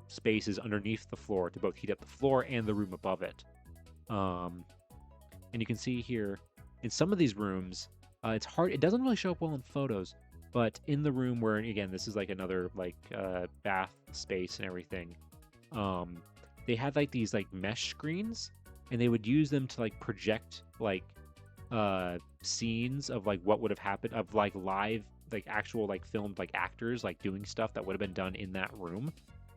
spaces underneath the floor to both heat up the floor and the room above it. And you can see here in some of these rooms, it's hard, it doesn't really show up well in photos, but in the room where, again, this is like another like bath space and everything, they had like these like mesh screens, and they would use them to like project like scenes of like what would have happened, of like live, like actual like filmed like actors like doing stuff that would have been done in that room,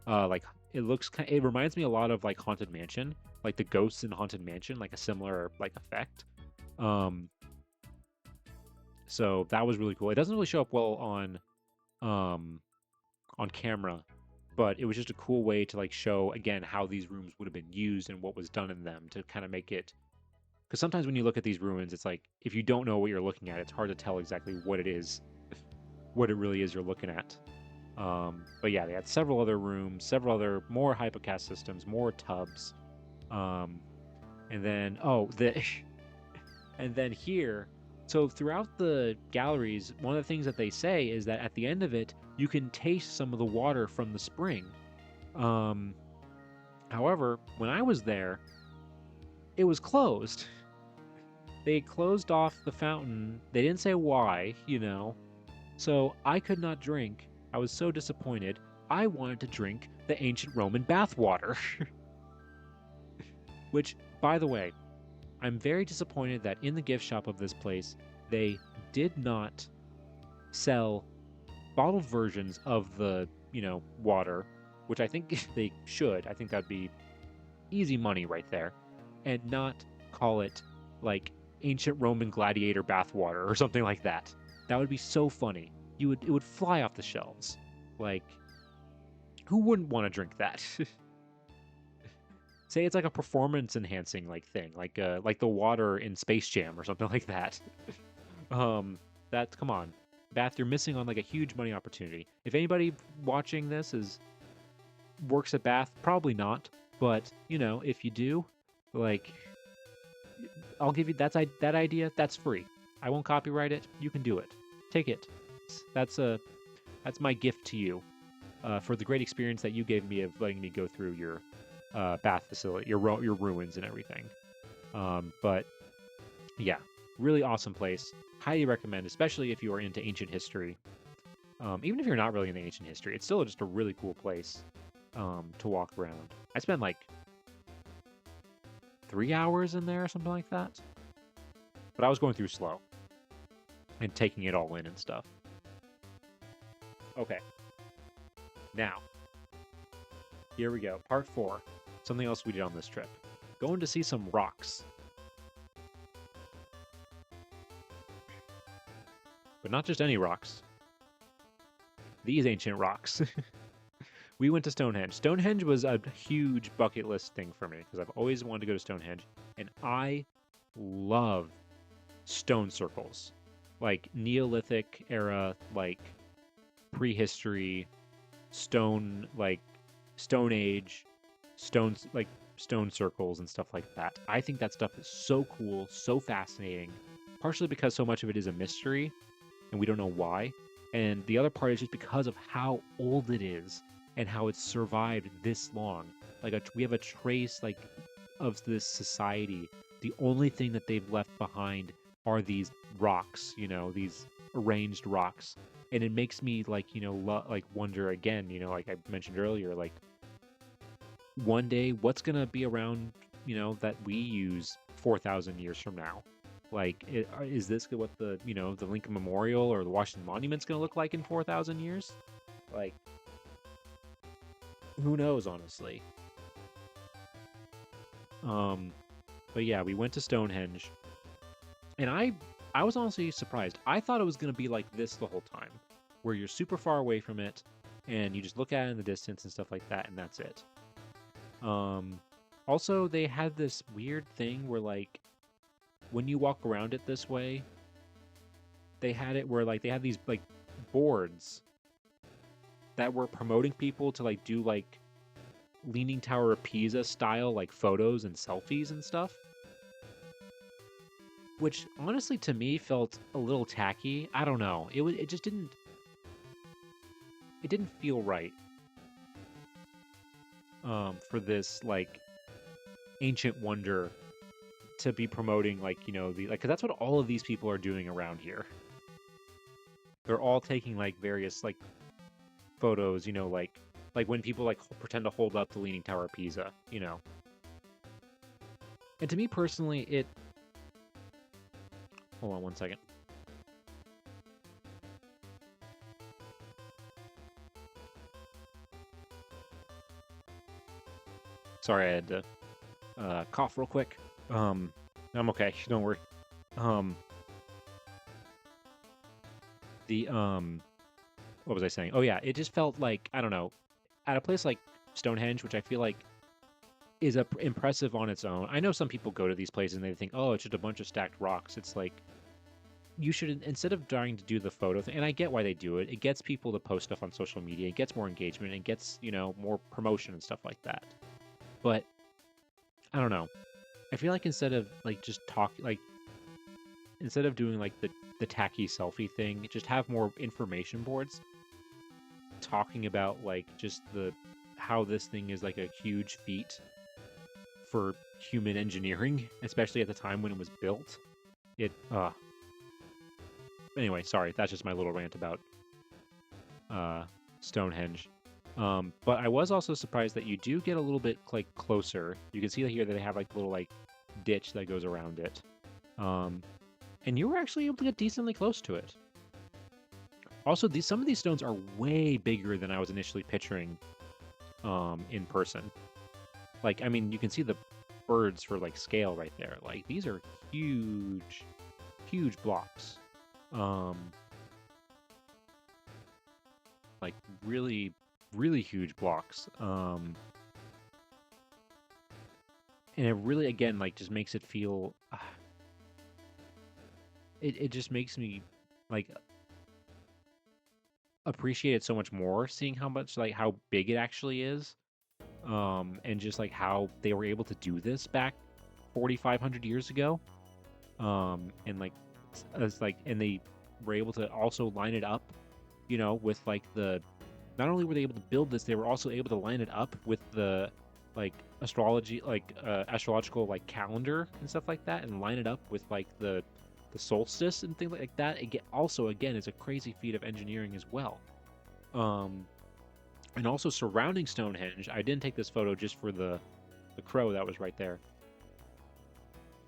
like it looks it reminds me a lot of like Haunted Mansion, like the ghosts in Haunted Mansion, like a similar like effect. Um, so that was really cool. It doesn't really show up well um on camera, but it was just a cool way to like show again how these rooms would have been used and what was done in them to kind of make it, because sometimes when you look at these ruins, it's like if you don't know what you're looking at, it's hard to tell exactly what it is, what it really is you're looking at. But yeah, they had several other rooms, several other more hypocast systems, more tubs, um, and then and then here. So throughout the galleries, one of the things that they say is that at the end of it, you can taste some of the water from the spring. Um, However, when I was there, it was closed. They closed off the fountain. They didn't say why, So I could not drink. I was so disappointed. I wanted to drink the ancient Roman bathwater. Which, by the way, I'm very disappointed that in the gift shop of this place, they did not sell bottled versions of the, water, which I think they should. I think that'd be easy money right there. And not call it like ancient Roman gladiator bathwater or something like that. That would be so funny. It would fly off the shelves. Like, who wouldn't want to drink that? Say it's like a performance enhancing like thing, like the water in Space Jam or something like that. Come on, Bath, you're missing on like a huge money opportunity. If anybody watching this works at Bath, probably not, but if you do, like, I'll give you that idea. That's free. I won't copyright it. You can do it. Take it. That's my gift to you, for the great experience that you gave me of letting me go through your Bath facility, your ruins and everything. But yeah, really awesome place. Highly recommend, especially if you are into ancient history. Even if you're not really into ancient history, it's still just a really cool place to walk around. I spent like 3 hours in there or something like that. But I was going through slow and taking it all in and stuff. Okay. Now, here we go. Part 4. Something else we did on this trip. Going to see some rocks. But not just any rocks. These ancient rocks. We went to Stonehenge. Stonehenge was a huge bucket list thing for me because I've always wanted to go to Stonehenge. And I love stone circles. Like Neolithic era, like prehistory, stone, like Stone Age, stone circles and stuff like that. I think that stuff is so cool, so fascinating. Partially because so much of it is a mystery and we don't know why. And the other part is just because of how old it is and how it's survived this long. We have a trace of this society. The only thing that they've left behind are these rocks, these arranged rocks. And it makes me wonder again, like I mentioned earlier, like one day what's going to be around, that we use 4,000 years from now? Like, is this what the Lincoln Memorial or the Washington Monument's going to look like in 4,000 years? Like, who knows, honestly. But yeah, we went to Stonehenge, and I was honestly surprised. I thought it was going to be like this the whole time, where you're super far away from it, and you just look at it in the distance and stuff like that, and that's it. Also, they had this weird thing where, like, when you walk around it this way, they had it where, like, they had these, like, boards that were promoting people to, like, do, like, Leaning Tower of Pisa style, like, photos and selfies and stuff. Which, honestly, to me, felt a little tacky. I don't know. It just didn't... It didn't feel right. For this, like, ancient wonder to be promoting, like, because that's what all of these people are doing around here. They're all taking, like, various, like, photos, like when people, like, pretend to hold up the Leaning Tower of Pisa, And to me, personally, Hold on one second. Sorry, I had to cough real quick. I'm okay. Don't worry. Um, the what was I saying? Oh yeah, it just felt like, I don't know, at a place like Stonehenge, which I feel like is impressive on its own. I know some people go to these places and they think, oh, it's just a bunch of stacked rocks. It's like, you should, instead of trying to do the photo thing, and I get why they do it. It gets people to post stuff on social media. It gets more engagement. It gets, more promotion and stuff like that. But I don't know. I feel like instead of like just talk, like instead of doing like the tacky selfie thing, just have more information boards talking about like just the how this thing is like a huge feat for human engineering, especially at the time when it was built. It Anyway, sorry, that's just my little rant about Stonehenge. But I was also surprised that you do get a little bit like closer. You can see here that they have like a little like ditch that goes around it. And you were actually able to get decently close to it. Also, some of these stones are way bigger than I was initially picturing in person. Like, I mean, you can see the birds for like scale right there. Like, these are huge, huge blocks. Like really, really huge blocks. And it really, again, like just makes it feel. It just makes me like appreciate it so much more, seeing how much like how big it actually is. And just like how they were able to do this back 4,500 years ago. And like as like, and they were able to also line it up, with like not only were they able to build this, they were also able to line it up with the like astrology, like astrological like calendar and stuff like that, and line it up with like the solstice and things like that. Also, again, is a crazy feat of engineering as well. And also surrounding Stonehenge, I didn't take this photo just for the crow that was right there.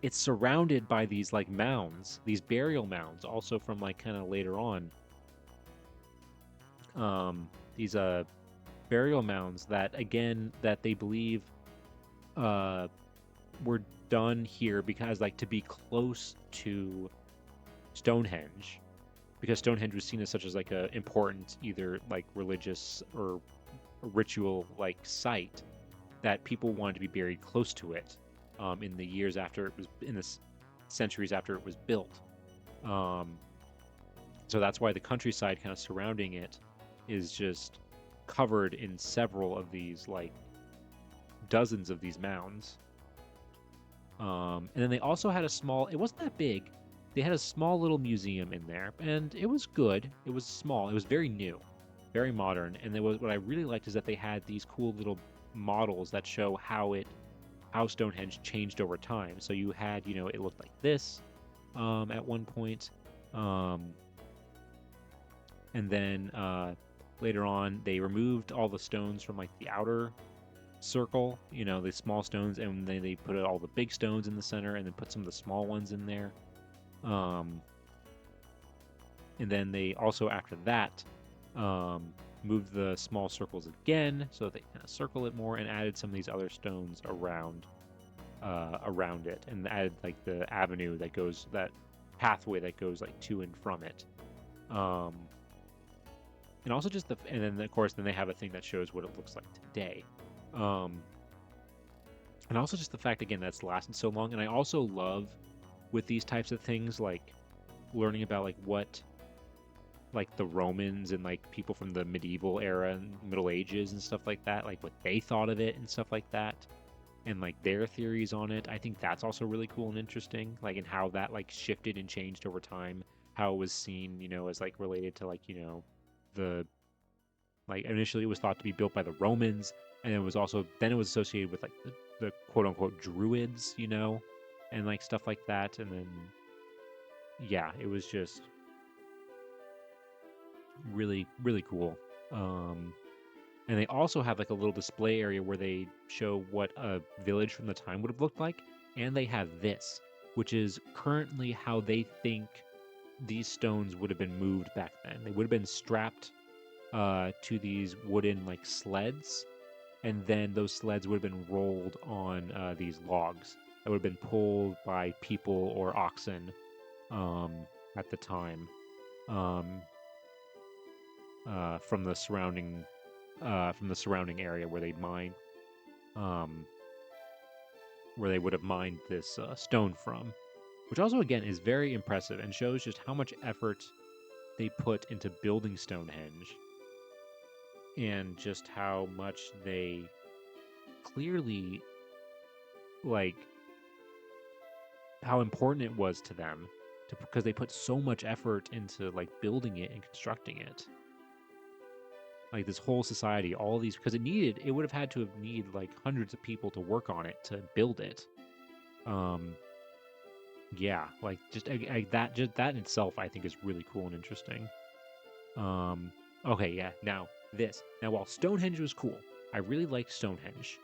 It's surrounded by these like mounds, these burial mounds, also from like kind of later on. These burial mounds that they believe were done here because like to be close to Stonehenge, because Stonehenge was seen as such as like a important either like religious or ritual like site, that people wanted to be buried close to it in the years after it was, in the centuries after it was built. So that's why the countryside kind of surrounding it is just covered in several of these, like dozens of these mounds. And then they also had a small, it wasn't that big, they had a small little museum in there, and it was good. It was small. It was very new, very modern. And what I really liked is that they had these cool little models that show how Stonehenge changed over time. So you had, it looked like this at one point. And then later on, they removed all the stones from like the outer circle, the small stones, and then they put all the big stones in the center, and then put some of the small ones in there. And then they also, after that, moved the small circles again, so they kind of circle it more, and added some of these other stones around it, and added like the avenue that pathway that goes like to and from it. And also just and then of course then they have a thing that shows what it looks like today. And also just the fact, again, that's lasted so long. And I also love with these types of things, like learning about like what like the Romans and like people from the medieval era and Middle Ages and stuff like that, like what they thought of it and stuff like that, and like their theories on it. I think that's also really cool and interesting, like in how that like shifted and changed over time, how it was seen, as like related to like, the like initially it was thought to be built by the Romans, and it was associated with like the quote unquote Druids, and like stuff like that. And then yeah, it was just really, really cool. And they also have like a little display area where they show what a village from the time would have looked like. And they have this, which is currently how they think these stones would have been moved back then. They would have been strapped to these wooden like sleds, and then those sleds would have been rolled on these logs that would have been pulled by people or oxen um, at the time um, from the surrounding area where they mine um, where they would have mined this stone from, which also again is very impressive and shows just how much effort they put into building Stonehenge and just how much they clearly like how important it was to them because they put so much effort into like building it and constructing it. Like this whole society, all these because it would have had to have needed like hundreds of people to work on it to build it. Um yeah, like just that in itself I think is really cool and interesting. Okay, yeah. Now this. Now while Stonehenge was cool, I really liked Stonehenge.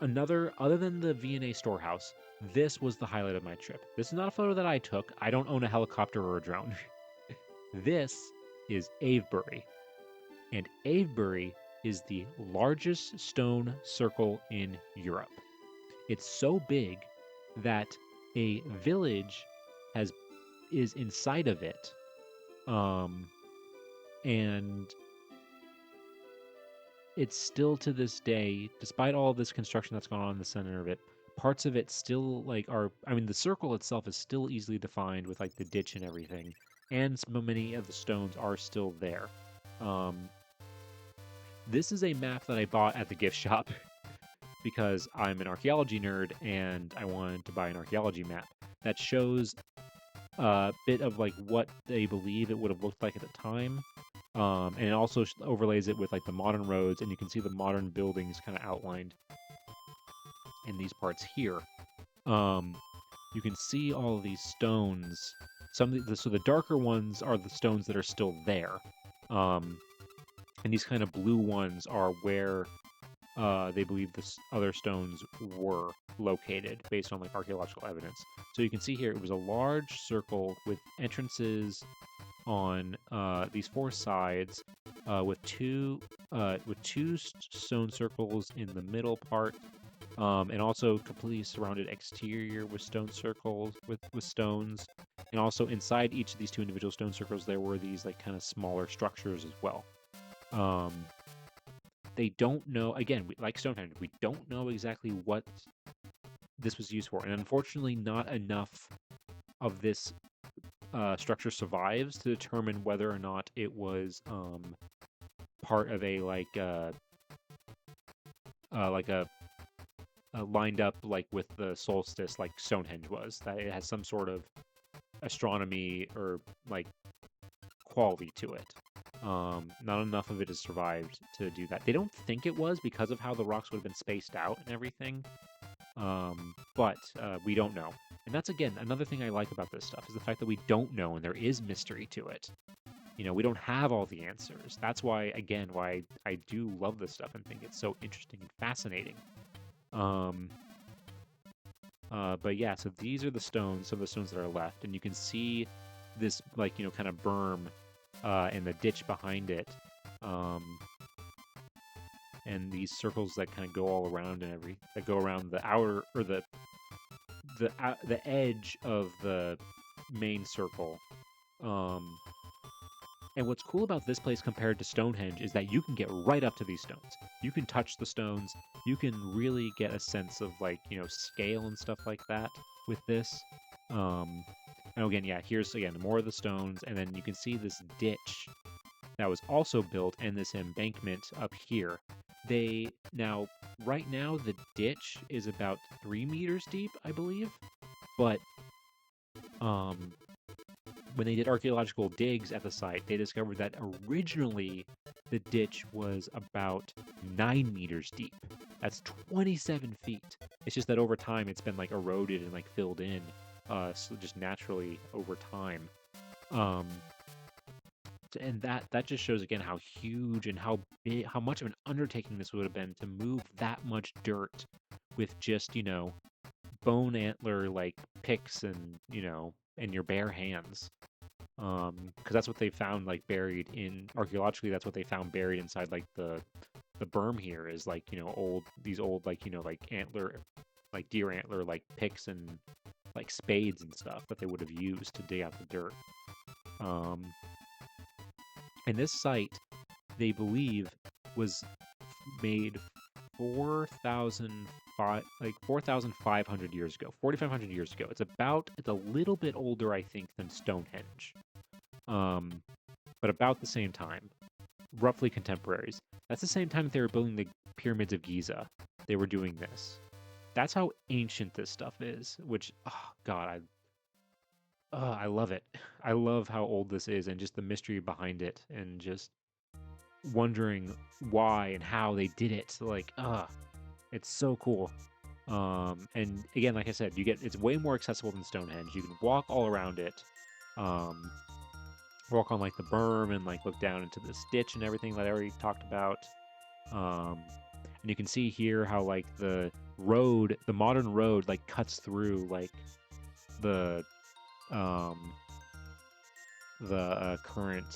Other than the V&A storehouse, this was the highlight of my trip. This is not a photo that I took. I don't own a helicopter or a drone. This is Avebury. And Avebury is the largest stone circle in Europe. It's so big that a village is inside of it. And it's still to this day, despite all this construction that's gone on in the center of it, parts of it still like are. I mean, the circle itself is still easily defined with like the ditch and everything, and many of the stones are still there. Um, this is a map that I bought at the gift shop because I'm an archaeology nerd and I wanted to buy an archaeology map that shows a bit of like what they believe it would have looked like at the time. And it also overlays it with like the modern roads, and you can see the modern buildings kind of outlined in these parts here. You can see all of these stones. So the darker ones are the stones that are still there, and these kind of blue ones are where they believe the other stones were located based on like archaeological evidence. So you can see here it was a large circle with entrances on these four sides, with two stone circles in the middle part, and also completely surrounded exterior with stone circles with stones, and also inside each of these two individual stone circles there were these like kind of smaller structures as well. They don't know again, like Stonehenge, we don't know exactly what this was used for, and unfortunately, not enough of this structure survives to determine whether or not it was part of a lined up like with the solstice like Stonehenge was, that it has some sort of astronomy or like quality to it. Not enough of it has survived to do that. They don't think it was because of how the rocks would have been spaced out and everything. But we don't know. And that's, again, another thing I like about this stuff is the fact that we don't know and there is mystery to it. You know, we don't have all the answers. That's why, again, why I do love this stuff and think it's so interesting and fascinating. But yeah, so these are the stones, some of the stones that are left. And you can see this, like, you know, kind of berm and the ditch behind it. And these circles that kind of go all around that go around the outer or the edge of the main circle. And what's cool about this place compared to Stonehenge is that you can get right up to these stones. You can touch the stones. You can really get a sense of like, you know, scale and stuff like that with this. And again, yeah, here's again more of the stones, and then you can see this ditch that was also built and this embankment up here. Right now the ditch is about 3 meters deep, I believe, but when they did archaeological digs at the site, they discovered that originally the ditch was about 9 meters deep. That's 27 feet. It's just that over time it's been like eroded and like filled in, so just naturally over time. And that just shows again how huge and how big, how much of an undertaking this would have been to move that much dirt with just, you know, bone antler like picks and, you know, and your bare hands. Because that's what they found like buried in archaeologically. That's what they found buried inside like the the berm here is like, these old like, like antler, like deer antler, like picks and like spades and stuff that they would have used to dig out the dirt. Um, and this site, they believe, was made 4,500 years ago, 4,500 years ago. It's a little bit older, I think, than Stonehenge, but about the same time, roughly contemporaries. That's the same time that they were building the pyramids of Giza. They were doing this. That's how ancient this stuff is. Which, oh God, I love it. I love how old this is, and just the mystery behind it, and just wondering why and how they did it. Like, it's so cool. And again, like I said, it's way more accessible than Stonehenge. You can walk all around it, walk on like the berm and like look down into this ditch and everything that I already talked about. And you can see here how like the modern road, like cuts through like the current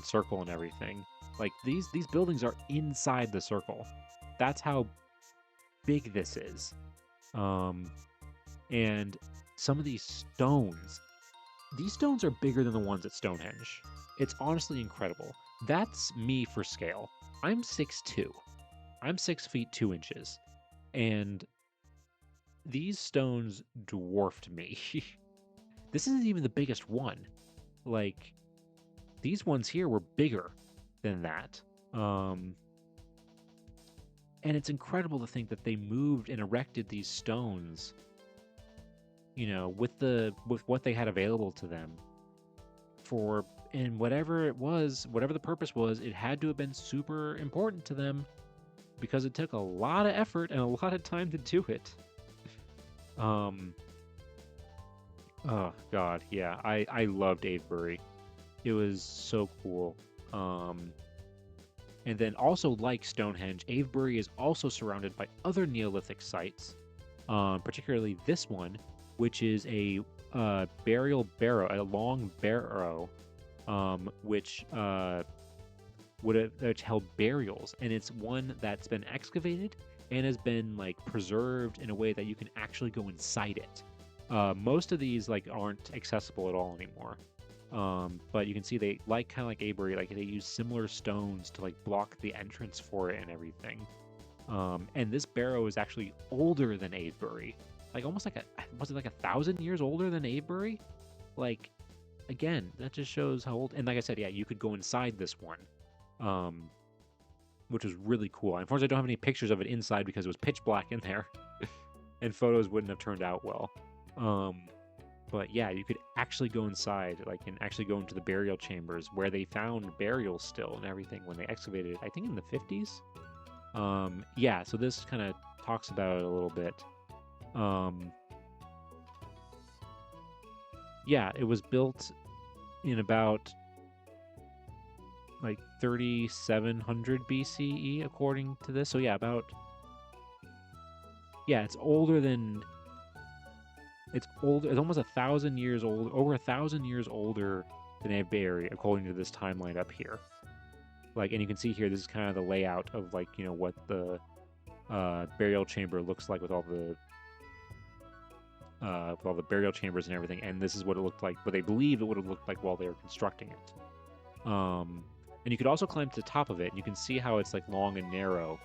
circle and everything. Like these buildings are inside the circle. That's how big this is. And some of these stones are bigger than the ones at Stonehenge. It's honestly incredible. That's me for scale. I'm 6'2". I'm 6 feet 2 inches. And these stones dwarfed me. This isn't even the biggest one. Like, these ones here were bigger than that. And it's incredible to think that they moved and erected these stones, with what they had available to them and whatever it was, whatever the purpose was, it had to have been super important to them because it took a lot of effort and a lot of time to do it. Oh God, yeah, I loved Avebury. It was so cool. And then also like Stonehenge, Avebury is also surrounded by other Neolithic sites, particularly this one, which is a burial barrow, a long barrow, which held burials, and it's one that's been excavated and has been like preserved in a way that you can actually go inside it. Most of these like aren't accessible at all anymore. But you can see they kind of like Avebury, like they use similar stones to like block the entrance for it and everything. And this barrow is actually older than Avebury, like almost like was it like 1,000 years older than Avebury? Like, again, that just shows how old. And like I said, yeah, you could go inside this one, which was really cool. Unfortunately, I don't have any pictures of it inside because it was pitch black in there, and photos wouldn't have turned out well. But yeah, you could actually go inside, like, and actually go into the burial chambers where they found burials still and everything when they excavated it, I think in the 50s. Yeah, so this kind of talks about it a little bit. Yeah, it was built in about like 3,700 BCE, according to this. So yeah, it's older than... It's older. It's almost 1,000 years old, over 1,000 years older than Avebury, according to this timeline up here. Like, and you can see here, this is kind of the layout of like, what the burial chamber looks like with all the burial chambers and everything. And this is what it looked like, what they believe it would have looked like while they were constructing it. And you could also climb to the top of it, and you can see how it's like long and narrow,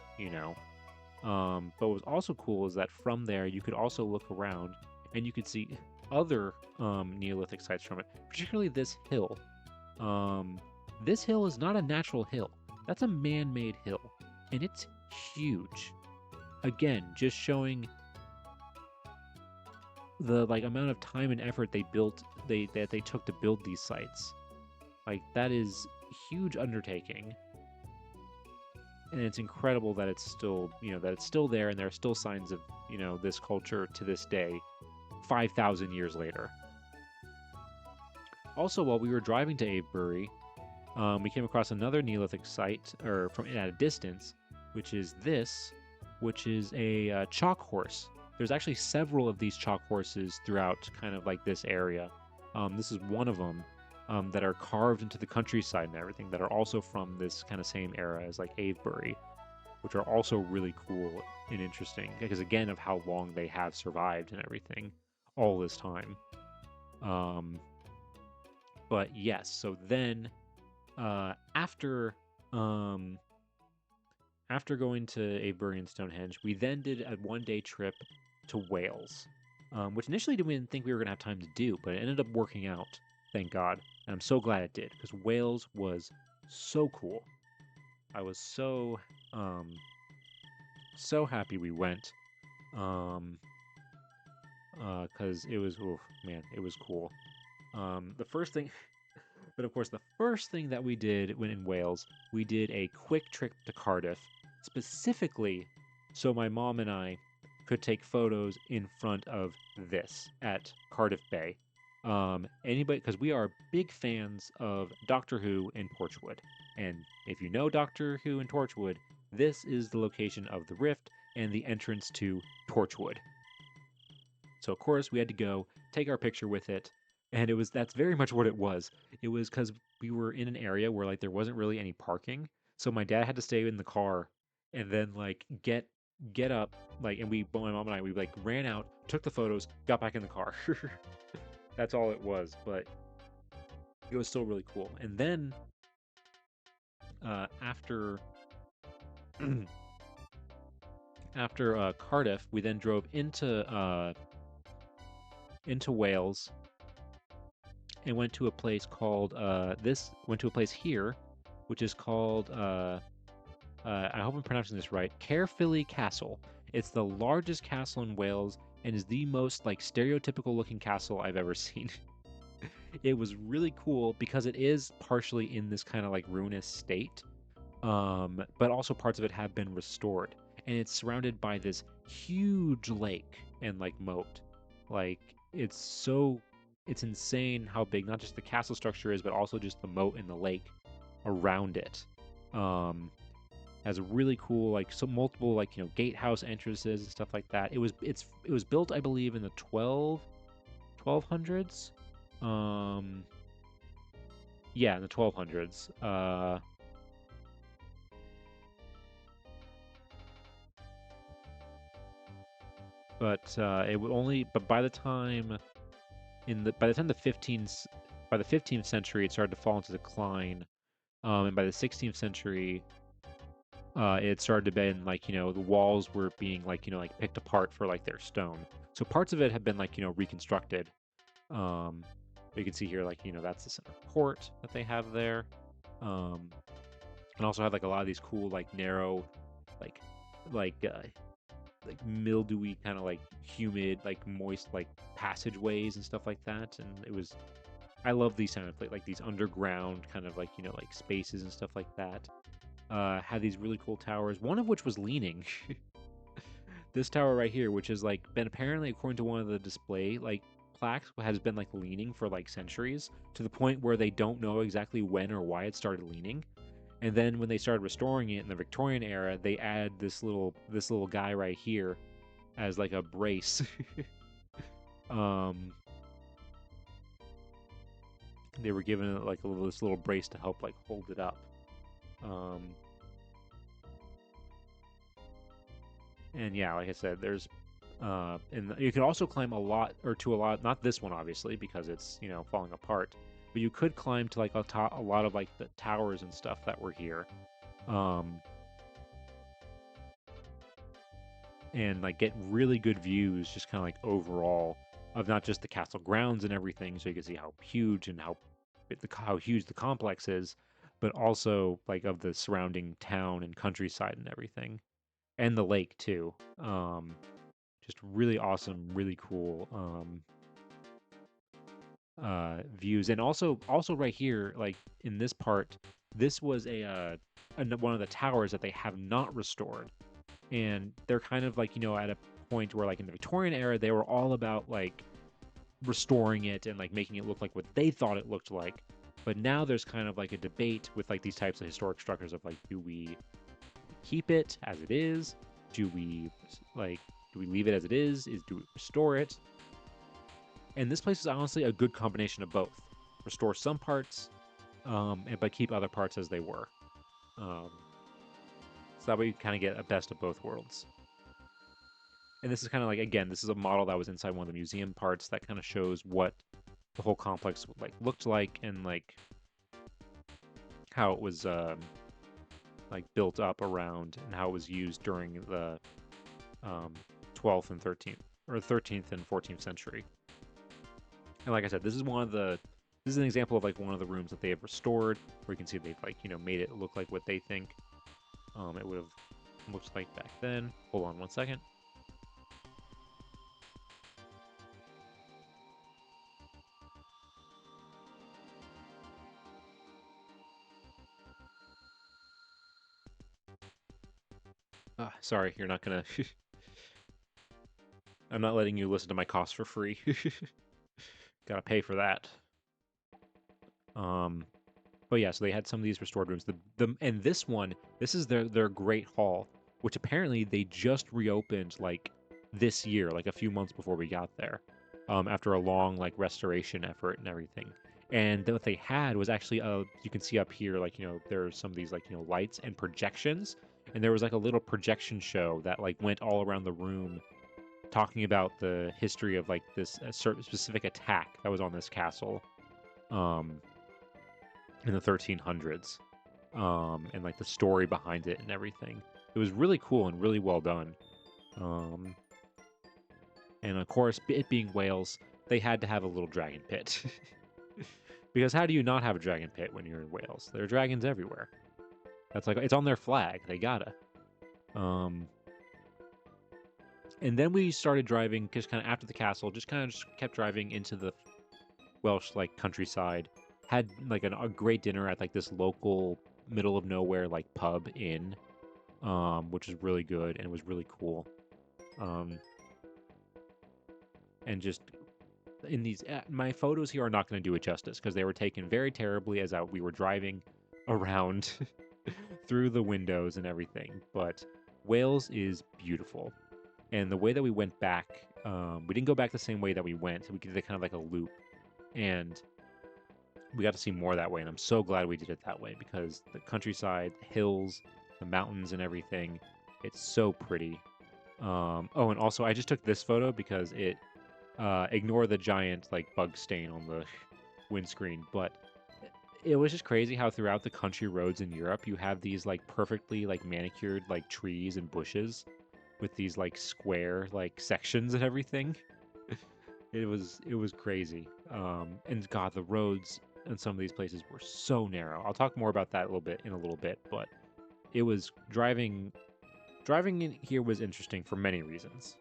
But what was also cool is that from there, you could also look around and you could see other Neolithic sites from it, particularly this hill. This hill is not a natural hill. That's a man-made hill, and it's huge. Again, just showing the like amount of time and effort they took to build these sites. Like, that is a huge undertaking. And it's incredible that it's still, there, and there are still signs of, this culture to this day, 5,000 years later. Also, while we were driving to Avebury, we came across another Neolithic site, or from at a distance, which is a chalk horse. There's actually several of these chalk horses throughout kind of like this area. This is one of them. that are carved into the countryside and everything that are also from this kind of same era as like Avebury, which are also really cool and interesting because again of how long they have survived and everything all this time. Um, but yes, so then after um, after going to Avebury and Stonehenge, we then did a 1-day trip to Wales, which initially didn't think we were gonna have time to do, but it ended up working out, thank God, and I'm so glad it did because Wales was so cool. I was um, so happy we went, um, because it was, oof, man, it was cool. The first thing, but of course, the first thing that we did when in Wales, we did a quick trip to Cardiff, specifically so my mom and I could take photos in front of this at Cardiff Bay. Anybody, because we are big fans of Doctor Who and Torchwood. And if you know Doctor Who and Torchwood, this is the location of the rift and the entrance to Torchwood. So of course we had to go take our picture with it, and that's very much what it was. It was because we were in an area where like there wasn't really any parking, so my dad had to stay in the car, and then like get up like, and my mom and I we like ran out, took the photos, got back in the car. That's all it was, but it was still really cool. And then after after Cardiff, we then drove into Wales and went to a place called went to a place here, which is called I hope I'm pronouncing this right, Caerphilly Castle. It's the largest castle in Wales and is the most like stereotypical looking castle I've ever seen. It was really cool because it is partially in this kind of like ruinous state, but also parts of it have been restored, and it's surrounded by this huge lake and like moat. Like it's insane how big not just the castle structure is, but also just the moat and the lake around it. Um, has a really cool like some multiple like gatehouse entrances and stuff like that. It was built I believe in the 1200s. Um, yeah, in the 1200s. But it would only. But by the time by the 15th century, it started to fall into decline. And by the 16th century, it started to be like the walls were being like like picked apart for like their stone. So parts of it have been like reconstructed. Um, you can see here like that's the center court that they have there. Um, and also have like a lot of these cool like narrow, like like uh, like mildewy kind of like humid like moist like passageways and stuff like that. And I love these kind of like these underground kind of like like spaces and stuff like that. Had these really cool towers, one of which was leaning. This tower right here, which has like been apparently according to one of the display like plaques, has been like leaning for like centuries to the point where they don't know exactly when or why it started leaning. And then when they started restoring it in the Victorian era, they add this little guy right here as like a brace. um, they were given it like this little brace to help like hold it up. Um, and yeah, like I said, there's and you can also climb a lot or to a lot. Not this one obviously because it's falling apart, but you could climb to like a lot of like the towers and stuff that were here. Um, and like get really good views just kind of like overall of not just the castle grounds and everything so you can see how huge and how huge the complex is, but also like of the surrounding town and countryside and everything, and the lake too. Just really awesome, really cool views. And also right here like in this part, this was one of the towers that they have not restored, and they're kind of like at a point where like in the Victorian era they were all about like restoring it and like making it look like what they thought it looked like. But now there's kind of like a debate with like these types of historic structures of like, do we keep it as it is? Do we like do we leave it as it is? Do we restore it? And this place is honestly a good combination of both, restore some parts, but keep other parts as they were. Um, so that way you kind of get a best of both worlds. And this is kind of like, again, this is a model that was inside one of the museum parts that kind of shows what the whole complex like looked like, and like how it was like built up around, and how it was used during the um, 12th and 13th, or 13th and 14th century. And like I said, this is an example of like one of the rooms that they have restored, where you can see they've like made it look like what they think it would have looked like back then. Hold on one second. Sorry, you're not gonna. I'm not letting you listen to my costs for free. Gotta pay for that. Um, but yeah, so they had some of these restored rooms. And this one, this is their Great Hall, which apparently they just reopened like this year, like a few months before we got there, after a long like restoration effort and everything. And what they had was actually you can see up here, like there's some of these like lights and projections, and there was like a little projection show that like went all around the room, talking about the history of like this certain specific attack that was on this castle. Um, in the 1300s, and like the story behind it and everything. It was really cool and really well done. Um, and of course, it being Wales, they had to have a little dragon pit. Because how do you not have a dragon pit when you're in Wales? There are dragons everywhere. That's like, it's on their flag. They gotta. Um, and then we started driving, just kind of after the castle, just kind of just kept driving into the Welsh like countryside. Had like a great dinner at like this local middle of nowhere like pub inn, which was really good and was really cool. Um, and just in these, my photos here are not going to do it justice because they were taken very terribly as we were driving around through the windows and everything. But Wales is beautiful, and the way that we went back, we didn't go back the same way that we went. So we did kind of like a loop, and we got to see more that way. And I'm so glad we did it that way because the countryside, the hills, the mountains, and everything, it's so pretty. Oh, and also I just took this photo because ignore the giant like bug stain on the windscreen, but it was just crazy how throughout the country roads in Europe you have these like perfectly like manicured like trees and bushes with these like square like sections and everything. It was crazy. And God, the roads in some of these places were so narrow. I'll talk more about that in a little bit, but it was driving in here was interesting for many reasons.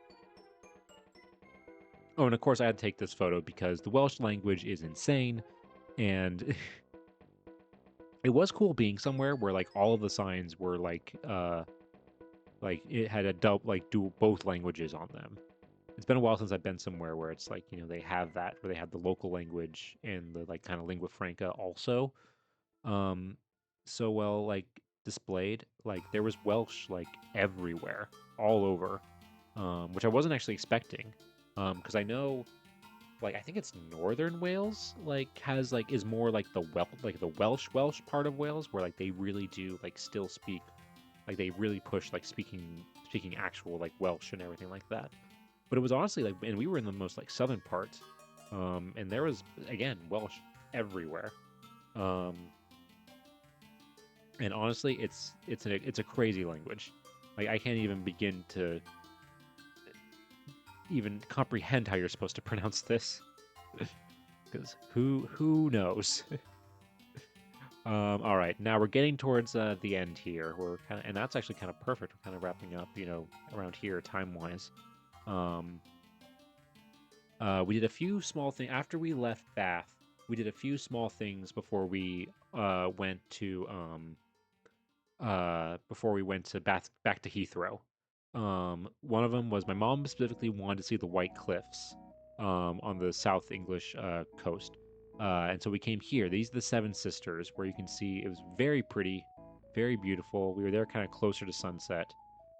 Oh, and of course I had to take this photo because the Welsh language is insane, and it was cool being somewhere where like all of the signs were like it had a do both languages on them. It's been a while since I've been somewhere where it's like, they have that, where they have the local language and the like kind of lingua franca also. Um, so well like displayed. Like there was Welsh like everywhere, all over, which I wasn't actually expecting. Because I know, like I think it's northern Wales, like has like is more like the Welsh part of Wales, where like they really do like still speak, like they really push like speaking actual like Welsh and everything like that. But it was honestly like, and we were in the most like southern part, and there was again Welsh everywhere. Um, and honestly, it's a crazy language. Like I can't even begin to even comprehend how you're supposed to pronounce this, because who knows? All right, now we're getting towards the end here. We're kind of, and that's actually kind of perfect. We're kind of wrapping up, around here time wise. Um, we did a few small things after we left Bath. We did a few small things before we went to back to Heathrow. One of them was my mom specifically wanted to see the White Cliffs on the South English coast. And so we came here. These are the Seven Sisters, where you can see it was very pretty, very beautiful. We were there kind of closer to sunset.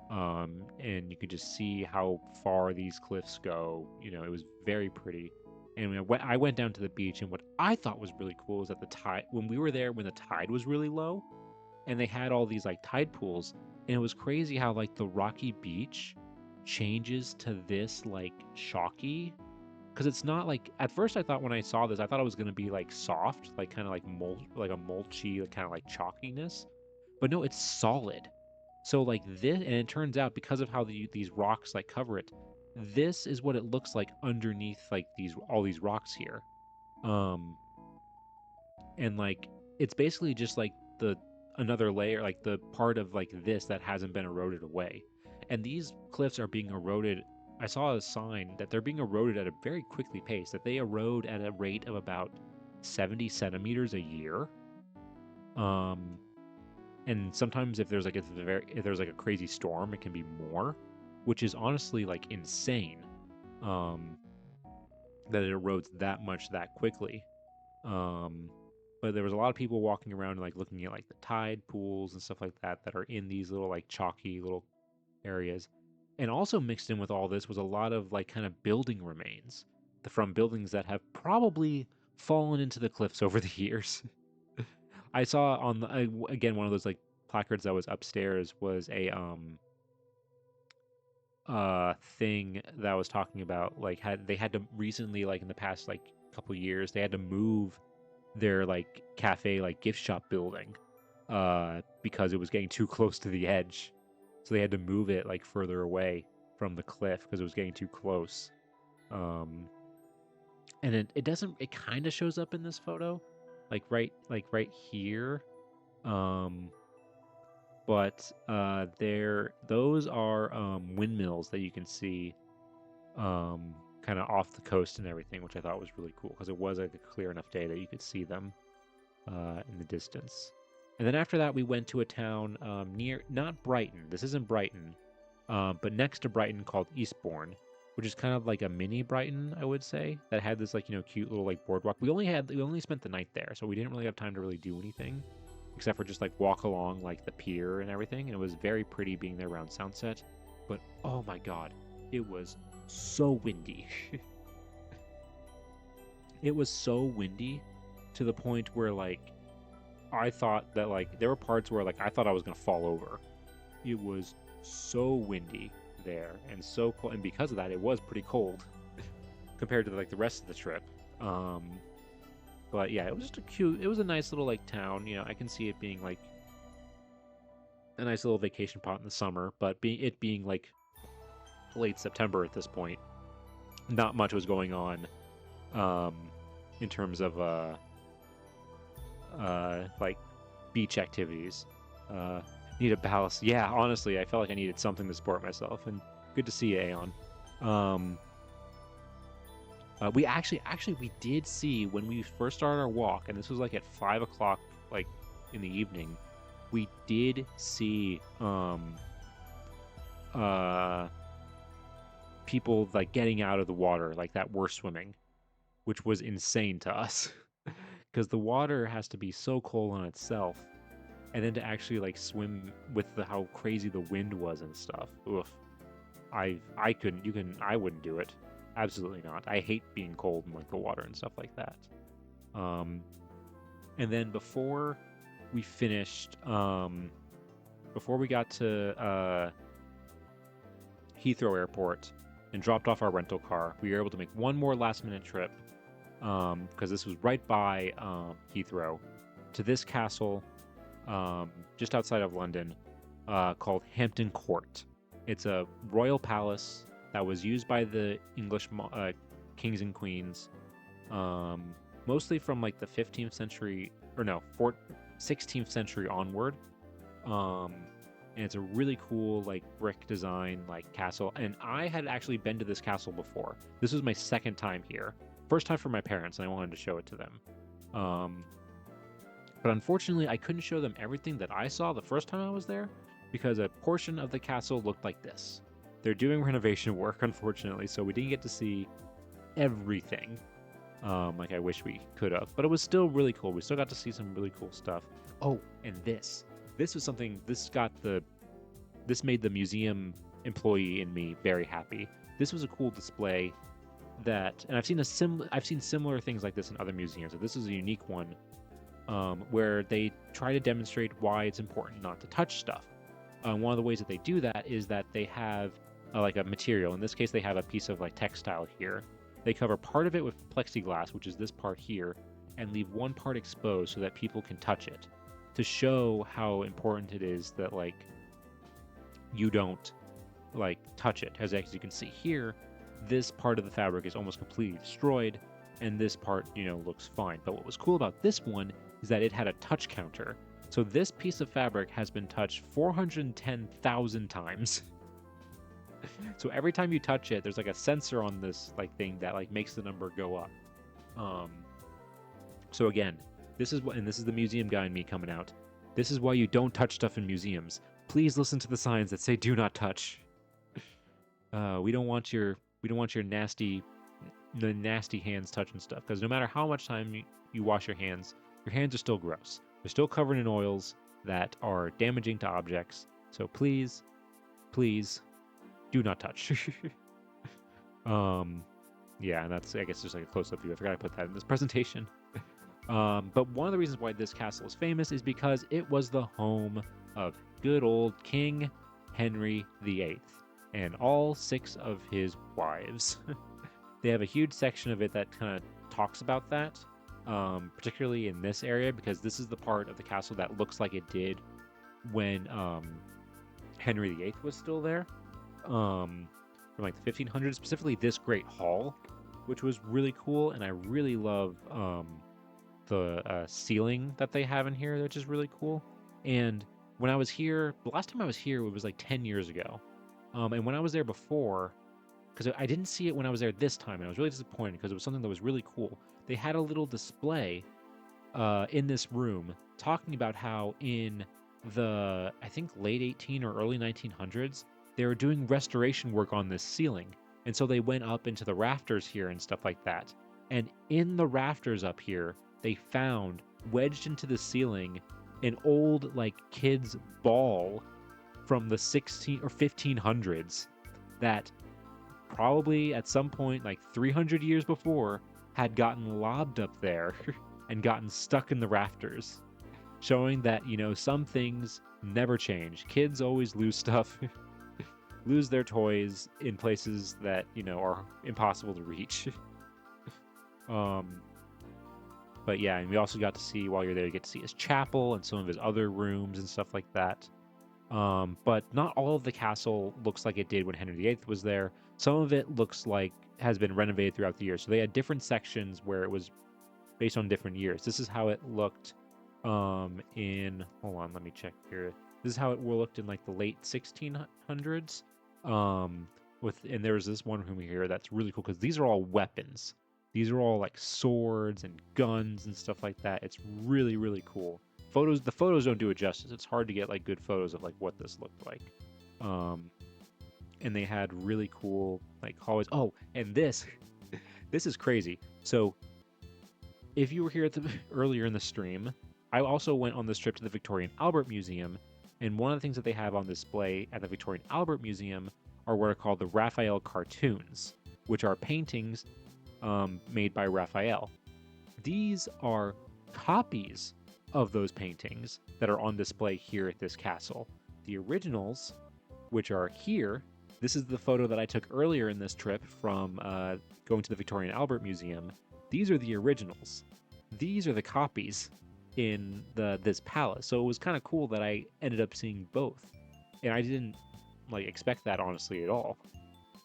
And you could just see how far these cliffs go. It was very pretty. And I went down to the beach, and what I thought was really cool is that the tide, when we were there, when the tide was really low, and they had all these like tide pools, and it was crazy how like the rocky beach changes to this like chalky, because it's not like, at first I thought when I saw this, I thought it was going to be like soft, like kind of like like a mulchy, like, kind of like chalkiness, but no, it's solid. So like this, and it turns out because of how these rocks like cover it, this is what it looks like underneath like all these rocks here. Um, and like it's basically just like the another layer, like the part of like this that hasn't been eroded away. And these cliffs are being eroded. I saw a sign that they're being eroded at a very quickly pace, that they erode at a rate of about 70 centimeters a year. Um, and sometimes if there's like if there's like a crazy storm, it can be more, which is honestly like insane. Um, that it erodes that much that quickly. Um, but there was a lot of people walking around and like looking at like the tide pools and stuff like that that are in these little like chalky little areas. And also mixed in with all this was a lot of like kind of building remains from buildings that have probably fallen into the cliffs over the years. I saw on again, one of those like placards that was upstairs was a thing that was talking about like they had to recently, like in the past like couple years, they had to move their like cafe like gift shop building because it was getting too close to the edge, so they had to move it like further away from the cliff because it was getting too close. And it doesn't, it kind of shows up in this photo like right here. um but those are windmills that you can see kind of off the coast and everything, which I thought was really cool because it was like a clear enough day that you could see them in the distance. And then after that, we went to a town near, not Brighton. This isn't Brighton, but next to Brighton, called Eastbourne, which is kind of like a mini Brighton, I would say, that had this like, cute little like boardwalk. We only spent the night there, so we didn't really have time to really do anything except for just like walk along like the pier and everything. And it was very pretty being there around sunset. But oh my god, it was so windy. It was so windy to the point where like I thought that like there were parts where like I thought I was gonna fall over. It was so windy there and so cold, and because of that, it was pretty cold compared to like the rest of the trip. But yeah, it was just it was a nice little like town. I can see it being like a nice little vacation spot in the summer, but being like late September at this point, not much was going on um, in terms of like beach activities. Need a ballast. Yeah, honestly, I felt like I needed something to support myself, and good to see you, Aeon. We we did see when we first started our walk, and this was like at 5 o'clock, like in the evening. We did see people like getting out of the water like that were swimming, which was insane to us because the water has to be so cold on itself, and then to actually like swim with how crazy the wind was and stuff. Oof. I couldn't. I wouldn't do it. Absolutely not. I hate being cold in like the water and stuff like that. And then before we finished, before we got to Heathrow Airport and dropped off our rental car, we were able to make one more last minute trip because this was right by Heathrow to this castle just outside of London called Hampton Court. It's a royal palace that was used by the English kings and queens, mostly from like the 15th century, or no, 16th century onward. And it's a really cool like brick design like castle. And I had actually been to this castle before. This was my second time here. First time for my parents, and I wanted to show it to them. But unfortunately, I couldn't show them everything that I saw the first time I was there because a portion of the castle looked like this. They're doing renovation work, unfortunately, so we didn't get to see everything like I wish we could have. But it was still really cool. We still got to see some really cool stuff. Oh, and this was something, this made the museum employee in me very happy. This was a cool display that, and I've seen similar things like this in other museums. So this is a unique one, where they try to demonstrate why it's important not to touch stuff. One of the ways that they do that is that they have like a material. In this case, they have a piece of like textile here. They cover part of it with plexiglass, which is this part here, and leave one part exposed so that people can touch it, to show how important it is that like you don't like touch it. As you can see here, this part of the fabric is almost completely destroyed, and this part, looks fine. But what was cool about this one is that it had a touch counter. So this piece of fabric has been touched 410,000 times. So every time you touch it, there's like a sensor on this like thing that like makes the number go up. So again, this is the museum guy in me coming out. This is why you don't touch stuff in museums. Please listen to the signs that say "Do not touch." We don't want your nasty hands touching stuff, because no matter how much time you wash your hands are still gross. They're still covered in oils that are damaging to objects. So please, do not touch. Yeah, and that's, I guess, just like a close-up view. I forgot to put that in this presentation. But one of the reasons why this castle is famous is because it was the home of good old King Henry VIII and all 6 of his wives. They have a huge section of it that kind of talks about that, particularly in this area, because this is the part of the castle that looks like it did when Henry VIII was still there, from like the 1500s, specifically this great hall, which was really cool. And I really love the ceiling that they have in here, which is really cool. And when I was here, the last time I was here, it was like 10 years ago. And when I was there before, because I didn't see it when I was there this time, and I was really disappointed because it was something that was really cool. They had a little display in this room talking about how in the, I think, late 18 or early 1900s, they were doing restoration work on this ceiling. And so they went up into the rafters here and stuff like that. And in the rafters up here, they found, wedged into the ceiling, an old, like, kid's ball from the 16 or 1500s that probably at some point, like 300 years before, had gotten lobbed up there and gotten stuck in the rafters, showing that, some things never change. Kids always lose stuff, lose their toys in places that, are impossible to reach. But yeah, and we also got to see, while you're there, you get to see his chapel and some of his other rooms and stuff like that. But not all of the castle looks like it did when Henry VIII was there. Some of it looks like has been renovated throughout the years. So they had different sections where it was based on different years. This is how it looked in, hold on, let me check here. This is how it looked in like the late 1600s. And there's this one room here that's really cool because these are all weapons. These are all like swords and guns and stuff like that. It's really, really cool. The photos don't do it justice. It's hard to get like good photos of like what this looked like. And they had really cool like hallways. Oh, and this is crazy. So if you were here earlier in the stream, I also went on this trip to the Victorian Albert Museum, and one of the things that they have on display at the Victorian Albert Museum are what are called the Raphael cartoons, which are paintings made by Raphael. These are copies of those paintings that are on display here at this castle. The originals, which are here, this is the photo that I took earlier in this trip from going to the Victorian Albert Museum. These are the originals. These are the copies in this palace. So it was kind of cool that I ended up seeing both. And I didn't like expect that, honestly, at all.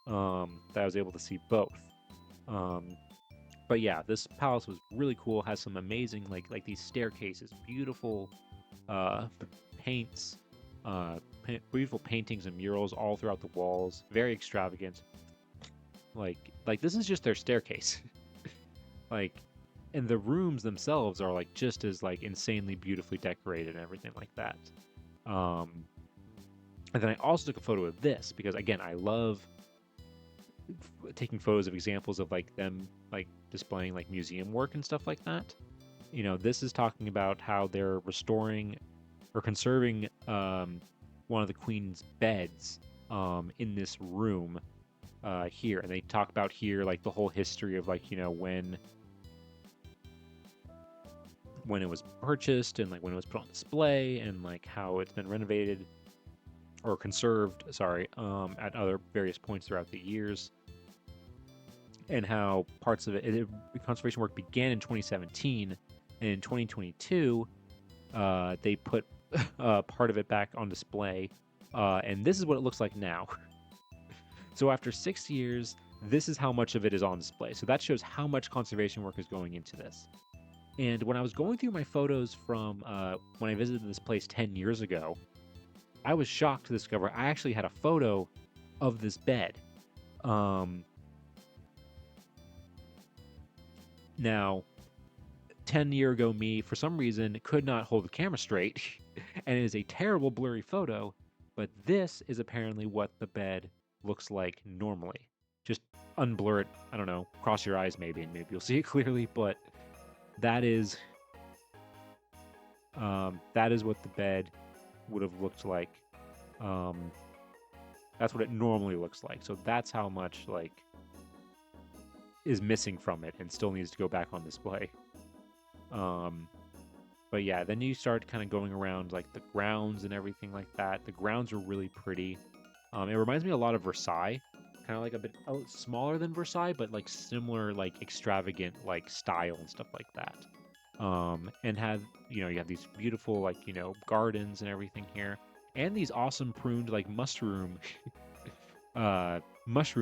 That I was able to see both. But yeah, this palace was really cool. Has some amazing like these staircases, beautiful paints, beautiful paintings and murals all throughout the walls. Very extravagant. Like this is just their staircase. And the rooms themselves are like just as like insanely beautifully decorated and everything like that. And then I also took a photo of this because, again, I love taking photos of examples of like them like displaying like museum work and stuff like that. This is talking about how they're restoring or conserving one of the queen's beds in this room here, and they talk about here like the whole history of like when it was purchased and like when it was put on display and like how it's been renovated or conserved, sorry, at other various points throughout the years, and how parts of conservation work began in 2017, and in 2022 they put part of it back on display, and this is what it looks like now. So after 6 years, this is how much of it is on display. So that shows how much conservation work is going into this. And when I was going through my photos from when I visited this place 10 years ago, I was shocked to discover I actually had a photo of this bed. Now, 10-year ago me, for some reason, could not hold the camera straight, and it is a terrible blurry photo, but this is apparently what the bed looks like normally. Just unblur it, I don't know, cross your eyes maybe, and maybe you'll see it clearly, but that is what the bed would have looked like. That's what it normally looks like. So that's how much like is missing from it and still needs to go back on display. But yeah, then you start kind of going around like the grounds and everything like that. The grounds are really pretty. It reminds me a lot of Versailles, kind of like a bit smaller than Versailles, but like similar, like extravagant, like style and stuff like that. And you have these beautiful, like, gardens and everything here, and these awesome pruned, like mushroom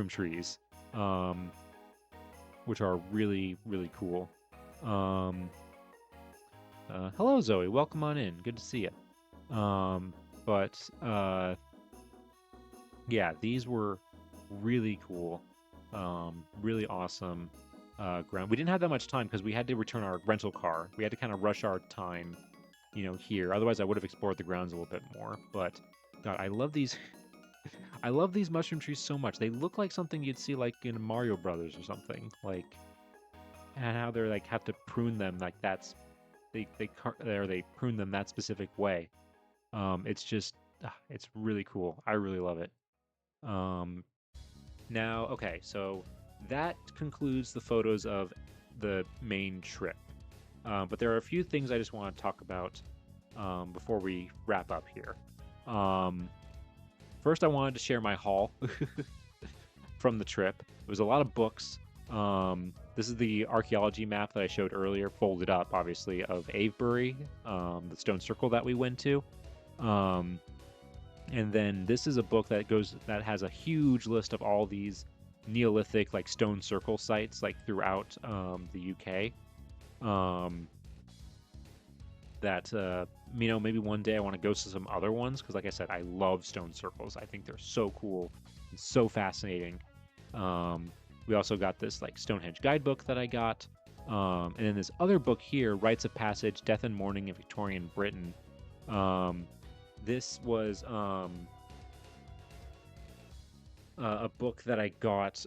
trees, which are really, really cool. Hello, Zoe. Welcome on in. Good to see you. Yeah, these were really cool, really awesome. Ground. We didn't have that much time because we had to return our rental car. We had to kind of rush our time, here. Otherwise, I would have explored the grounds a little bit more. But God, I love these. I love these mushroom trees so much. They look like something you'd see like in Mario Brothers or something. Like, and how they're like have to prune them like that's they prune them that specific way. It's just it's really cool. I really love it. Now, okay, so that concludes the photos of the main trip. But there are a few things I just want to talk about before we wrap up here. First, I wanted to share my haul from the trip. It was a lot of books. This is the archaeology map that I showed earlier, folded up, obviously, of Avebury, the stone circle that we went to. And then this is a book that has a huge list of all these Neolithic like stone circle sites like throughout the UK. Maybe one day I want to go to some other ones because, like I said, I love stone circles. I think they're so cool and so fascinating. We also got this like Stonehenge guidebook that I got, and then this other book here, Rites of Passage: Death and Mourning in Victorian Britain. This was a book that I got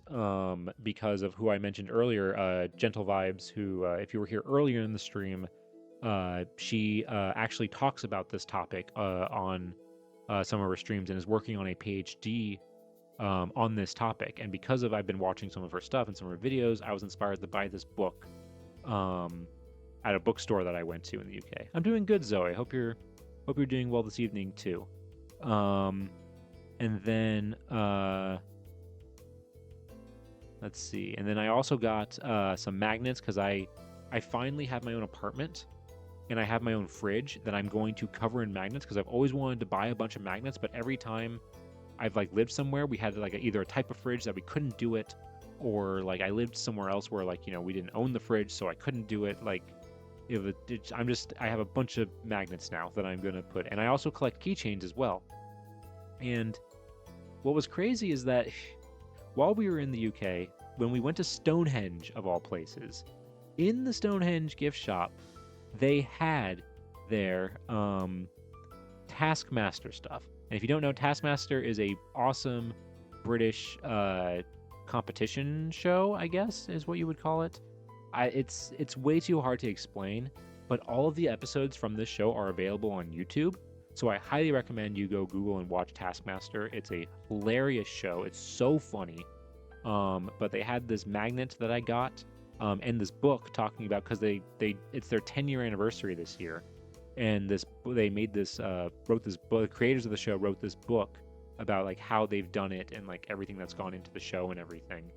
because of who I mentioned earlier, Gentle Vibes, who, if you were here earlier in the stream, she actually talks about this topic on some of her streams and is working on a PhD on this topic. And because I've been watching some of her stuff and some of her videos, I was inspired to buy this book at a bookstore that I went to in the UK. I'm doing good, Zoe. Hope you're doing well this evening too. And then let's see. And then I also got some magnets because I finally have my own apartment and I have my own fridge that I'm going to cover in magnets because I've always wanted to buy a bunch of magnets, but every time I've like lived somewhere, we had like either a type of fridge that we couldn't do it, or like I lived somewhere else where like we didn't own the fridge, so I couldn't do it. Like I have a bunch of magnets now that I'm gonna put, and I also collect keychains as well. And what was crazy is that while we were in the UK, when we went to Stonehenge of all places, in the Stonehenge gift shop, they had their Taskmaster stuff. And if you don't know, Taskmaster is a awesome British competition show, I guess is what you would call it. It's way too hard to explain, but all of the episodes from this show are available on YouTube. So I highly recommend you go Google and watch Taskmaster. It's a hilarious show. It's so funny. But they had this magnet that I got, and this book talking about, because it's their 10-year anniversary this year, and they made this wrote this book. The creators of the show wrote this book about like how they've done it and like everything that's gone into the show and everything,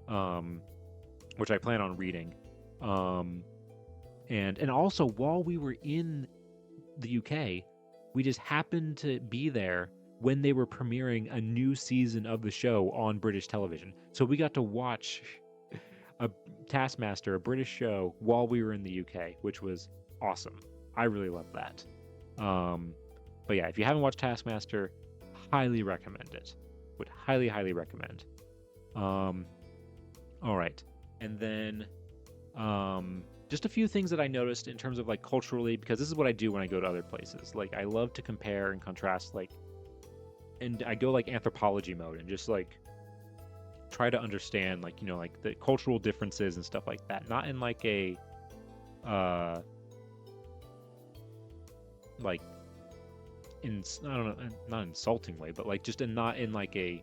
um, which I plan on reading. And also while we were in the UK, we just happened to be there when they were premiering a new season of the show on British television. So we got to watch a Taskmaster, a British show, while we were in the UK, which was awesome. I really love that. But yeah, if you haven't watched Taskmaster, highly recommend it. Would highly, highly recommend. All right. And then just a few things that I noticed in terms of like culturally, because this is what I do when I go to other places. Like I love to compare and contrast, like, and I go like anthropology mode and just like try to understand like, like the cultural differences and stuff like that. Not in like a like I don't know, not insulting way, but like just not in like a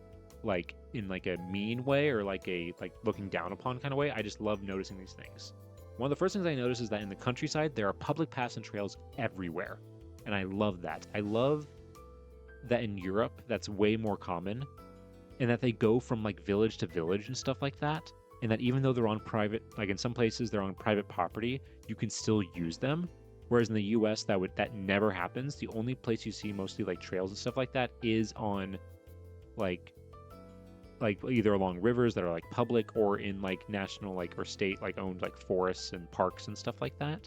mean way or like a looking down upon kind of way. I just love noticing these things. One of the first things I notice is that in the countryside there are public paths and trails everywhere, and I love that. I love that in Europe that's way more common, and that they go from like village to village and stuff like that, and that even though they're on private, like in some places they're on private property, you can still use them. Whereas in the US that never happens. The only place you see mostly like trails and stuff like that is on like either along rivers that are like public or in like national like or state like owned like forests and parks and stuff like that.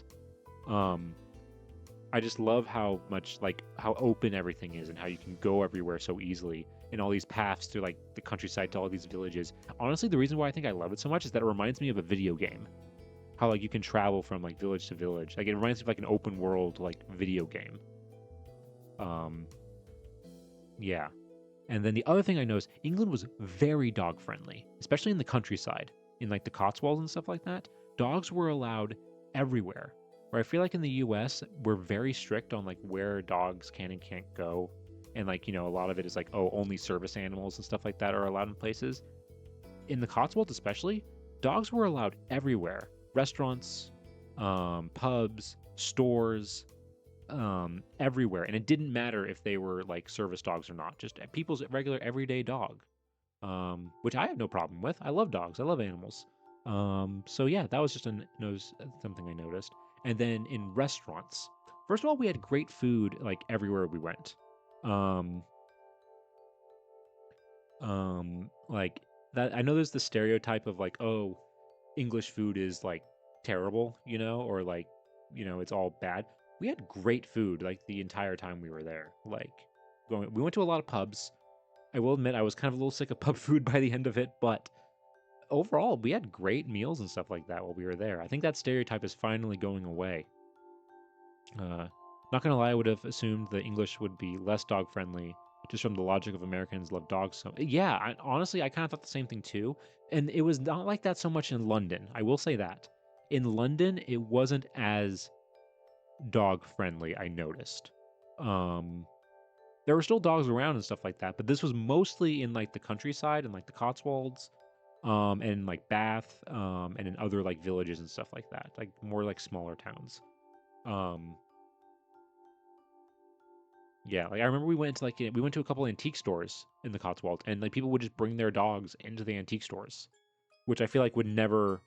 I just love how much like how open everything is and how you can go everywhere so easily, and all these paths through like the countryside to all these villages. Honestly, the reason why I think I love it so much is that it reminds me of a video game. How like you can travel from like village to village. Like it reminds me of like an open world like video game. Yeah. And then the other thing I noticed, England was very dog friendly, especially in the countryside, in like the Cotswolds and stuff like that. Dogs were allowed everywhere. Where I feel like in the US, we're very strict on like where dogs can and can't go. And like, a lot of it is like, oh, only service animals and stuff like that are allowed in places. In the Cotswolds especially, dogs were allowed everywhere. Restaurants, pubs, stores, everywhere. And it didn't matter if they were like service dogs or not, just people's regular everyday dog, which I have no problem with. I love dogs. I love animals. So yeah, that was just something I noticed. And then in restaurants, first of all, we had great food like everywhere we went. Like that, I know there's the stereotype of like, oh, English food is like terrible, or like, it's all bad. We had great food like the entire time we were there. Like we went to a lot of pubs. I will admit I was kind of a little sick of pub food by the end of it, but overall we had great meals and stuff like that while we were there. I think that stereotype is finally going away. Not gonna lie, I would have assumed the English would be less dog friendly, just from the logic of Americans love dogs so. Yeah, honestly, I kind of thought the same thing too. And it was not like that so much in London. I will say that. In London, it wasn't as dog friendly, I noticed. There were still dogs around and stuff like that, but this was mostly in like the countryside and like the Cotswolds, and in like Bath, and in other like villages and stuff like that, like more like smaller towns. Yeah, like I remember we went to a couple antique stores in the Cotswolds, and like people would just bring their dogs into the antique stores, which I feel like would never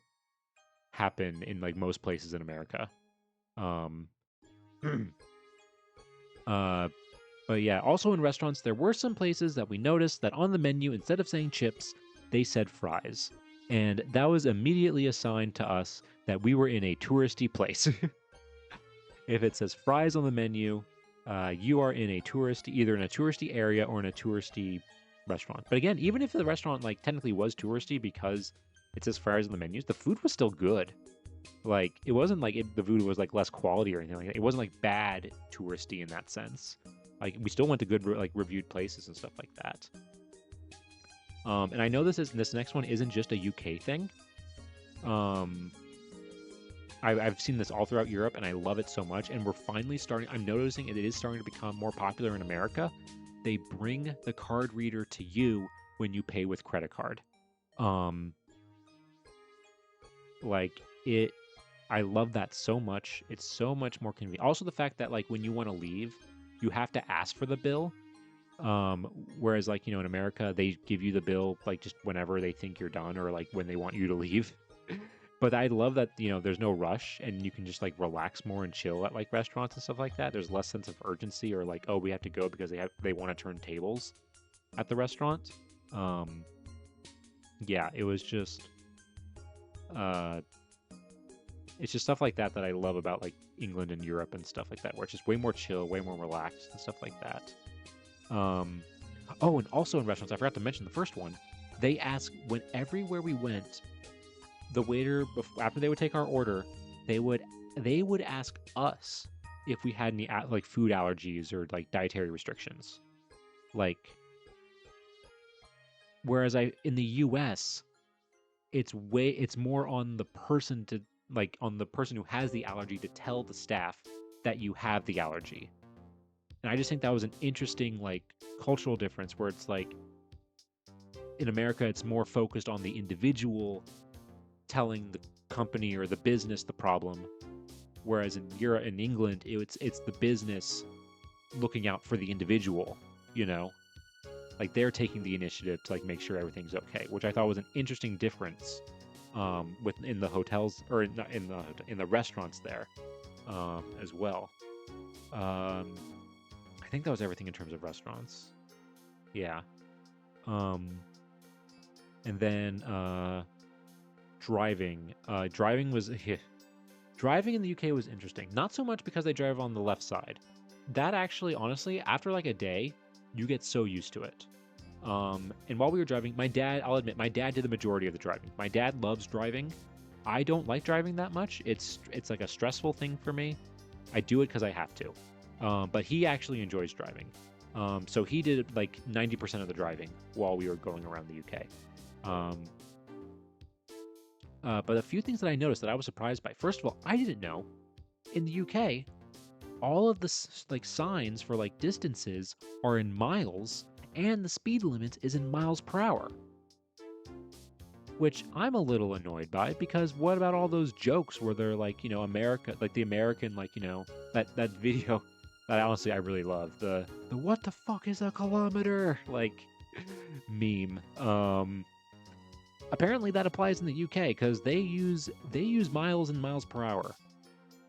happen in like most places in America. Um, but yeah, also in restaurants, there were some places that we noticed that on the menu, instead of saying chips, they said fries. And that was immediately a sign to us that we were in a touristy place. If it says fries on the menu, you are in either in a touristy area or in a touristy restaurant. But again, even if the restaurant like technically was touristy because it says fries on the menus, the food was still good. Like it wasn't like the food was like less quality or anything like that. It wasn't like bad touristy in that sense. Like we still went to good like reviewed places and stuff like that. And I know this next one isn't just a UK thing. I've seen this all throughout Europe, and I love it so much. And we're finally starting. I'm noticing it is starting to become more popular in America. They bring the card reader to you when you pay with credit card. Um, like it, I love that so much. It's so much more convenient. Also, the fact that like when you want to leave, you have to ask for the bill. Um, Whereas like in America, they give you the bill like just whenever they think you're done or like when they want you to leave. But I love that there's no rush and you can just like relax more and chill at like restaurants and stuff like that. There's less sense of urgency or like, oh, we have to go because they want to turn tables at the restaurant. Um, yeah, it was just uh, it's just stuff like that that I love about like England and Europe and stuff like that, where it's just way more chill, way more relaxed and stuff like that. Um, oh, and also in restaurants, I forgot to mention the first one. They ask when everywhere we went, the waiter after they would take our order, they would ask us if we had any like food allergies or like dietary restrictions. Like, whereas in the U.S. it's more on the person to like on the person who has the allergy to tell the staff that you have the allergy. And I just think that was an interesting like cultural difference where it's like in America it's more focused on the individual telling the company or the business the problem, whereas in Europe in England it's the business looking out for the individual, you know. Like they're taking the initiative to like make sure everything's okay, which I thought was an interesting difference within the hotels or in the restaurants there as well. Um, I think that was everything in terms of restaurants. Yeah. Um, and then driving. Driving was driving in the UK was interesting. Not so much because they drive on the left side. That actually, honestly, after like a day, you get so used to it. And while we were driving, I'll admit, my dad did the majority of the driving. My dad loves driving. I don't like driving that much. It's like a stressful thing for me. I do it because I have to. But he actually enjoys driving. So he did like 90% of the driving while we were going around the UK. Um, but a few things that I noticed that I was surprised by. First of all, I didn't know in the UK, all of the like signs for like distances are in miles, and the speed limit is in miles per hour. Which I'm a little annoyed by because what about all those jokes where they're like, America, like the American, like, that video that honestly I really love the what the fuck is a kilometer like meme. Apparently that applies in the UK because they use miles and miles per hour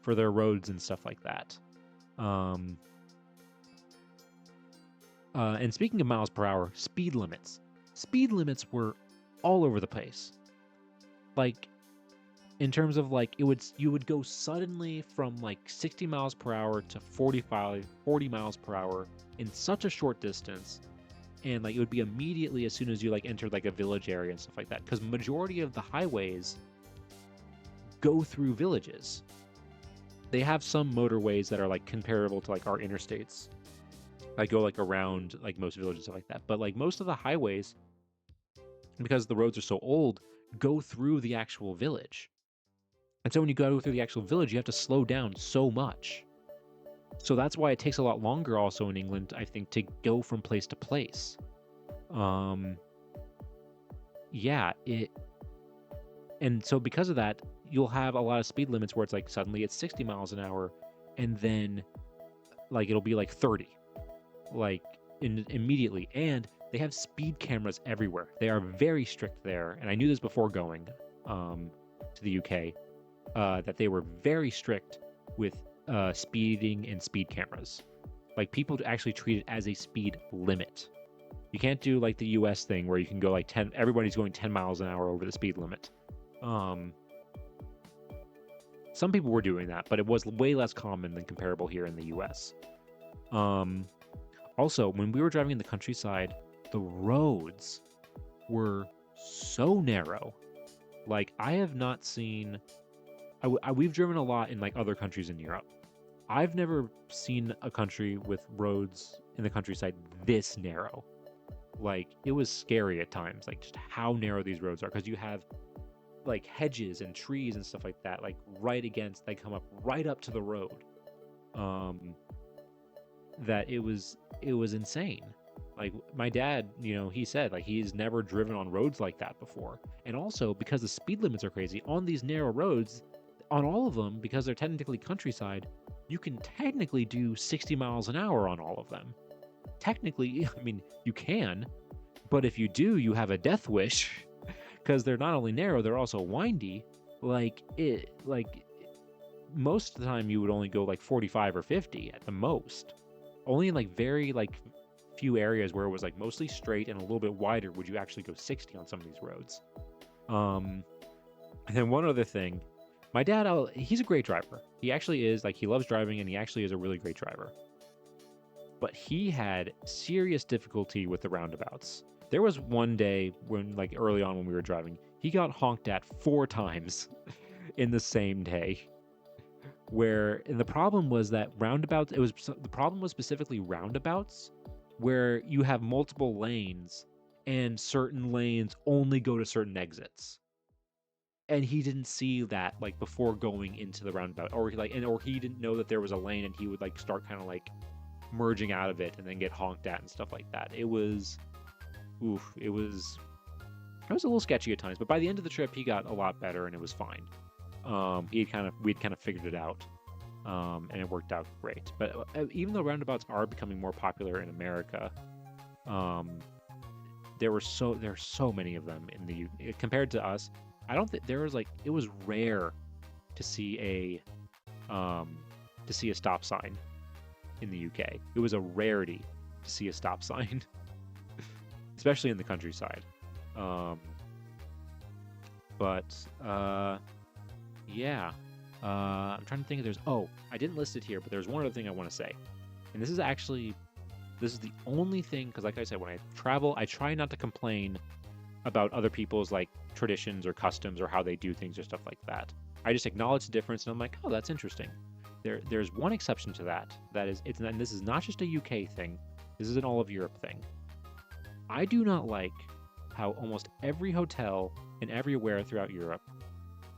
for their roads and stuff like that. Um, and speaking of miles per hour, speed limits were all over the place. Like in terms of like you would go suddenly from like 60 miles per hour to 40 miles per hour in such a short distance, and like it would be immediately as soon as you like entered like a village area and stuff like that, because majority of the highways go through villages. They have some motorways that are like comparable to like our interstates, like go like around like most villages and stuff like that, but like most of the highways, because the roads are so old, go through the actual village. And so when you go through the actual village, you have to slow down so much. So that's why it takes a lot longer also in England, I think, to go from place to place. Um yeah, and so because of that, you'll have a lot of speed limits where it's like suddenly it's 60 miles an hour and then like it'll be like 30 like immediately, and they have speed cameras everywhere. They are very strict there, and I knew this before going to the UK, that they were very strict with speeding and speed cameras. Like people actually treat it as a speed limit. You can't do like the US thing where you can go like 10, everybody's going 10 miles an hour over the speed limit. Some people were doing that, but it was way less common than comparable here in the US. Also, when we were driving in the countryside, the roads were so narrow. Like I have not seen. We've driven a lot in like other countries in Europe. I've never seen a country with roads in the countryside this narrow. Like it was scary at times, like just how narrow these roads are, because you have like hedges and trees and stuff like that, like right against, they come up right up to the road. That it was insane. Like my dad, he said like he's never driven on roads like that before. And also because the speed limits are crazy on these narrow roads, on all of them, because they're technically countryside, you can technically do 60 miles an hour on all of them. Technically, I mean, you can, but if you do, you have a death wish because they're not only narrow, they're also windy. Like most of the time you would only go like 45 or 50 at the most. Only in like very like few areas where it was like mostly straight and a little bit wider would you actually go 60 on some of these roads. And then one other thing, my dad, he's a great driver. He actually is, like, he loves driving and he actually is a really great driver. But he had serious difficulty with the roundabouts. There was one day when, like, early on when we were driving, he got honked at 4 times in the same day. And the problem was that roundabouts, the problem was specifically roundabouts where you have multiple lanes and certain lanes only go to certain exits. And he didn't see that like before going into the roundabout, or he didn't know that there was a lane, and he would like start kind of like merging out of it and then get honked at and stuff like that. It was a little sketchy at times, but by the end of the trip he got a lot better and it was fine. We'd kind of figured it out, and it worked out great. But even though roundabouts are becoming more popular in America, there are so many of them in the compared to us. I don't think there was like, it was rare to see a stop sign in the UK. It was a rarity to see a stop sign, especially in the countryside. Yeah. I'm trying to think if I didn't list it here, but there's one other thing I want to say. And this is the only thing, because like I said, when I travel, I try not to complain about other people's like traditions or customs or how they do things or stuff like that. I just acknowledge the difference and I'm like, oh, that's interesting. There's one exception to that. And this is not just a UK thing. This is an all of Europe thing. I do not like how almost every hotel and everywhere throughout Europe,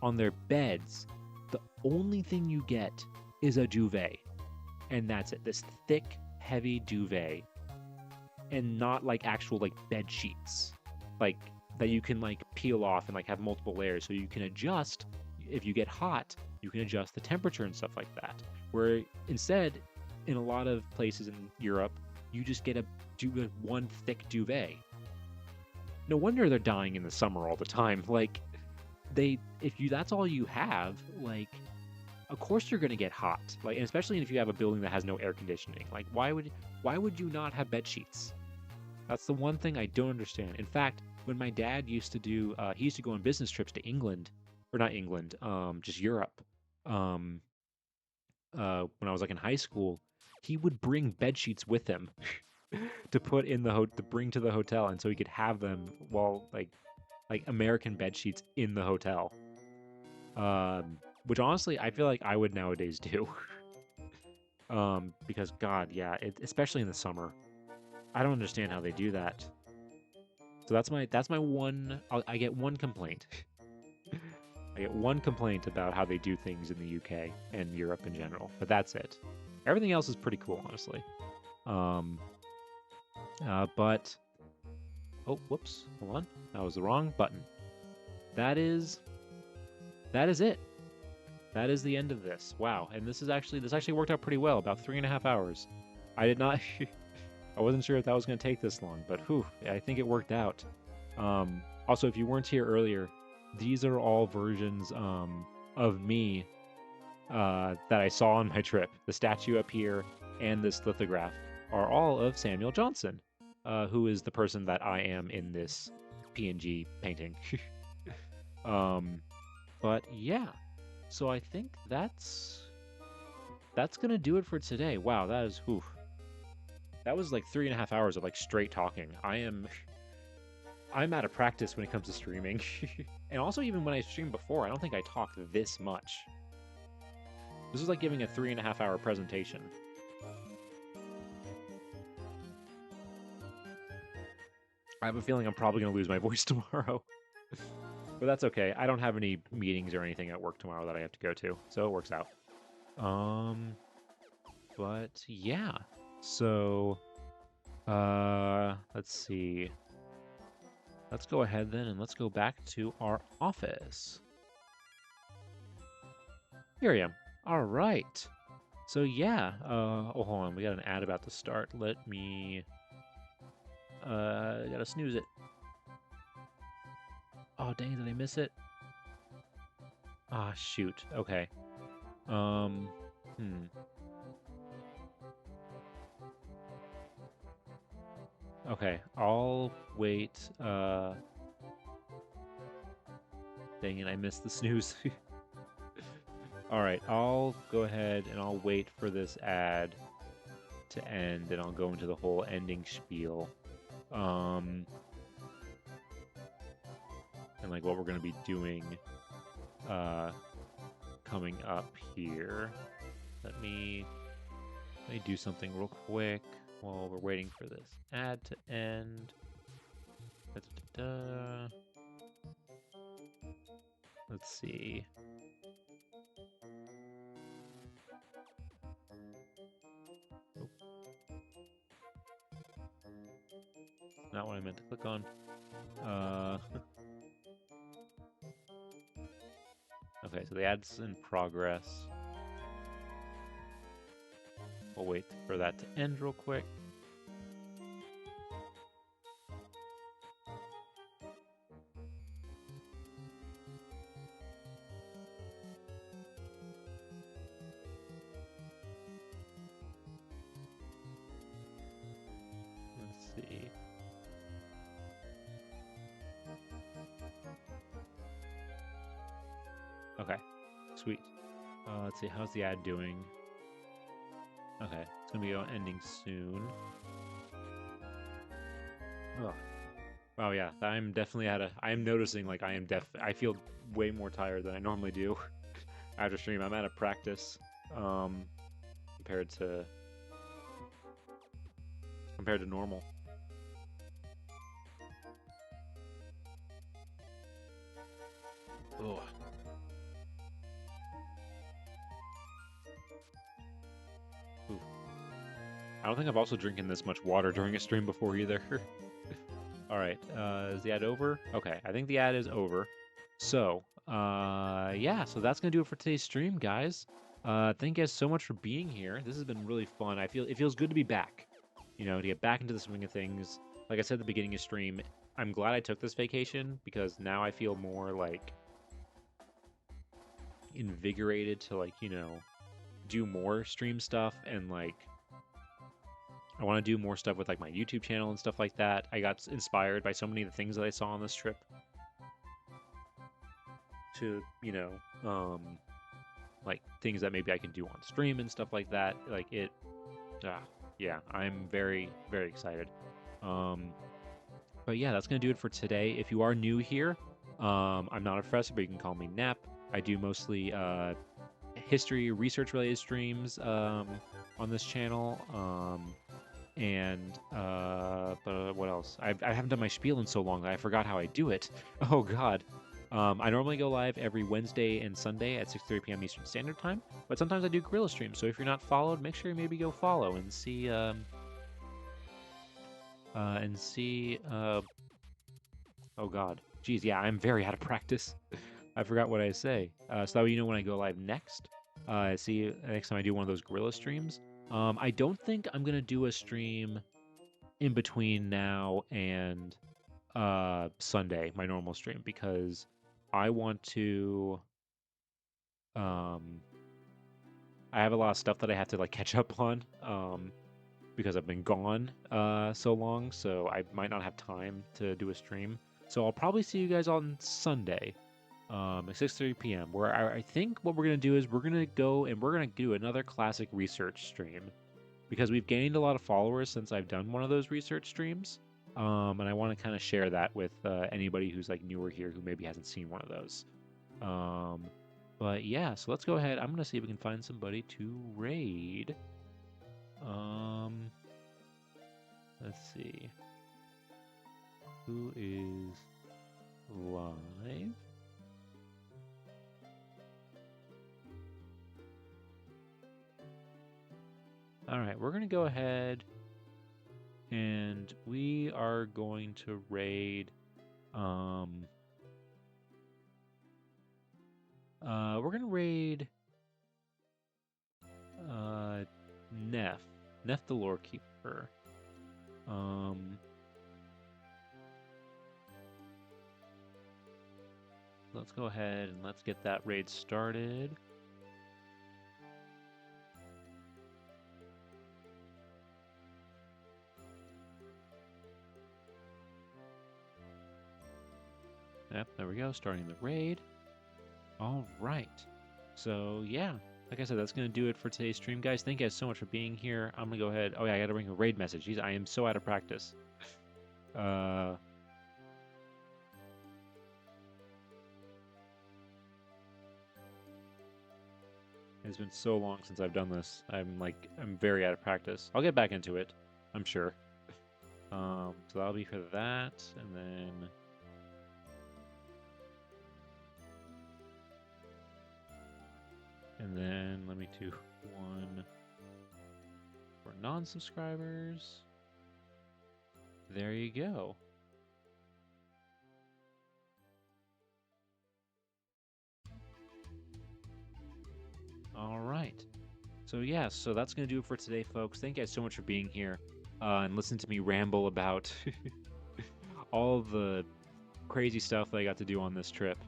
on their beds, the only thing you get is a duvet. And that's it. This thick, heavy duvet. And not like actual like bed sheets. Like that you can like peel off and like have multiple layers, so you can adjust. If you get hot, you can adjust the temperature and stuff like that. Where instead, in a lot of places in Europe, you just get one thick duvet. No wonder they're dying in the summer all the time. Like that's all you have, like of course you're gonna get hot. Like, and especially if you have a building that has no air conditioning. Like why would you not have bed sheets? That's the one thing I don't understand. In fact, when my dad used to he used to go on business trips to England, or not England, just Europe. When I was like in high school, he would bring bed sheets with him to put in to bring to the hotel, and so he could have them while like American bed sheets in the hotel. Which honestly, I feel like I would nowadays do. Because God, yeah, especially in the summer, I don't understand how they do that. So that's my one. I get one complaint. I get one complaint about how they do things in the UK and Europe in general, but that's it. Everything else is pretty cool, honestly. But whoops, hold on, that was the wrong button. That is it. That is the end of this. Wow, and this actually worked out pretty well. About 3.5 hours. I did not. I wasn't sure if that was going to take this long, but I think it worked out. Also, if you weren't here earlier, these are all versions of me that I saw on my trip. The statue up here and this lithograph are all of Samuel Johnson, who is the person that I am in this PNG painting. But yeah, so I think that's gonna do it for today. Wow, that was like 3.5 hours of like straight talking. I'm out of practice when it comes to streaming. And also, even when I streamed before, I don't think I talked this much. This is like giving a 3.5 hour presentation. I have a feeling I'm probably going to lose my voice tomorrow. But that's okay. I don't have any meetings or anything at work tomorrow that I have to go to, so it works out. But yeah. So Let's see. Let's go ahead then and let's go back to our office. Here I am. All right. So yeah, oh, hold on. We got an ad about to start. Let me, gotta snooze it. Oh, dang, did I miss it? Ah, shoot. Okay. Um, hmm. Okay, I'll wait. Dang it, I missed the snooze. All right, I'll go ahead and I'll wait for this ad to end, and I'll go into the whole ending spiel. And like what we're gonna be doing, coming up here. Let me do something real quick while we're waiting for this ad to end. Da-da-da-da. Let's see. Oh. Not what I meant to click on. Okay, so the ad's in progress. We'll wait for that to end real quick. Let's see. Okay, sweet. Let's see, how's the ad doing? Okay, it's gonna be ending soon. Ugh. Oh yeah, I'm definitely I am noticing like I feel way more tired than I normally do after stream. I'm out of practice, compared to normal. Ugh. Ooh. I don't think I've also drinking this much water during a stream before either. All right, is the ad over? Okay, I think the ad is over. So, yeah, so that's gonna do it for today's stream, guys. Thank you guys so much for being here. This has been really fun. It feels good to be back. You know, to get back into the swing of things. Like I said at the beginning of stream, I'm glad I took this vacation because now I feel more like invigorated to like, do more stream stuff and like I want to do more stuff with like my YouTube channel and stuff like that. I got inspired by so many of the things that I saw on this trip to, like things that maybe I can do on stream and stuff like that. Yeah, I'm very, very excited. But yeah, that's gonna do it for today. If you are new here, I'm not a professor, but you can call me Nap. I do mostly history, research related streams on this channel. But what else? I haven't done my spiel in so long that I forgot how I do it. Oh God. I normally go live every Wednesday and Sunday at 6:30 p.m. Eastern Standard Time, but sometimes I do Gorilla streams. So if you're not followed, make sure you maybe go follow and see. Oh God. Geez, yeah, I'm very out of practice. I forgot what I say. So that way you know when I go live next. See next time I do one of those Gorilla streams. I don't think I'm gonna do a stream in between now and Sunday, my normal stream, because I want to I have a lot of stuff that I have to like catch up on because I've been gone so long, so I might not have time to do a stream. So I'll probably see you guys on Sunday at 6:30 p.m. where I think what we're gonna do is we're gonna go and we're gonna do another classic research stream because we've gained a lot of followers since I've done one of those research streams. And I want to kind of share that with anybody who's like newer here who maybe hasn't seen one of those. But yeah, so let's go ahead. I'm gonna see if we can find somebody to raid. Let's see. Who is live? All right, we're gonna go ahead And we are going to raid. We're gonna raid Neff. Neff the Lore Keeper. Let's go ahead and let's get that raid started. Yep, there we go, starting the raid. All right. So, yeah, like I said, that's going to do it for today's stream, guys. Thank you guys so much for being here. I'm going to go ahead. Oh, yeah, I got to bring a raid message. Jeez, I am so out of practice. It's been so long since I've done this. I'm very out of practice. I'll get back into it, I'm sure. So that'll be for that, and then let me do one for non-subscribers. There you go. All right. So yeah, so that's gonna do it for today, folks. Thank you guys so much for being here and listen to me ramble about all the crazy stuff that I got to do on this trip.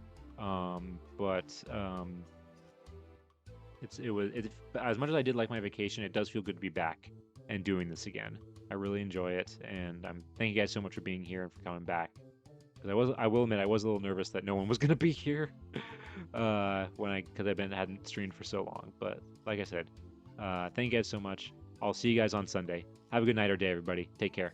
It as much as I did like my vacation, it does feel good to be back and doing this again. I really enjoy it, and thank you guys so much for being here and for coming back. Because I will admit, I was a little nervous that no one was gonna be here because hadn't streamed for so long. But like I said, thank you guys so much. I'll see you guys on Sunday. Have a good night or day, everybody. Take care.